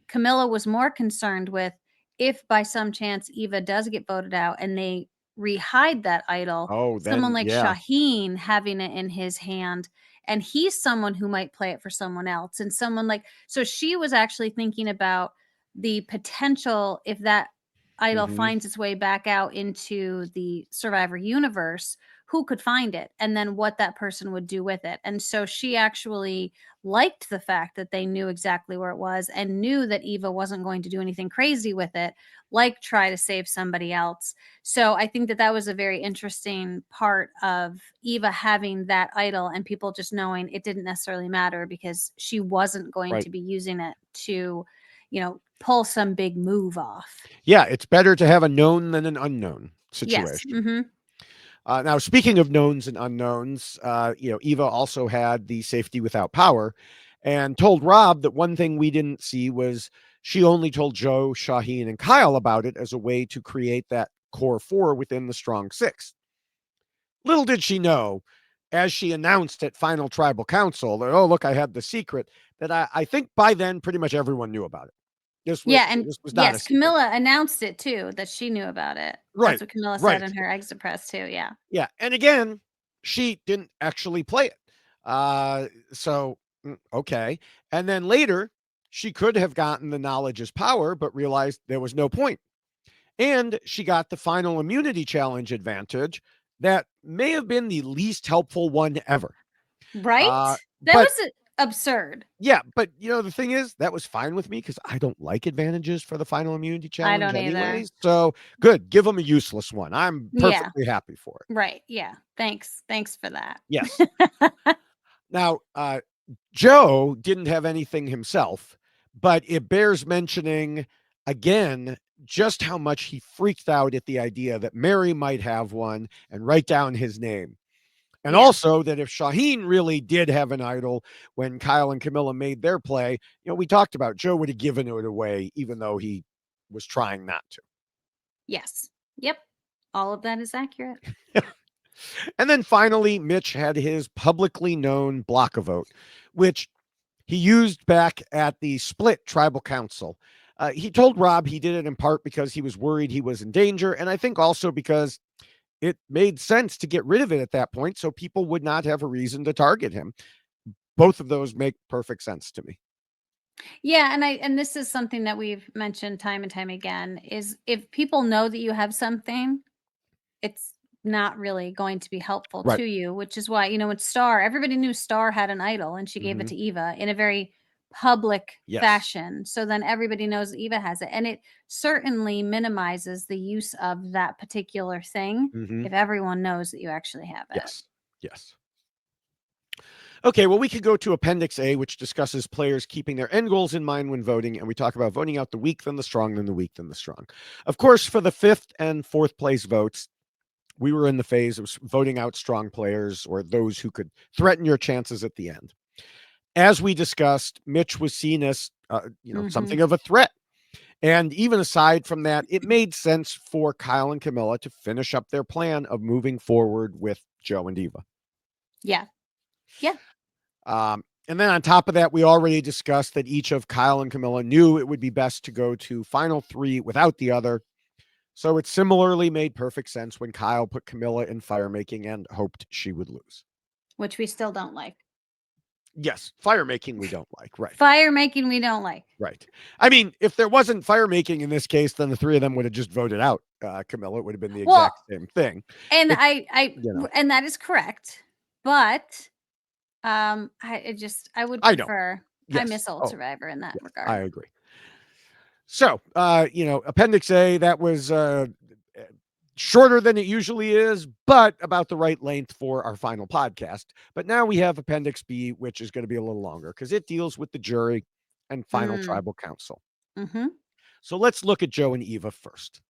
Camilla was more concerned with if by some chance Eva does get voted out and they rehide that idol, Oh, someone then like yeah. Shaheen having it in his hand. And he's someone who might play it for someone else. And someone like, so she was actually thinking about the potential if that idol Mhm. finds its way back out into the Survivor universe, who could find it and then what that person would do with it. And so she actually liked the fact that they knew exactly where it was and knew that Eva wasn't going to do anything crazy with it, like try to save somebody else. So I think that that was a very interesting part of Eva having that idol and people just knowing it didn't necessarily matter because she wasn't going Right. to be using it to, pull some big move off. Yeah, it's better to have a known than an unknown Yes. situation. Mhm. Now, speaking of knowns and unknowns, Eva also had the safety without power and told Rob that one thing we didn't see was she only told Joe, Shaheen, and Kyle about it as a way to create that core four within the strong six. Little did she know, as she announced at Final Tribal Council that, oh, look, I had the secret, that I think by then pretty much everyone knew about it. Yeah, and This was not a yes, secret. Camilla announced it too, that she knew about it. That's Right, what Camilla said right. in her exit press too, yeah. Yeah, and again, she didn't actually play it. Okay. And then later, she could have gotten the knowledge is power, but realized there was no point. And she got the final immunity challenge advantage that may have been the least helpful one ever. Right? Uh, That but was absurd. yeah, but the thing is, that was fine with me because I don't like advantages for the final immunity I challenge don't either. anyways. So good, give them a useless one. I'm Yeah, perfectly happy for it. right, yeah. Thanks for that. Yes. Now, Joe didn't have anything himself, but it bears mentioning again just how much he freaked out at the idea that Mary might have one and write down his name. And Yeah. also that if Shaheen really did have an idol when Kyle and Camilla made their play, we talked about Joe would have given it away, even though he was trying not Yes. Yep. All of that is accurate. to. And then finally, Mitch had his publicly known block a vote, which he used back at the split tribal council. He told Rob he did it in part because he was worried he was in danger, and I think also because it made sense to get rid of it at that point so people would not have a reason to target him. Both of those make perfect sense to me. Yeah, and this is something that we've mentioned time and time again is if people know that you have something, it's not really going to be helpful Right. to you, which is why, with Star, everybody knew Star had an idol and she gave it Mhm. to Eva in a very public Yes. fashion. So then everybody knows that Eva has it. And it certainly minimizes the use of that particular thing Mhm. if everyone knows that you actually have it. Yes. Yes. Okay, well, we could go to Appendix A, which discusses players keeping their end goals in mind when voting, and we talk about voting out the weak, then the strong, then the weak, then the strong. Of course, for the fifth and fourth place votes, we were in the phase of voting out strong players or those who could threaten your chances at the end. As we discussed, Mitch was seen as Mhm. something of a threat. And even aside from that, it made sense for Kyle and Camilla to finish up their plan of moving forward with Joe and Eva. Yeah. Yeah. And then on top of that, we already discussed that each of Kyle and Camilla knew it would be best to go to final three without the other. So it similarly made perfect sense when Kyle put Camilla in fire making and hoped she would lose. Which we still don't like. Yes, fire making we don't like. Right. Fire making we don't like. Right. I mean, if there wasn't fire making in this case, then the three of them would have just voted out Camilla. It would have been the Well, exact same thing. and It, I you know, and that is correct. But I would I know. prefer I Yes. miss old Oh, Survivor in that yes, I regard. agree. So, Appendix A, that was shorter than it usually is, but about the right length for our final podcast. But now we have Appendix B, which is going to be a little longer because it deals with the jury and final Mm. tribal council. Mhm. So let's look at Joe and Eva first.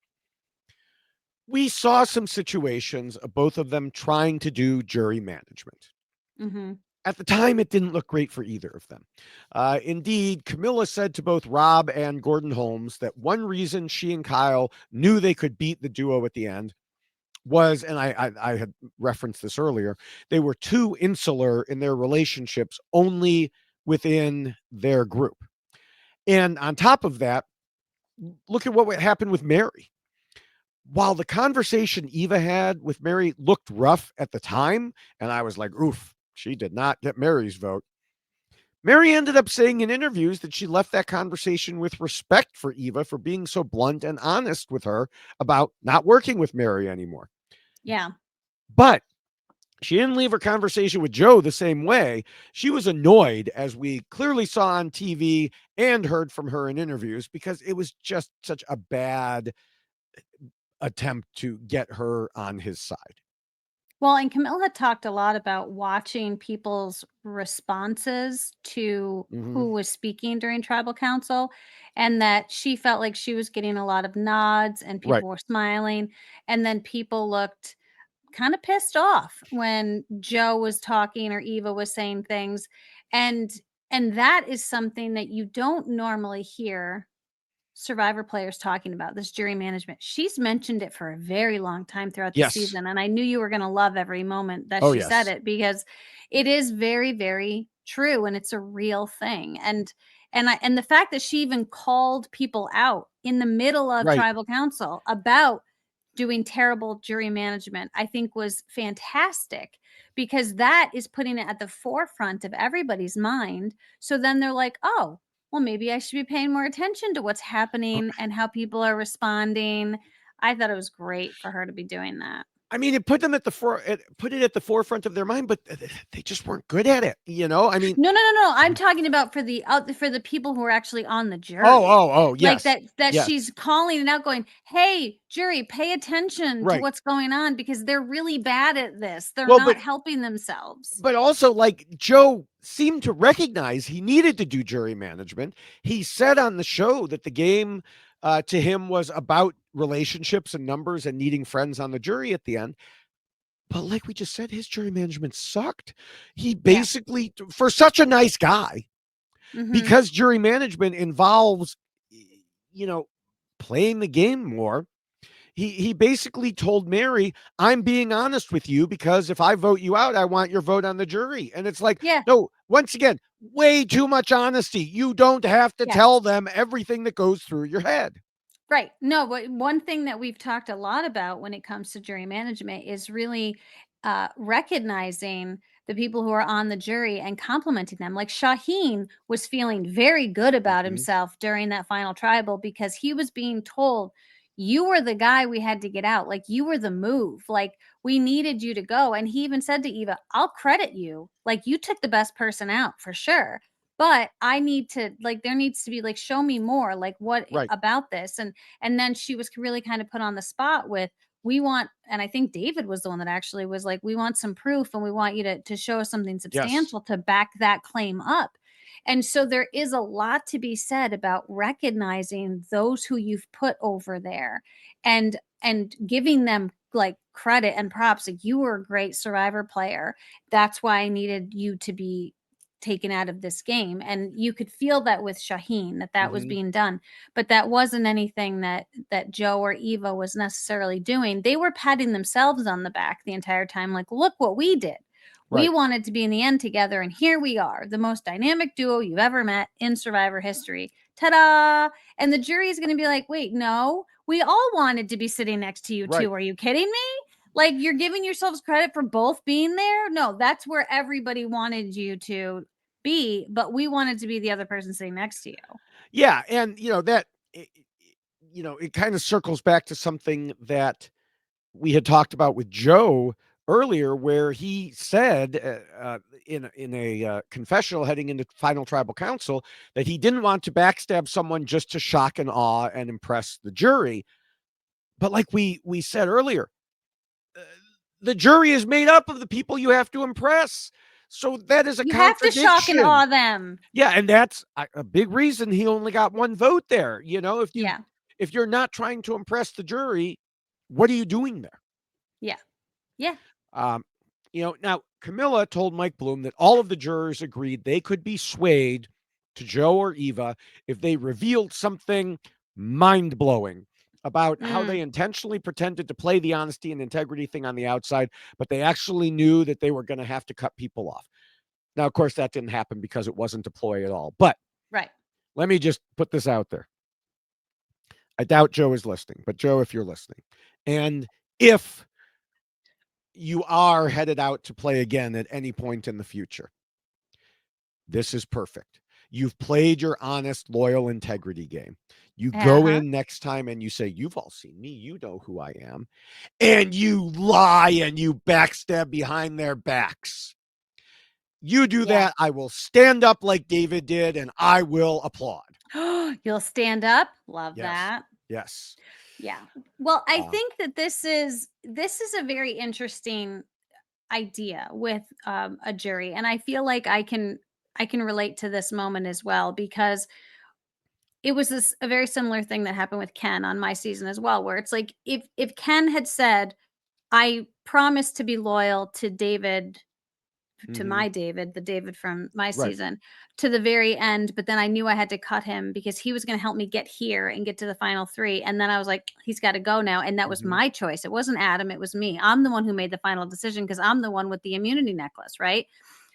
We saw some situations of both of them trying to do jury management. Mhm. At the time, it didn't look great for either of them. Indeed, Camilla said to both Rob and Gordon Holmes that one reason she and Kyle knew they could beat the duo at the end was, and I had referenced this earlier, they were too insular in their relationships only within their group. And on top of that, look at what happened with Mary. While the conversation Eva had with Mary looked rough at the time, and I was like, oof, she did not get Mary's vote. Mary ended up saying in interviews that she left that conversation with respect for Eva for being so blunt and honest with her about not working with Mary anymore. Yeah. But she didn't leave her conversation with Joe the same way. She was annoyed, as we clearly saw on TV and heard from her in interviews, because it was just such a bad attempt to get her on his side. Well, and Camilla talked a lot about watching people's responses to Mm-hmm. who was speaking during tribal council, and that she felt like she was getting a lot of nods and Right. people were smiling. And then people looked kind of pissed off when Joe was talking or Eva was saying things. And that is something that you don't normally hear Survivor players talking about, this jury management. She's mentioned it for a very long time throughout the Yes. season, and I knew you were gonna love every moment that Oh, she said yes. it, because it is very, very true, and it's a real thing. And the fact that she even called people out in the middle of Right. tribal council about doing terrible jury management, I think was fantastic, because that is putting it at the forefront of everybody's mind. So then they're like, "Oh, well, maybe I should be paying more attention to what's happening and how people are responding." I thought it was great for her to be doing that. I mean, it put them at it put it at the forefront of their mind, but they just weren't good at it. I mean, No, no, no, no. I'm talking about for the people who are actually on the oh, jury. oh, oh, Like yes, that she's yes, calling it out going, "Hey, jury, pay attention to right. what's going on because they're really bad at this. They're Well, not helping themselves." but also, like, Joe seemed to recognize he needed to do jury management. He said on the show that the game to him was about relationships and numbers and needing friends on the jury at the end. But like we just said, his jury management sucked. He Yeah. basically, for such a nice guy, Mhm. because jury management involves, you know, playing the game more. He basically told Mary, "I'm being honest with you because if I vote you out, I want your vote on the jury." And it's like, Yeah. no, once again, way too much honesty. You don't have to Yeah. tell them everything that goes through your head. Right. No, but one thing that we've talked a lot about when it comes to jury management is really recognizing the people who are on the jury and complimenting them. Like Shaheen was feeling very good about Mhm. himself during that final tribal because he was being told, "You were the guy we had to get out. Like, you were the move. Like, we needed you to go." And he even said to Eva, "I'll credit you. Like, you took the best person out for sure. But I need to, like, there needs to be, like, show me more, like, what Right. about this." And then she was really kind of put on the spot with, "We want," and I think David was the one that actually was like, "We want some proof and we want you to show us something Yes. substantial to back that claim up." And so there is a lot to be said about recognizing those who you've put over there, and giving them like credit and props. Like, "You were a great survivor player. That's why I needed you to be taken out of this game." And you could feel that with Shaheen, that was Mhm. being done, but that wasn't anything that Joe or Eva was necessarily doing. They were patting themselves on the back the entire time, like, "Look what we did. We Right. wanted to be in the end together, and here we are, the most dynamic duo you've ever met in Survivor history. Ta-da!" And the jury is going to be like, "Wait, no, we all wanted to be sitting next to you Right. too. Are you kidding me? Like, you're giving yourselves credit for both being there? No, that's where everybody wanted you to be, but we wanted to be the other person sitting next to you." Yeah, and that it kind of circles back to something that we had talked about with Joe earlier, where he said in a confessional heading into final tribal council that he didn't want to backstab someone just to shock and awe and impress the jury. But like we said earlier, uh, the jury is made up of the people you have to impress. So that is a You have to shock and contradiction. awe them. Yeah, and that's a big reason he only got one vote there. Yeah. If you're not trying to impress the jury, what are you doing there? Yeah. Yeah. Um, now Camilla told Mike Bloom that all of the jurors agreed they could be swayed to Joe or Eva if they revealed something mind blowing about how Mm, they intentionally pretended to play the honesty and integrity thing on the outside, but they actually knew that they were going to have to cut people off. Now, of course, that didn't happen because it wasn't a ploy at all. But right. let me just put this out there. I doubt Joe is listening, but Joe, if you're listening, and if you are headed out to play again at any point in the future, this is perfect. You've played your honest, loyal integrity game. You go Uh-huh. in next time and you say, you've all seen me. You know who I am. And you lie and you backstab behind their backs. You do Yeah. that, I will stand up like David did and I will applaud. You'll stand up. Love Yes. that. Yes. Yeah. Well, I Uh, think that this is a very interesting idea with a jury, and I feel like I can relate to this moment as well because it was a very similar thing that happened with Ken on my season as well, where it's like if Ken had said, "I promise to be loyal to David, to mhm. my David, the David from my Right. season, to the very end," but then I knew I had to cut him because he was going to help me get here and get to the final three. And then I was like, he's got to go now. And that was Mhm. my choice. It wasn't Adam, it was me. I'm the one who made the final decision because I'm the one with the immunity necklace, right?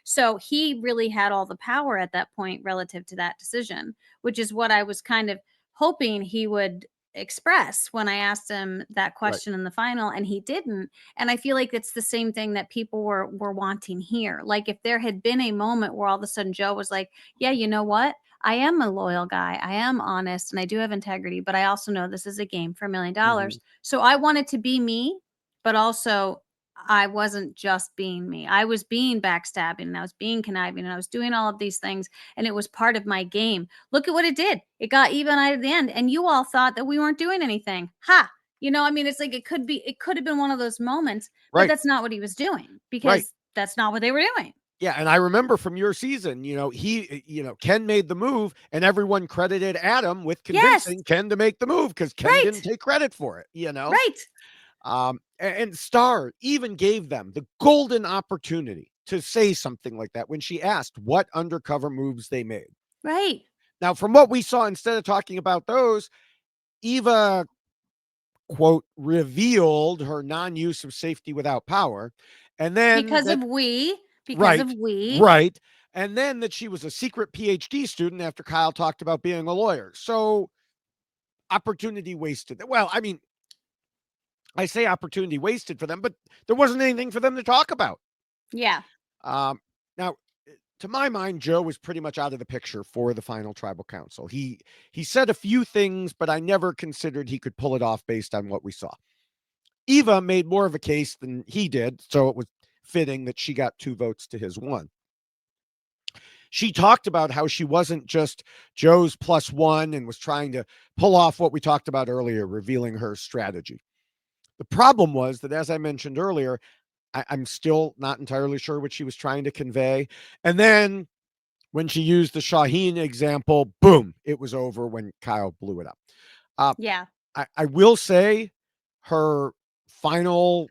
So he really had all the power at that point relative to that decision, which is what I was kind of hoping he would express when I asked him that Right. question in the final, and he didn't. And I feel like it's the same thing that people were wanting here. Like if there had been a moment where all of a sudden Joe was like, "Yeah, you know what? I am a loyal guy. I am honest and I do have integrity, but I also know this is a game for $1 million. Mhm. So I wanted to be me, but also I wasn't just being me. I was being backstabbing and I was being conniving and I was doing all of these things, and it was part of my game. Look at what it did. It got even at the end, and you all thought that we weren't doing anything. Ha! I mean, it's like it could have been one of those moments, but Right. that's not what he was doing Right. because that's not what they were doing. Yeah, and I remember from your season, Ken made the move and everyone credited Adam with Yes. convincing Ken to make the move because Ken Right. didn't take credit for it. Right. And Star even gave them the golden opportunity to say something like that when she asked what undercover moves they made. Right. Now, from what we saw, instead of talking about those, Eva, quote, revealed her non use of safety without power. And then Because that, of we, because right, of we. right. And then that she was a secret PhD student after Kyle talked about being a lawyer. So opportunity wasted. Well, I mean, I say opportunity wasted for them, but there wasn't anything for them to talk about. Yeah. Um, now, to my mind, Joe was pretty much out of the picture for the final tribal council. He said a few things, but I never considered he could pull it off based on what we saw. Eva made more of a case than he did, so it was fitting that she got 2 votes to his 1. She talked about how she wasn't just Joe's +1 and was trying to pull off what we talked about earlier, revealing her strategy. The problem was that, as I mentioned earlier, I'm still not entirely sure what she was trying to convey. And then when she used the Shaheen example, boom, it was over when Kyle blew it up. Uh, Yeah. I will say her final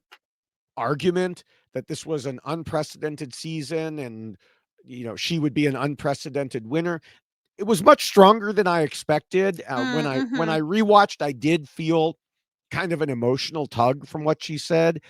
argument that this was an unprecedented season and she would be an unprecedented winner. It was much stronger than I expected. When I Mm-hmm. rewatched, I did feel kind of an emotional tug from what she said,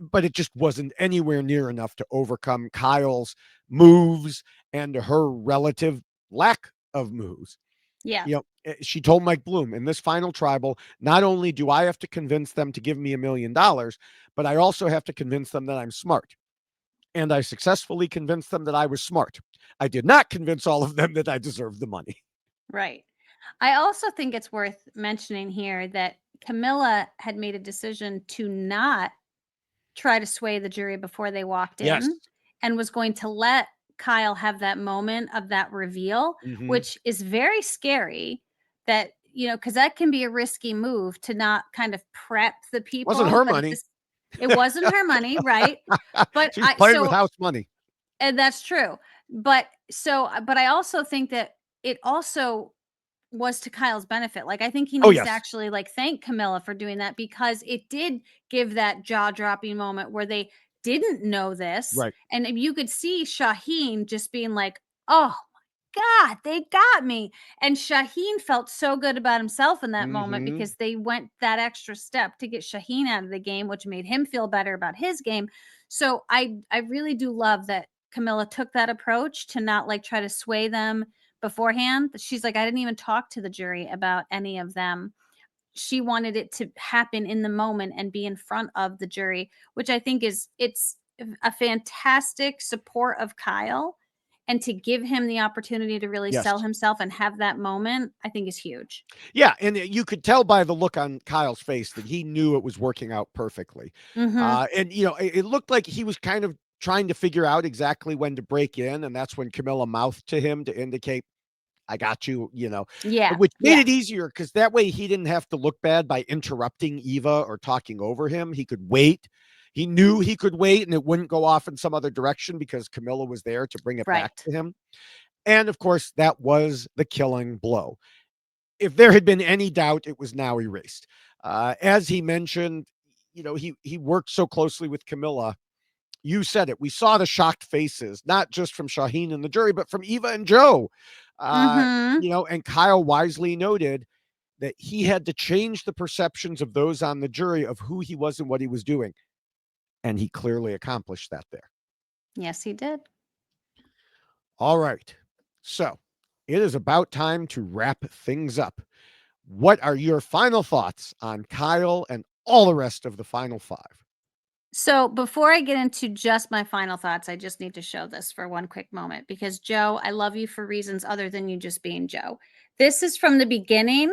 but it just wasn't anywhere near enough to overcome Kyle's moves and her relative lack of moves. Yeah. She told Mike Bloom in this final tribal, not only do I have to convince them to give me $1 million, but I also have to convince them that I'm smart. And I successfully convinced them that I was smart. I did not convince all of them that I deserved the money. Right. I also think it's worth mentioning here that Camilla had made a decision to not try to sway the jury before they walked Yes. in and was going to let Kyle have that moment of that reveal, Hmm. which is very scary. That, because that can be a risky move to not kind of prep the Wasn't people. her But money. it wasn't her money, right? But She was playing with house money. and that's true. But I also think that it also was to Kyle's benefit. Like, I think he Oh, needs to yes. actually, like, thank Camilla for doing that because it did give that jaw-dropping moment where they didn't know this, Right. and you could see Shaheen just being like, "Oh my god, they got me," and Shaheen felt so good about himself in that moment Hmm. because they went that extra step to get Shaheen out of the game, which made him feel better about his game. So I really do love that Camilla took that approach to not, like, try to sway them beforehand. She's like, I didn't even talk to the jury about any of them. She wanted it to happen in the moment and be in front of the jury, which I think it's a fantastic support of Kyle and to give him the opportunity to really Yes. sell himself and have that moment, I think is huge. Yeah, and you could tell by the look on Kyle's face that he knew it was working out perfectly. Mhm. And it looked like he was kind of trying to figure out exactly when to break in, and that's when Camilla mouthed to him to indicate, "I got you," Yeah. which made Yeah. it easier because that way he didn't have to look bad by interrupting Eva or talking over him. He could wait. He knew he could wait, and it wouldn't go off in some other direction because Camilla was there to bring it back Right. to him. And of course, that was the killing blow. If there had been any doubt, it was now erased. As he mentioned, he worked so closely with Camilla. You said it. We saw the shocked faces, not just from Shaheen and the jury, but from Eva and Joe. Uh, Mhm. and Kyle wisely noted that he had to change the perceptions of those on the jury of who he was and what he was doing. And he clearly accomplished that there. Yes, he did. All right. So it is about time to wrap things up. What are your final thoughts on Kyle and all the rest of the final five? So before I get into just my final thoughts, I just need to show this for one quick moment because Joe, I love you for reasons other than you just being Joe. This is from the beginning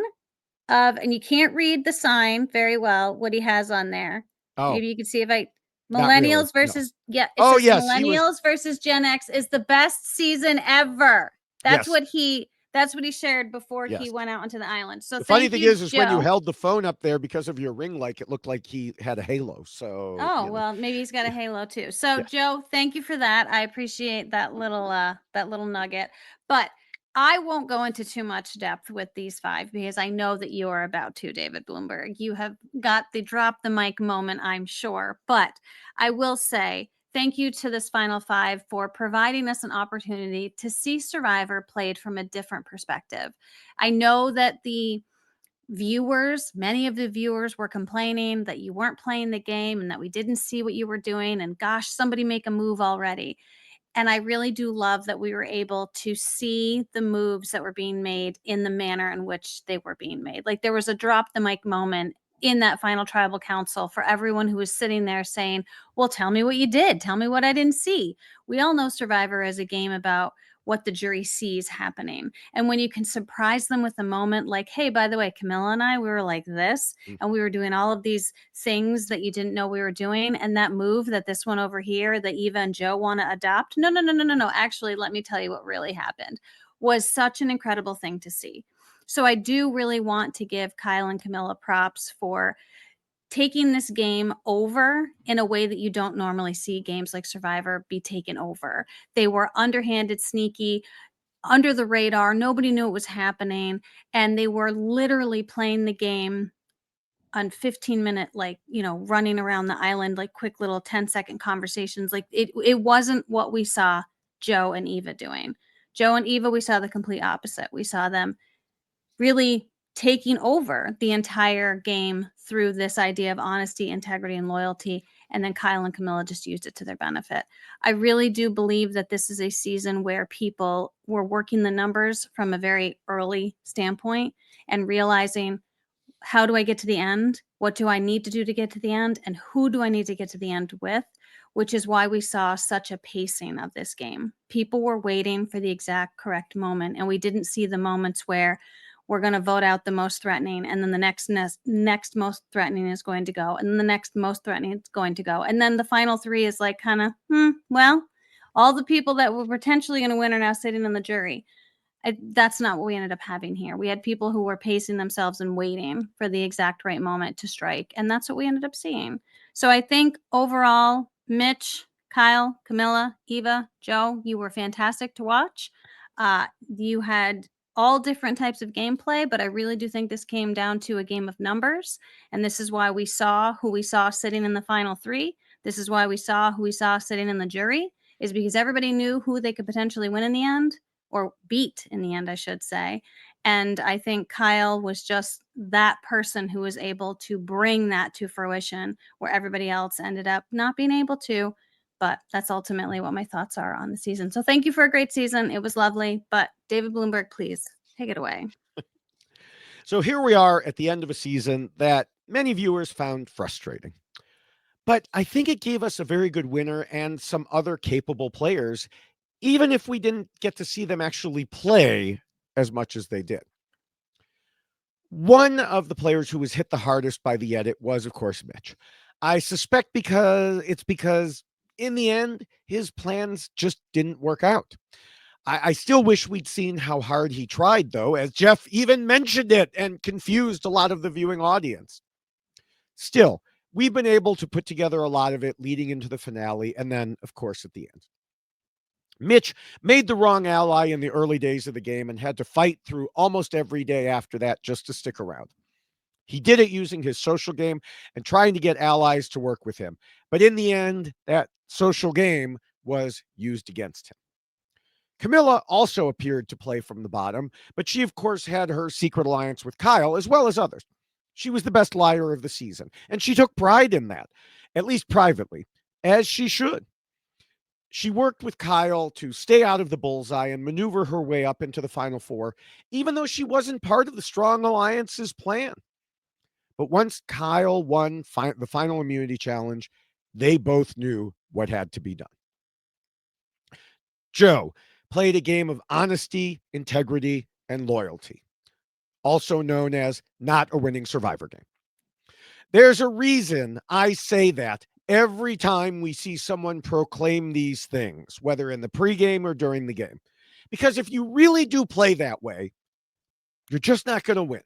of, and you can't read the sign very well, what he has on there. Oh, Maybe you can see if I not really. millennials No. versus, yeah, it Oh, says yes. He was. millennials versus Gen X is the best season ever. That's Yes. what he shared before he Yes. went out onto the island. So The funny thank thing you, is when you Joe. held the phone up there because of your ring light, it looked like he had a halo. So, Oh, well, maybe he's got a halo too. So, yes. Joe, thank you for that. I appreciate that little nugget. But I won't go into too much depth with these five because I know that you are about to, David Bloomberg. You have got the drop the mic moment, I'm sure. But I will say thank you to this final five for providing us an opportunity to see Survivor played from a different perspective. I know that many of the viewers were complaining that you weren't playing the game and that we didn't see what you were doing. And gosh, somebody make a move already. And I really do love that we were able to see the moves that were being made in the manner in which they were being made. Like there was a drop the mic moment in that final tribal council for everyone who was sitting there saying, well, tell me what you did. Tell me what I didn't see. We all know Survivor is a game about what the jury sees happening. And when you can surprise them with a moment like, hey, by the way, Camilla and I, we were like this, Mm. and we were doing all of these things that you didn't know we were doing. And that move that this one over here, that Eva and Joe want to adopt, no, no, no, no, no, no. Actually, let me tell you what really happened was such an incredible thing to see. So I do really want to give Kyle and Camilla props for taking this game over in a way that you don't normally see games like Survivor be taken over. They were underhanded, sneaky, under the radar. Nobody knew it was happening. And they were literally playing the game on 15-minute, like, running around the island, like quick little 10-second conversations. Like it wasn't what we saw Joe and Eva doing. Joe and Eva, we saw the complete opposite. We saw them really taking over the entire game through this idea of honesty, integrity, and loyalty. And then Kyle and Camilla just used it to their benefit. I really do believe that this is a season where people were working the numbers from a very early standpoint and realizing, how do I get to the end? What do I need to do to get to the end? And who do I need to get to the end with? Which is why we saw such a pacing of this game. People were waiting for the exact correct moment, and we didn't see the moments where we're going to vote out the most threatening, and then the next most threatening is going to go, and then the next most threatening is going to go, and then the final three is like kind of well, all the people that were potentially going to win are now sitting in the jury. That's not what we ended up having here. We had people who were pacing themselves and waiting for the exact right moment to strike, and that's what we ended up seeing. So I think overall, Mitch, Kyle, Camilla, Eva, Joe, you were fantastic to watch. You had all different types of gameplay, but I really do think this came down to a game of numbers, and this is why we saw who we saw sitting in the final three. This is why we saw who we saw sitting in the jury, is because everybody knew who they could potentially win in the end, or beat in the end, I should say. And I think Kyle was just that person who was able to bring that to fruition where everybody else ended up not being able to. But that's ultimately what my thoughts are on the season. So thank you for a great season. It was lovely. But David Bloomberg, please take it away. So here we are at the end of a season that many viewers found frustrating. But I think it gave us a very good winner and some other capable players. even if we didn't get to see them actually play as much as they did. One of the players who was hit the hardest by the edit was, of course, Mitch. I suspect because in the end, his plans just didn't work out. I still wish we'd seen how hard he tried, though, as Jeff even mentioned it and confused a lot of the viewing audience. Still, we've been able to put together a lot of it leading into the finale and then, of course, at the end. Mitch made the wrong ally in the early days of the game and had to fight through almost every day after that just to stick around. He did it using his social game and trying to get allies to work with him. But in the end, that social game was used against him. Camilla also appeared to play from the bottom, but she, of course, had her secret alliance with Kyle as well as others. She was the best liar of the season, and she took pride in that, at least privately, as she should. She worked with Kyle to stay out of the bullseye and maneuver her way up into the Final Four, even though she wasn't part of the Strong Alliance's plan. But once Kyle won the final immunity challenge, they both knew what had to be done. Joe played a game of honesty, integrity, and loyalty, also known as not a winning Survivor game. There's a reason I say that every time we see someone proclaim these things, whether in the pregame or during the game. Because if you really do play that way, you're just not going to win.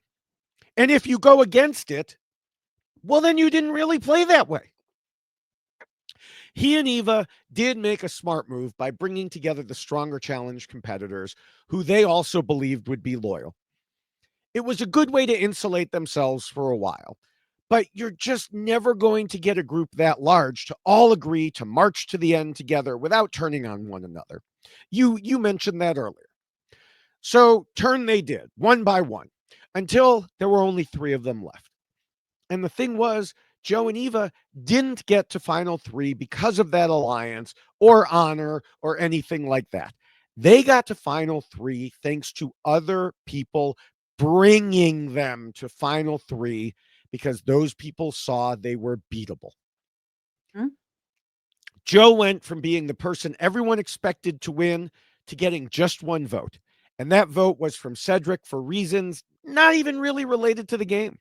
And if you go against it, well, then you didn't really play that way. He and Eva did make a smart move by bringing together the stronger challenge competitors who they also believed would be loyal. It was a good way to insulate themselves for a while, but you're just never going to get a group that large to all agree to march to the end together without turning on one another. You mentioned that earlier. So turn they did, one by one, until there were only 3 of them left. And the thing was, Joe and Eva didn't get to final 3 because of that alliance or honor or anything like that. They got to final 3 thanks to other people bringing them to final 3 because those people saw they were beatable. Hmm? Joe went from being the person everyone expected to win to getting just 1 vote. And that vote was from Cedric for reasons not even really related to the game.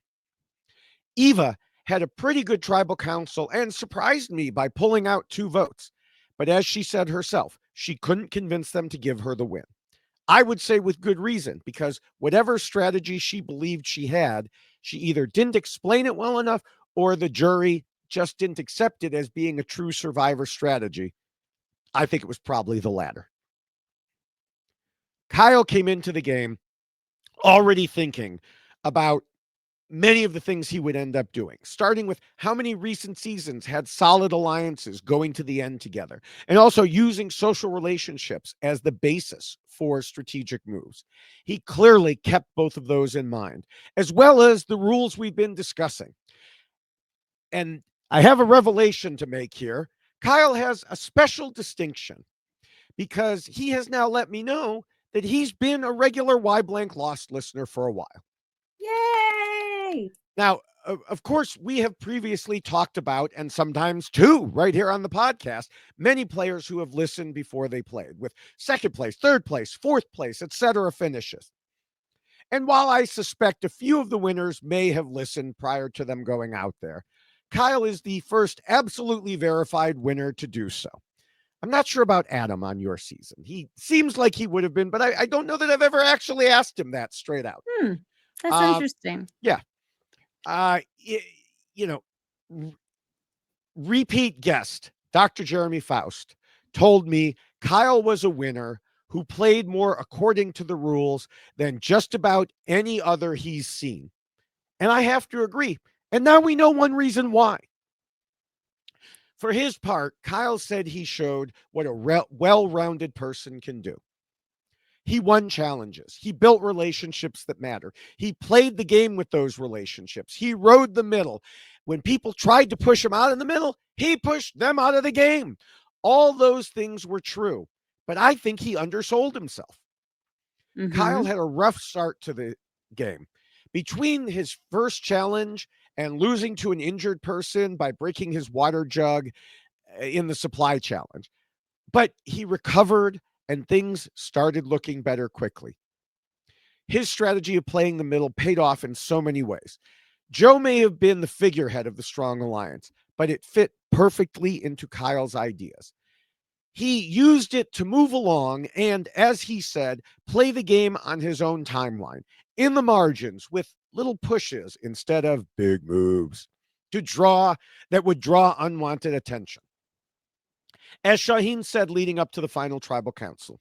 Eva had a pretty good tribal council and surprised me by pulling out 2 votes. But as she said herself, she couldn't convince them to give her the win. I would say with good reason, because whatever strategy she believed she had, she either didn't explain it well enough or the jury just didn't accept it as being a true Survivor strategy. I think it was probably the latter. Kyle came into the game already thinking about many of the things he would end up doing, starting with how many recent seasons had solid alliances going to the end together, and also using social relationships as the basis for strategic moves. He clearly kept both of those in mind, as well as the rules we've been discussing. And I have a revelation to make here. Kyle has a special distinction because he has now let me know that he's been a regular Why Blank Lost listener for a while. Yay! Now, of course, we have previously talked about, and sometimes too, right here on the podcast, many players who have listened before they played with second place, third place, fourth place, etc. finishes. And while I suspect a few of the winners may have listened prior to them going out there, Kyle is the first absolutely verified winner to do so. I'm not sure about Adam on your season. He seems like he would have been, but I don't know that I've ever actually asked him that straight out. That's interesting. Yeah. You know, repeat guest, Dr. Jeremy Faust, told me Kyle was a winner who played more according to the rules than just about any other he's seen. And I have to agree. And now we know one reason why. For his part, Kyle said he showed what a well-rounded person can do. He won challenges. He built relationships that matter. He played the game with those relationships. He rode the middle. When people tried to push him out in the middle, he pushed them out of the game. All those things were true, but I think he undersold himself. Kyle had a rough start to the game. Between his first challenge and losing to an injured person by breaking his water jug in the supply challenge. But he recovered and things started looking better quickly. His strategy of playing the middle paid off in so many ways. Joe may have been the figurehead of the strong alliance, but it fit perfectly into Kyle's ideas. He used it to move along and, as he said, play the game on his own timeline, in the margins, with little pushes instead of big moves that would draw unwanted attention. As Shaheen said leading up to the final tribal council,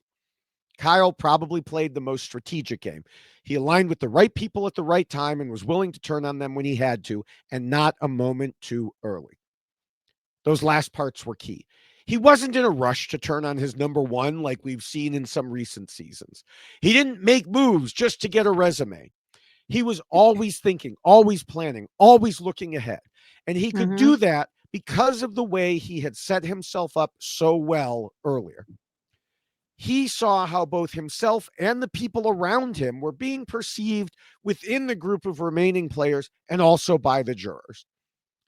Kyle probably played the most strategic game. He aligned with the right people at the right time and was willing to turn on them when he had to, and not a moment too early. Those last parts were key. He wasn't in a rush to turn on his number one like we've seen in some recent seasons. He didn't make moves just to get a resume. He was always thinking, always planning, always looking ahead. And he could do that because of the way he had set himself up so well earlier. He saw how both himself and the people around him were being perceived within the group of remaining players and also by the jurors.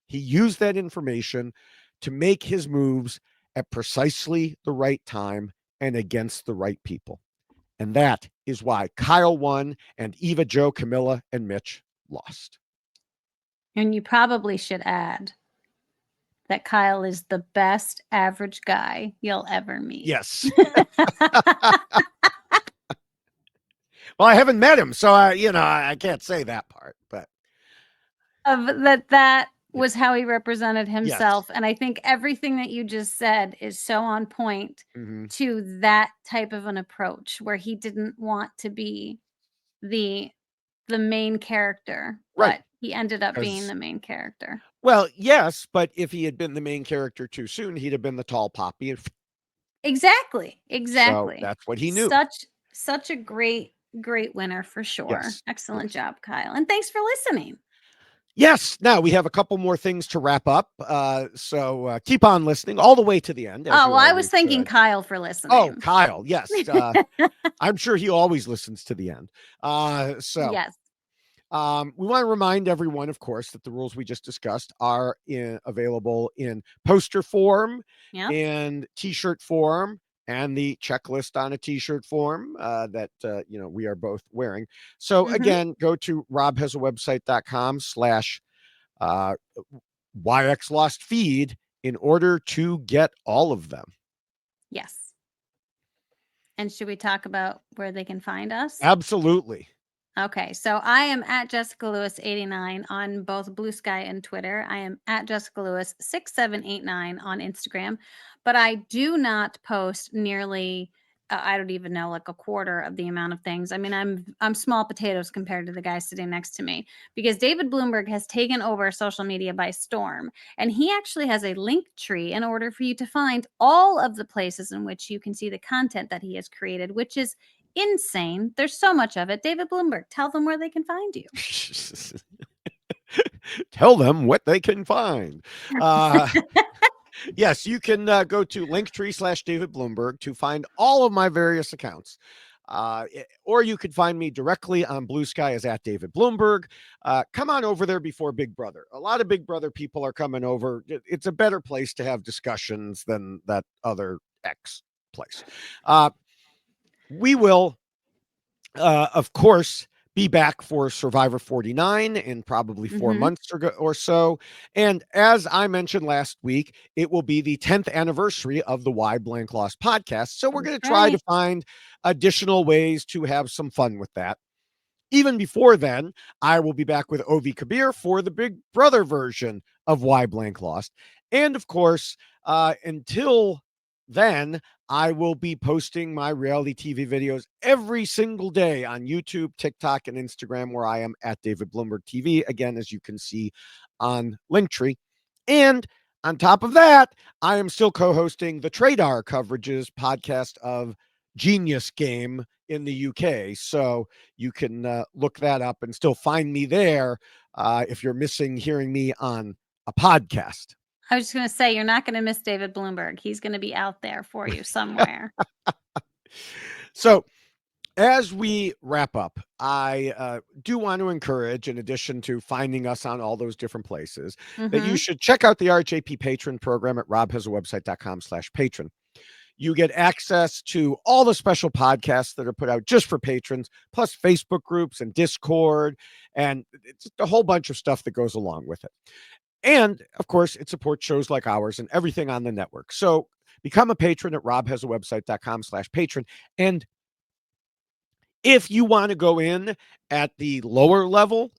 He used that information to make his moves at precisely the right time and against the right people. And that is why Kyle won and Eva, Joe, Camilla, and Mitch lost. And you probably should add that Kyle is the best average guy you'll ever meet. Yes. Well, I haven't met him, so I can't say that part, but that was how he represented himself. Yes. And I think everything that you just said is so on point to that type of an approach, where he didn't want to be the main character, Right. but he ended up being the main character. Well, yes, but if he had been the main character too soon, he'd have been the tall poppy. Exactly. So that's what he knew. Such a great winner for sure. Yes. Excellent job, Kyle. And thanks for listening. Yes. Now we have a couple more things to wrap up. So keep on listening all the way to the end. Oh, well, I was thanking Kyle for listening. Oh, Kyle. Yes. I'm sure he always listens to the end. Yes. We want to remind everyone, of course, that the rules we just discussed are available in poster form and t-shirt form, and the checklist on a t-shirt form that we are both wearing. So again, go to robhasawebsite.com/YX Lost feed in order to get all of them. Yes. And should we talk about where they can find us? Absolutely. Okay, so I am at Jessica Lewis 89 on both Blue Sky and Twitter. I am at Jessica Lewis 6789 on Instagram, but I do not post nearly I don't even know, like a quarter of the amount of things. I mean, I'm small potatoes compared to the guy sitting next to me, because David Bloomberg has taken over social media by storm, and he actually has a link tree in order for you to find all of the places in which you can see the content that he has created, which is insane. There's so much of it. David Bloomberg, tell them where they can find you. Tell them what they can find. Yes, you can go to linktree/David Bloomberg to find all of my various accounts. Or you could find me directly on Blue Sky as at David Bloomberg. Come on over there before Big Brother. A lot of Big Brother people are coming over. It's a better place to have discussions than that other X place. We will, of course, be back for Survivor 49 in probably 4 months or so. And as I mentioned last week, it will be the 10th anniversary of the Why Blank Lost podcast. So we're going to try to find additional ways to have some fun with that. Even before then, I will be back with Ovi Kabir for the Big Brother version of Why Blank Lost. And of course, until then, I will be posting my reality TV videos every single day on YouTube, TikTok, and Instagram, where I am at David Bloomberg TV, again, as you can see on Linktree. And on top of that, I am still co-hosting the Tradar Coverages podcast of Genius Game in the UK. So you can look that up and still find me there if you're missing hearing me on a podcast. I was just going to say, you're not going to miss David Bloomberg. He's going to be out there for you somewhere. So as we wrap up, I do want to encourage, in addition to finding us on all those different places, that you should check out the RHAP patron program at robhasawebsite.com/patron. You get access to all the special podcasts that are put out just for patrons, plus Facebook groups and Discord, and it's a whole bunch of stuff that goes along with it. And of course, it supports shows like ours and everything on the network. So become a patron at robhasawebsite.com/patron. And if you want to go in at the lower level,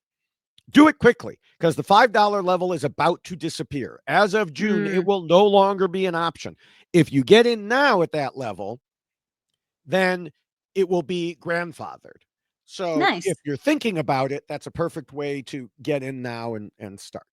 do it quickly because the $5 level is about to disappear. As of June, it will no longer be an option. If you get in now at that level, then it will be grandfathered. So Nice. if you're thinking about it, that's a perfect way to get in now and start.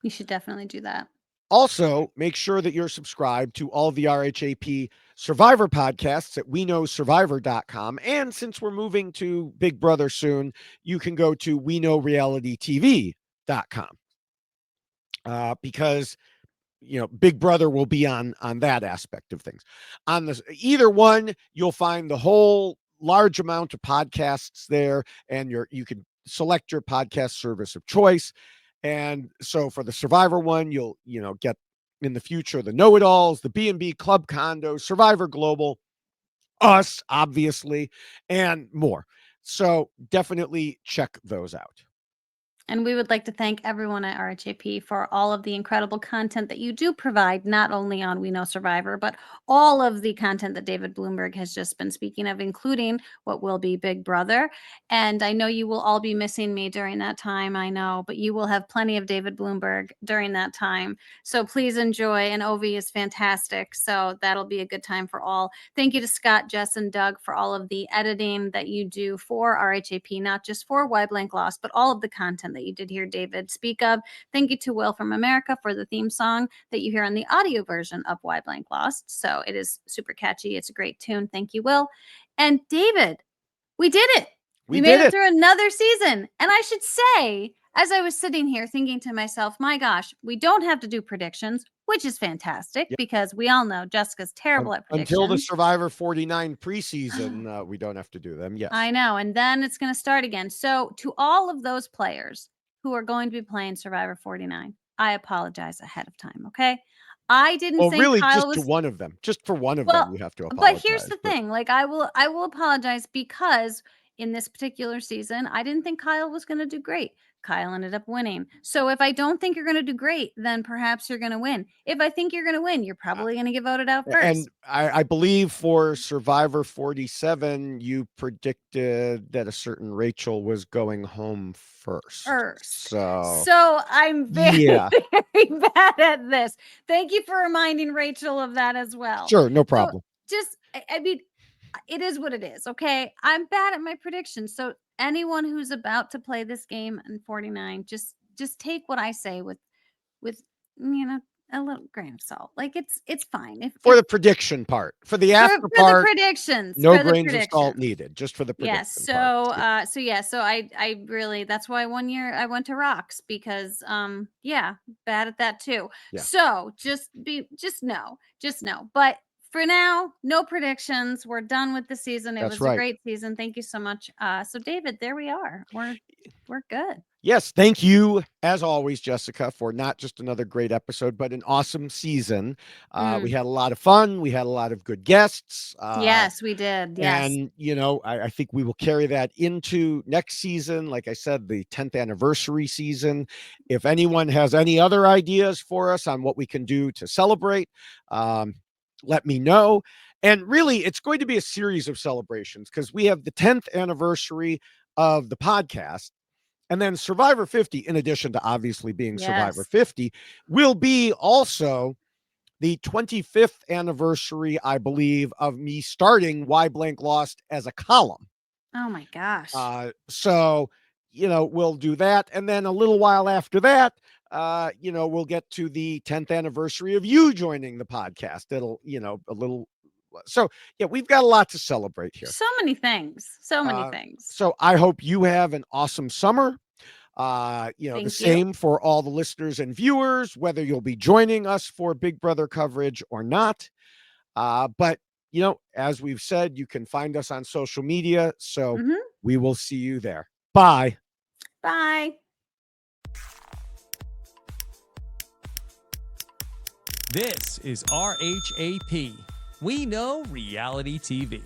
You should definitely do that. Also, make sure that you're subscribed to all the RHAP Survivor podcasts at weknowsurvivor.com. And since we're moving to Big Brother soon, you can go to weknowrealitytv.com because Big Brother will be on that aspect of things. On this, either one, you'll find the whole large amount of podcasts there, and you can select your podcast service of choice. And so for the Survivor one, you'll get in the future the Know It Alls, the B&B Club Condo, Survivor Global, us obviously, and more. So definitely check those out. And we would like to thank everyone at RHAP for all of the incredible content that you do provide, not only on We Know Survivor, but all of the content that David Bloomberg has just been speaking of, including what will be Big Brother. And I know you will all be missing me during that time, I know, but you will have plenty of David Bloomberg during that time. So please enjoy. And Ovi is fantastic. So that'll be a good time for all. Thank you to Scott, Jess, and Doug for all of the editing that you do for RHAP, not just for Why Blank Lost, but all of the content that you did hear David speak of. Thank you to Will from America for the theme song that you hear on the audio version of Why Blank Lost. So it is super catchy. It's a great tune. Thank you, Will. And David, we did it. We made it through another season. And I should say, as I was sitting here thinking to myself, my gosh, we don't have to do predictions, which is fantastic because we all know Jessica's terrible at predictions. Until the Survivor 49 preseason, we don't have to do them. Yes. I know. And then it's going to start again. So to all of those players who are going to be playing Survivor 49, I apologize ahead of time. Okay. I didn't think really Kyle just was to one of them. Just for one of them, you have to apologize. But here's the thing. Like I will apologize because in this particular season, I didn't think Kyle was going to do great. Kyle ended up winning. So if I don't think you're going to do great, then perhaps you're going to win. If I think you're going to win, you're probably going to get voted out first. And I believe for Survivor 47, you predicted that a certain Rachel was going home first. So I'm very, very bad at this. Thank you for reminding Rachel of that as well. Sure, no problem. So I mean, it is what it is. Okay. I'm bad at my predictions. So anyone who's about to play this game in 49, just take what I say with a little grain of salt. Like it's fine. For the prediction part, for the after part, the predictions, no grains of salt needed, just for the prediction. Yes. Part. So I really, that's why one year I went to Rocks because bad at that too. Yeah. So just know. But for now, no predictions. We're done with the season. It was a great season. Thank you so much. So David, there we are. We're good. Yes, thank you, as always, Jessica, for not just another great episode, but an awesome season. We had a lot of fun. We had a lot of good guests. Yes, we did. Yes. And, I think we will carry that into next season. Like I said, the 10th anniversary season. If anyone has any other ideas for us on what we can do to celebrate, let me know. And really, it's going to be a series of celebrations because we have the 10th anniversary of the podcast. And then Survivor 50, in addition to obviously being Survivor 50, will be also the 25th anniversary, I believe, of me starting Why Blank Lost as a column. Oh, my gosh. So, we'll do that. And then a little while after that, we'll get to the 10th anniversary of you joining the podcast. It'll, a little. So, we've got a lot to celebrate here. So many things. So I hope you have an awesome summer. The same for all the listeners and viewers, whether you'll be joining us for Big Brother coverage or not. But, as we've said, you can find us on social media. So we will see you there. Bye. Bye. This is RHAP, We know reality TV.